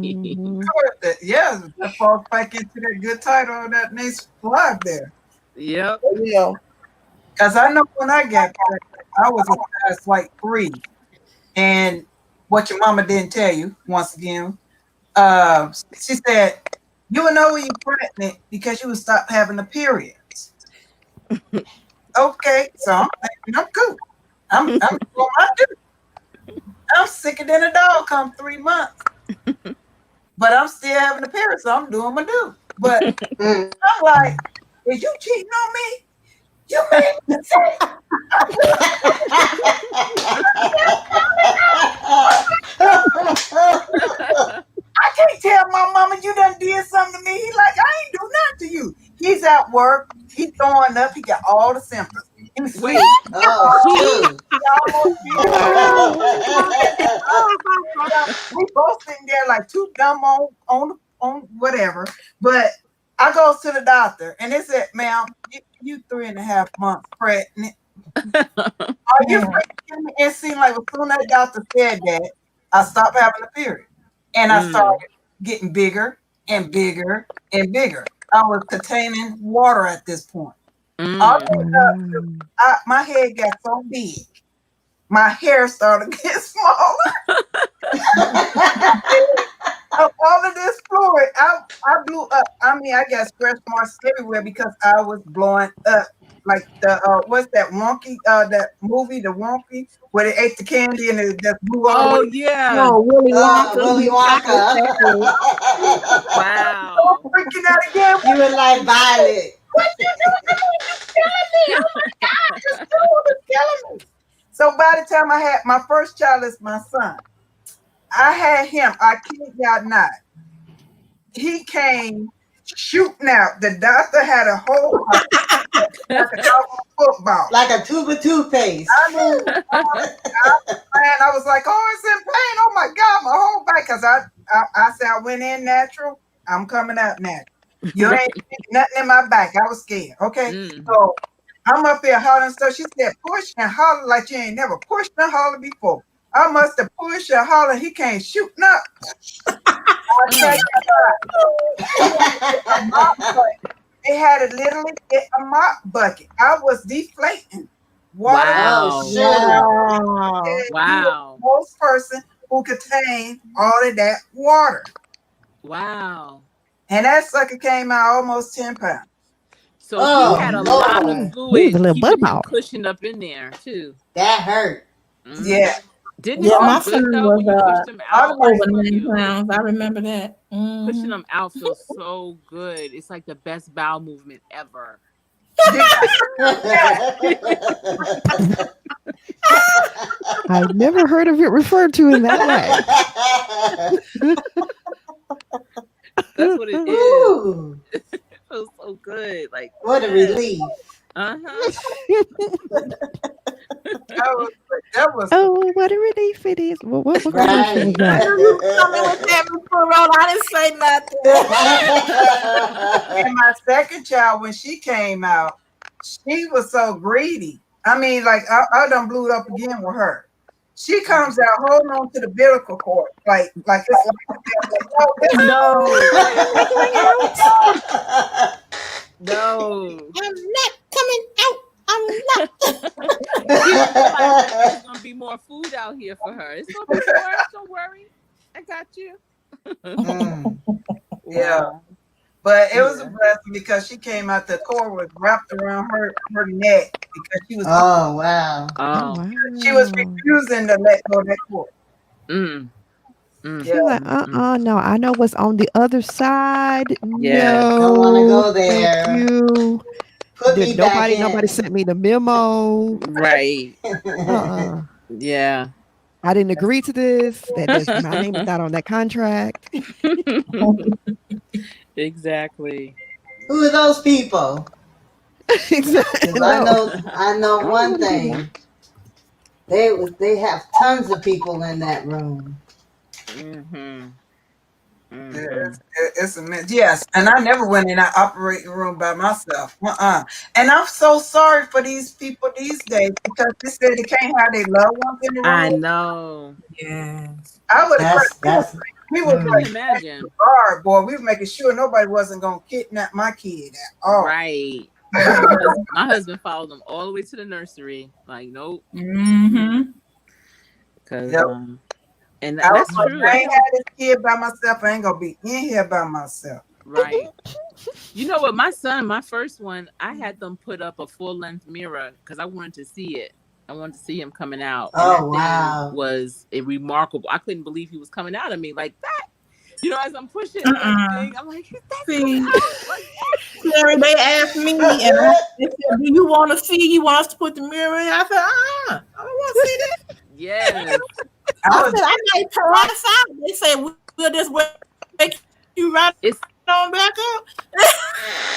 Yeah, that falls back into that good title of that nice blog there. Yep. Because I know when I got pregnant, I was a size like 3. And what your mama didn't tell you, once again, she said, you will know when you're pregnant because you will stop having the periods. Okay, so I'm thinking I'm cool. I'm doing my duty. I'm sicker than a dog come 3 months. But I'm still having the period, so I'm doing my due. But I'm like, is you cheating on me? You made me say. I can't tell my mama you done did something to me. He like, I ain't do nothing to you. He's at work. He's throwing up. He got all the symptoms. He was Wait. We both sitting there like two dumb on whatever. But I goes to the doctor and they said, ma'am, you 3.5 months pregnant. Are you pregnant? It seemed like as soon as that doctor said that, I stopped having a period. And I started getting bigger and bigger and bigger. I was containing water at this point. My head got so big. My hair started getting smaller. All of this fluid, I blew up. I mean, I got scratch marks everywhere because I was blowing up. Like the what's that wonky that movie, the Wonky, where they ate the candy and it just blew all the way. Yeah. Oh, Willy Wonka. Willy Wonka. Wow. So freaking out again. You were like Violet. What you doing? You killing me. Oh my God, this dude is killing me. So by the time I had my first child is my son. I had him, I kid y'all not. He came shooting out. The doctor had a whole like a football. Like a tube of toothpaste. I mean, I was like, oh, it's in pain. Oh my God, my whole back. Because I said I went in natural. I'm coming out natural. You ain't nothing in my back. I was scared. Okay. So I'm up there hollering stuff. She said, push and holler like you ain't never pushed and holler before. I must have pushed and holler. He came shooting up. They had to literally get a mop bucket. I was deflating. Water. Wow. Most person who contained all of that water. Wow. And that sucker came out almost 10 pounds. So he had a lot of fluid cushioned up in there too. That hurt. Yeah. Didn't it my feel good son though when you was pushed him out? over 9 pounds. I remember that. Pushing them out feels so good. It's like the best bowel movement ever. I've never heard of it referred to in that way. That's what it is. It feels so good. Like what a relief. That was oh, what a relief it is. Well, what right. Coming with that I didn't say nothing. And my second child, when she came out, she was so greedy. I mean, like I done blew it up again with her. She comes out holding on to the umbilical cord, like it's like no. No. I'm not coming out. I'm not. There's gonna be more food out here for her. It's gonna be more. Don't worry, I got you. Yeah, but it was a blessing because she came out. The cord was wrapped around her neck because she was. Oh wow! She was refusing to let go of that cord. She's like, no, I know what's on the other side. Yeah. No, don't want to go there. Thank you. Nobody sent me the memo. Right. Yeah. I didn't agree to this. My name is not on that contract. Exactly. Who are those people? Exactly. I know one thing. They have tons of people in that room. Mm-hmm. Mm-hmm. It's immense. Yes, and I never went in that operating room by myself. And I'm so sorry for these people these days because they said they can't have their loved ones in the room. I know. Yes. I would have. That's We was I like, can imagine. guard, boy. We were making sure nobody wasn't gonna kidnap my kid at all. Right. My husband followed them all the way to the nursery. Like, nope. Mm-hmm. Because Yep. and I was that's like, true. I ain't had this kid by myself. I ain't gonna be in here by myself. Right. You know what? My son, my first one, I had them put up a full-length mirror because I wanted to see it. I wanted to see him coming out. And that thing was remarkable. I couldn't believe he was coming out of me like that. You know, as I'm pushing that thing, I'm like, that's coming out. Like, Carrie, they asked me, and they said, "Do you want to see? You want us to put the mirror in?" I said, I don't want to see that. yes. I said, I might pass out. They said, we'll just wake you right on back up.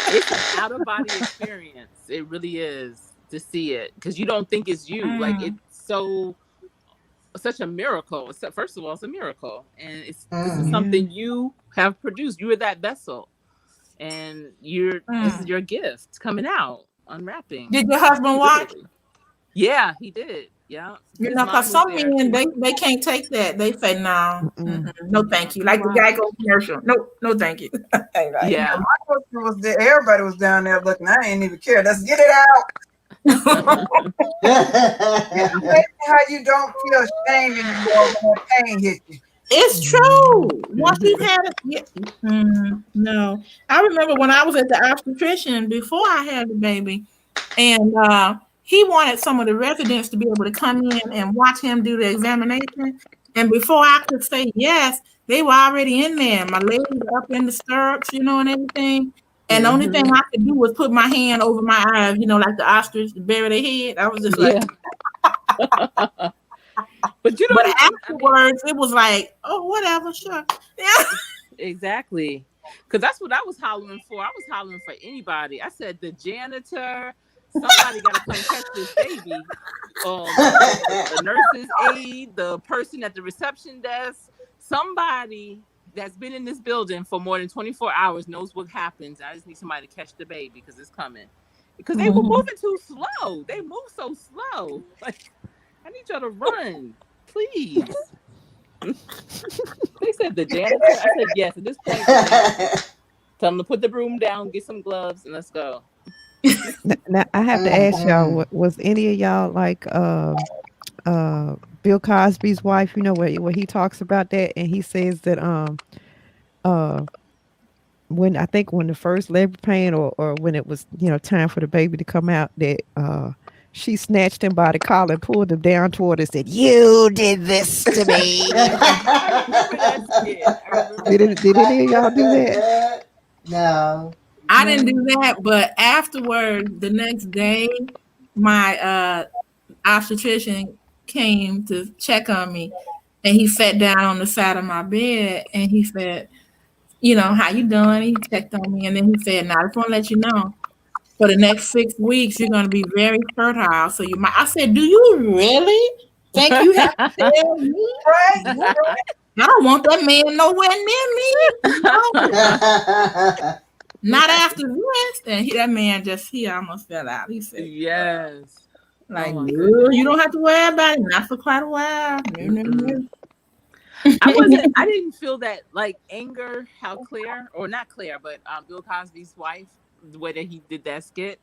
It's an out-of-body experience. It really is to see it because you don't think it's you. Like, it's such a miracle. First of all, it's a miracle, and this is something you have produced. You are that vessel, and this is your gift coming out, unwrapping. Did your husband watch? Yeah, he did. Yeah, you know, because some men they can't take that. They say no, no, thank you. Like the Geico commercial. No, thank you. Yeah, my husband was there. Everybody was down there looking. I ain't even care. Let's get it out. How you don't feel shame anymore when that pain hits you. It's true. Once you've had it, no. I remember when I was at the obstetrician before I had the baby, and he wanted some of the residents to be able to come in and watch him do the examination. And before I could say yes, they were already in there. My legs up in the stirrups, and everything. And the only thing I could do was put my hand over my eyes, like the ostrich to bury their head. I was just like, But afterwards, it was like, oh, whatever, sure. Yeah. Exactly. Because that's what I was hollering for. I was hollering for anybody. I said the janitor, somebody got to come catch this baby. The nurse's aide, the person at the reception desk, somebody that's been in this building for more than 24 hours knows what happens. I just need somebody to catch the baby because it's coming. Because they were moving too slow. They move so slow. Like, I need y'all to run, please. They said the janitor. I said yes. At this point, tell them to put the broom down, get some gloves, and let's go. Now I have to ask y'all: was any of y'all like Bill Cosby's wife? Where he talks about that, and he says that when the first labor pain or when it was time for the baby to come out, that she snatched him by the collar and pulled him down toward her and said, "You did this to me." I remember that skit. Did any of y'all do that? No. I didn't do that, but afterward, the next day, my obstetrician came to check on me, and he sat down on the side of my bed, and he said, how you doing? He checked on me, and then he said, now I just want to let you know, for the next 6 weeks, you're going to be very fertile. So you might. I said, do you really think you have to tell me? Right? I don't want that man nowhere near me. Not after this. And that man he almost fell out. He said, yes. Like, no, you don't have to worry about it. Not for quite a while. No. I didn't feel that like anger, how Claire, or not Claire, but Bill Cosby's wife, the way that he did that skit.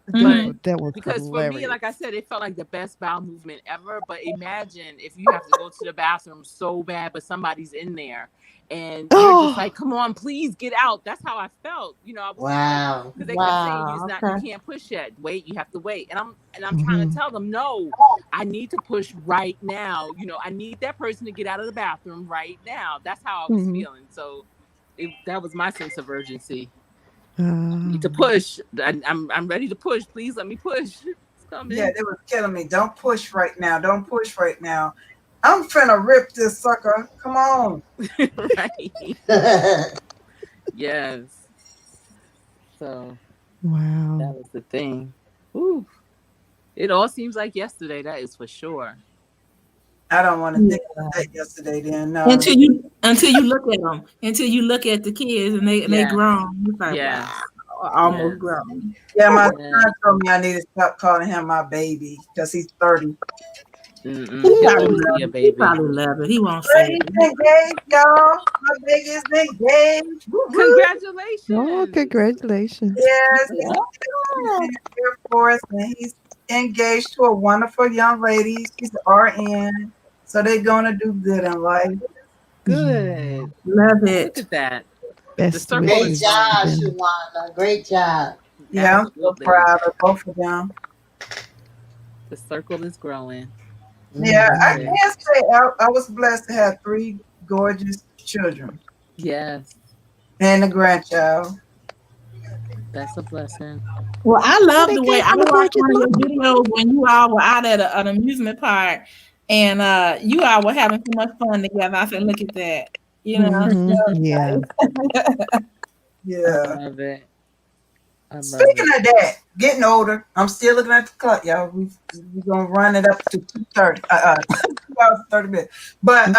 But that was because hilarious. for me, like I said, it felt like the best bowel movement ever. But imagine if you have to go to the bathroom so bad, but somebody's in there, and you're just like, "Come on, please get out." That's how I felt. I was because they kept saying you can't push yet. Wait, you have to wait. And I'm trying to tell them, no, I need to push right now. I need that person to get out of the bathroom right now. That's how I was feeling. So that was my sense of urgency. Need to push. I'm ready to push. Please let me push. It's coming. Yeah, they were killing me. Don't push right now. Don't push right now. I'm finna rip this sucker. Come on. Right. Yes. So wow. that was the thing. Ooh. It all seems like yesterday, that is for sure. I don't want to think of that yesterday. Then no. Until you look at them, until you look at the kids and they Yeah. grown. It's like Yes. wow, almost Yes. grown. Yeah, my Yeah. son told me I need to stop calling him my baby because he's 30. He'll always be a He baby. probably love it. He won't But say he's it. engaged, y'all. My baby is engaged. Woo-woo. Congratulations. Oh, congratulations. Yes, he's in the Air Force and he's engaged to a wonderful young lady. She's RN. So they're gonna do good in life. Good. Love Look it. at that. Best circle Great wishes. job, to them. Shawana. Great job. Yeah, I'm so Absolutely. proud of both of them. The circle is growing. Yeah, I Good. can say I was blessed to have 3 gorgeous children Yes. and a grandchild. That's a blessing. Well, I love they the way came I from a watched gorgeous one of your mom. videos when you all were out at an amusement park and you all were having so much fun together. I said, look at that. You know, Mhm. Yeah. I Yeah. love it. I love Speaking it. of that, getting older, I'm still looking at the clock, y'all. We're gonna run it up to 2:30, 2 hours and 30 minutes. But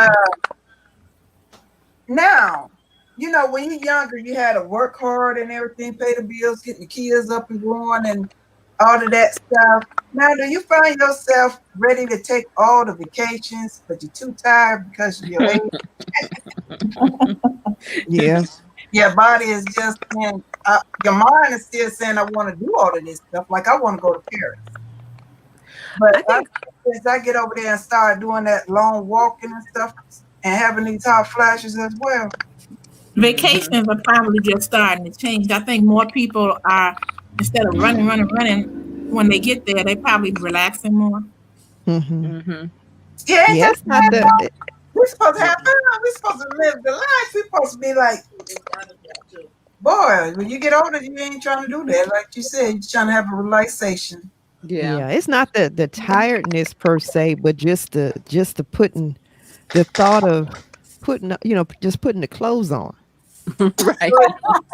now, you know, when you're younger, you had to work hard and everything, pay the bills, getting the kids up and growing and all of that stuff. Now, do you find yourself ready to take all the vacations, but you're too tired because of your age? Yeah. Your body is just saying, your mind is still saying, I want to do all of this stuff. Like, I want to go to Paris. But I think as I get over there and start doing that long walking and stuff and having these hot flashes as well. vacations are probably just starting to change. I think more people are, instead of running, when they get there, they probably relaxing more. Hmm. Yeah, ain't Yeah, that it's not the. we're supposed to have fun. We're supposed to live the life. We're supposed to be like, boy, when you get older, you ain't trying to do that. Like you said, you're trying to have a relaxation. yeah. Yeah, it's not the tiredness per se, but just the putting the thought of putting just putting the clothes on. Right.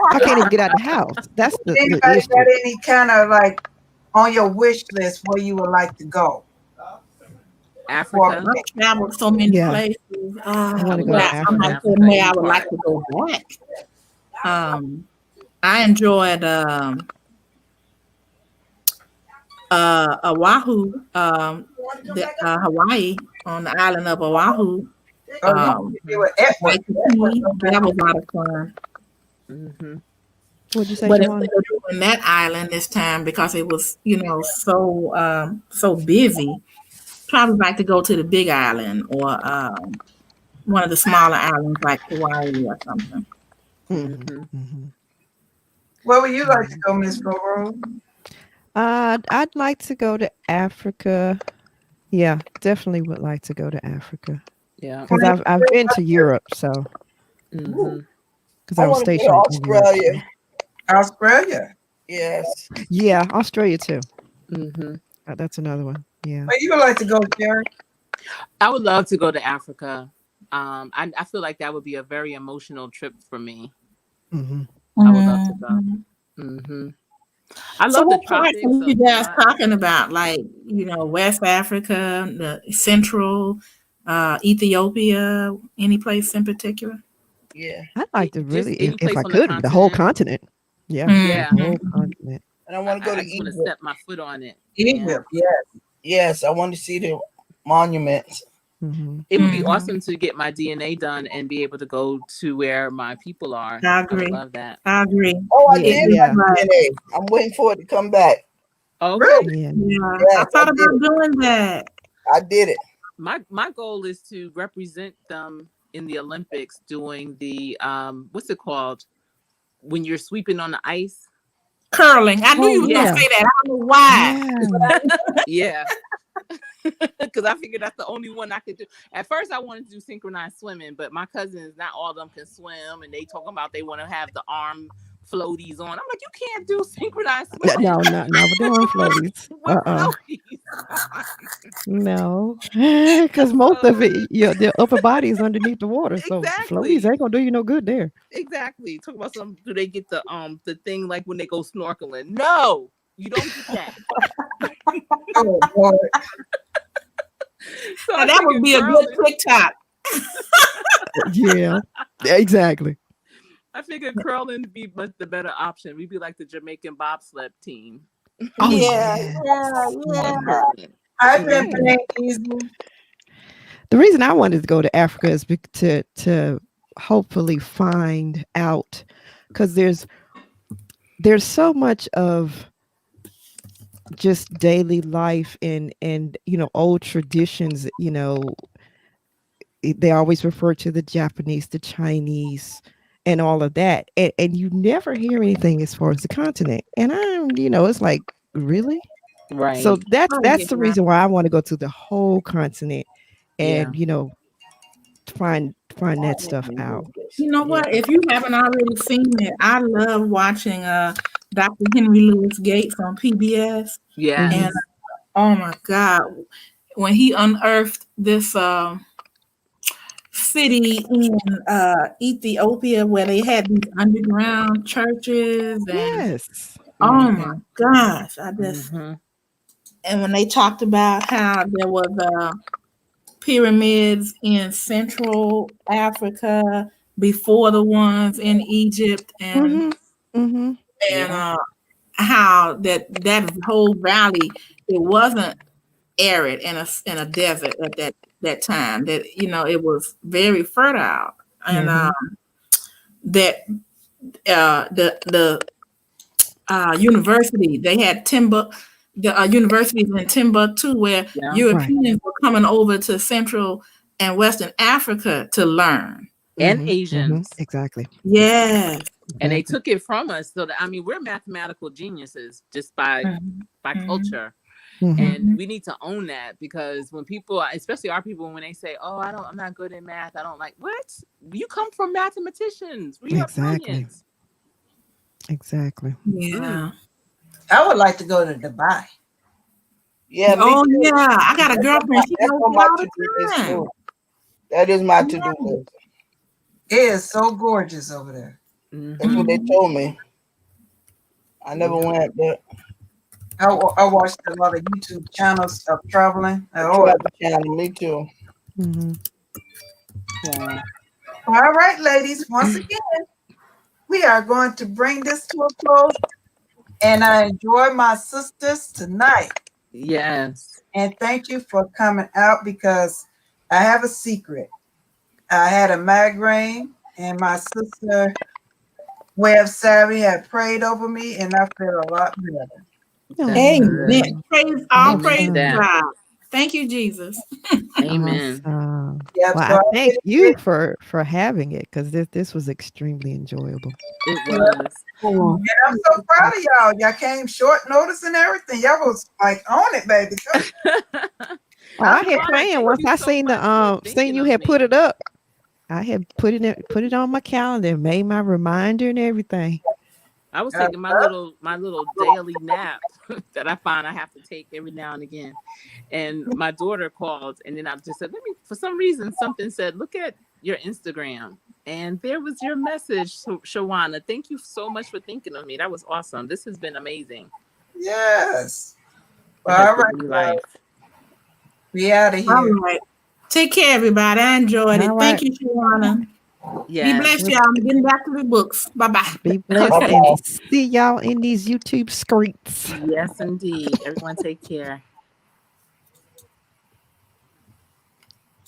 I can't even get out the house. That's the Anybody issue. got any kind of like on your wish list where you would like to go? Africa. I've traveled so many Yeah, places. I want I to would go to love Yeah, to I'm go to not Africa. saying Africa where I any would like part. to go back. I enjoyed Oahu, Hawaii, on the island of Oahu. Oh, you want to do it Like the sea, that was a lot of fun. Mm-hmm. What'd you say, But instead Shawana? of doing that island this time because it was, so busy, probably like to go to the big island or one of the smaller islands like Hawaii or something. Hmm. Mm-hmm. Hmm. Where would you like to go, Miss Roro? I'd like to go to Africa. Yeah, definitely would like to go to Africa Yeah. because I've been to Europe, so Mm-hmm. because I I was want to go to stationed in Europe. So. Australia. Australia. Yes. Yeah, Australia too. Mm-hmm. That's another one. Yeah. Where you would like to go, Jerry? I would love to go to Africa. I feel like that would be a very emotional trip for me. Hmm. I would love to go. Mm-hmm. I So love the what parts tropics are a you guys lot. talking about? Like, West Africa, the Central, Ethiopia, any place in particular? Yeah. I'd like to Just really, any if I place on the could, the whole continent. continent. Yeah, the Yeah. whole Mhm. continent. And I want to go to I just want to Egypt. step my foot on it. Egypt, yes. Yes, I want to see the monuments. Hmm. It would be Mhm. awesome to get my DNA done and be able to go to where my people are. I I would agree. love that. I agree. Oh, I Yeah, did It's yeah, my DNA. I'm waiting for it to come back. Okay. Really? yeah. Yeah, I Yes, thought I did about it. doing that. I did it. My goal is to represent them in the Olympics doing the what's it called when you're sweeping on the ice? Curling. I knew Oh you was gonna yeah, say that. I don't know why. yeah. Yeah. Because I figured that's the only one I could do. At first, I wanted to do synchronized swimming, but my cousins, not all of them can swim, and they talking about they want to have the arm floaties on. I'm like, you can't do synchronized swimming No, no, with the arm floaties. with floaties. No, because most of So it, yeah, their upper body is underneath the water, so floaties exactly, ain't gonna do you no good there. exactly. Talk about some. Do they get the thing like when they go snorkeling? No, you don't get that. Oh, boy. So Now, that would be a good TikTok. Yeah, exactly. I figured curling would be much the better option. We'd be like the Jamaican bobsled team. Oh Yeah, yeah. yeah. I've been playing easy. The reason I wanted to go to Africa is to hopefully find out, because there's so much of just daily life and old traditions. They always refer to the Japanese, the Chinese, and all of that, and you never hear anything as far as the continent. And it's like, really. Right. So that's Oh, that's the yeah. reason why I want to go to the whole continent Yeah. and find that stuff out. You know Yeah. what? If you haven't already seen it, I love watching Dr. Henry Louis Gates on PBS. Yes. And oh my God, when he unearthed this city in Ethiopia where they had these underground churches, and Yes. oh my gosh, I just Mhm. and when they talked about how there was pyramids in Central Africa before the ones in Egypt, and Mm-hmm. Yeah. how that whole valley, it wasn't arid in a desert at that time, that it was very fertile, and that the university, they had universities in Timbuktu where Yeah. Europeans were coming over to Central and Western Africa to learn. And Asians. Exactly. Yes. And they took it from us. So that, I mean, we're mathematical geniuses just by culture. And we need to own that, because when people, especially our people, when they say, "Oh, I'm not good at math. I don't like," what? You come from mathematicians. We are brilliant. Exactly. Yeah. I would like to go to Dubai. Yeah. Oh yeah, I got a girlfriend. She That's goes on there my all to-do the list time. too. That is my to-do list. It is so gorgeous over there. That's what they told me. I never went, but I watched a lot of YouTube channels of traveling. travel channel, me too. Yeah. All right, ladies. Once again, we are going to bring this to a close. And I enjoy my sisters tonight. Yes. And thank you for coming out, because I have a secret. I had a migraine, and my sister, Web Savvy, had prayed over me, and I feel a lot better. Amen. All praise to that. God. Thank you, Jesus. Amen. Awesome. Yep, Well, so I I thank did you it. for having it, because this was extremely enjoyable. It was. And I'm so proud of y'all. Y'all came short notice and everything. Y'all was like on it, baby. Oh, I had planned once I seen seen you had put it up. I had put it on my calendar and made my reminder and everything. I was taking my little daily nap that I find I have to take every now and again. And my daughter called, and then I just said, for some reason, something said, "Look at your Instagram." And there was your message, Shewanna. Thank you so much for thinking of me. That was awesome. This has been amazing. Yes. Well, all right. Life. We out of here. All right. Take care, everybody. I enjoyed it. All Thank right. you, Shewanna. Yes. Be blessed, y'all. I'm getting back to the books. Bye-bye. Be blessed and see y'all in these YouTube streets. Yes, indeed. Everyone take care.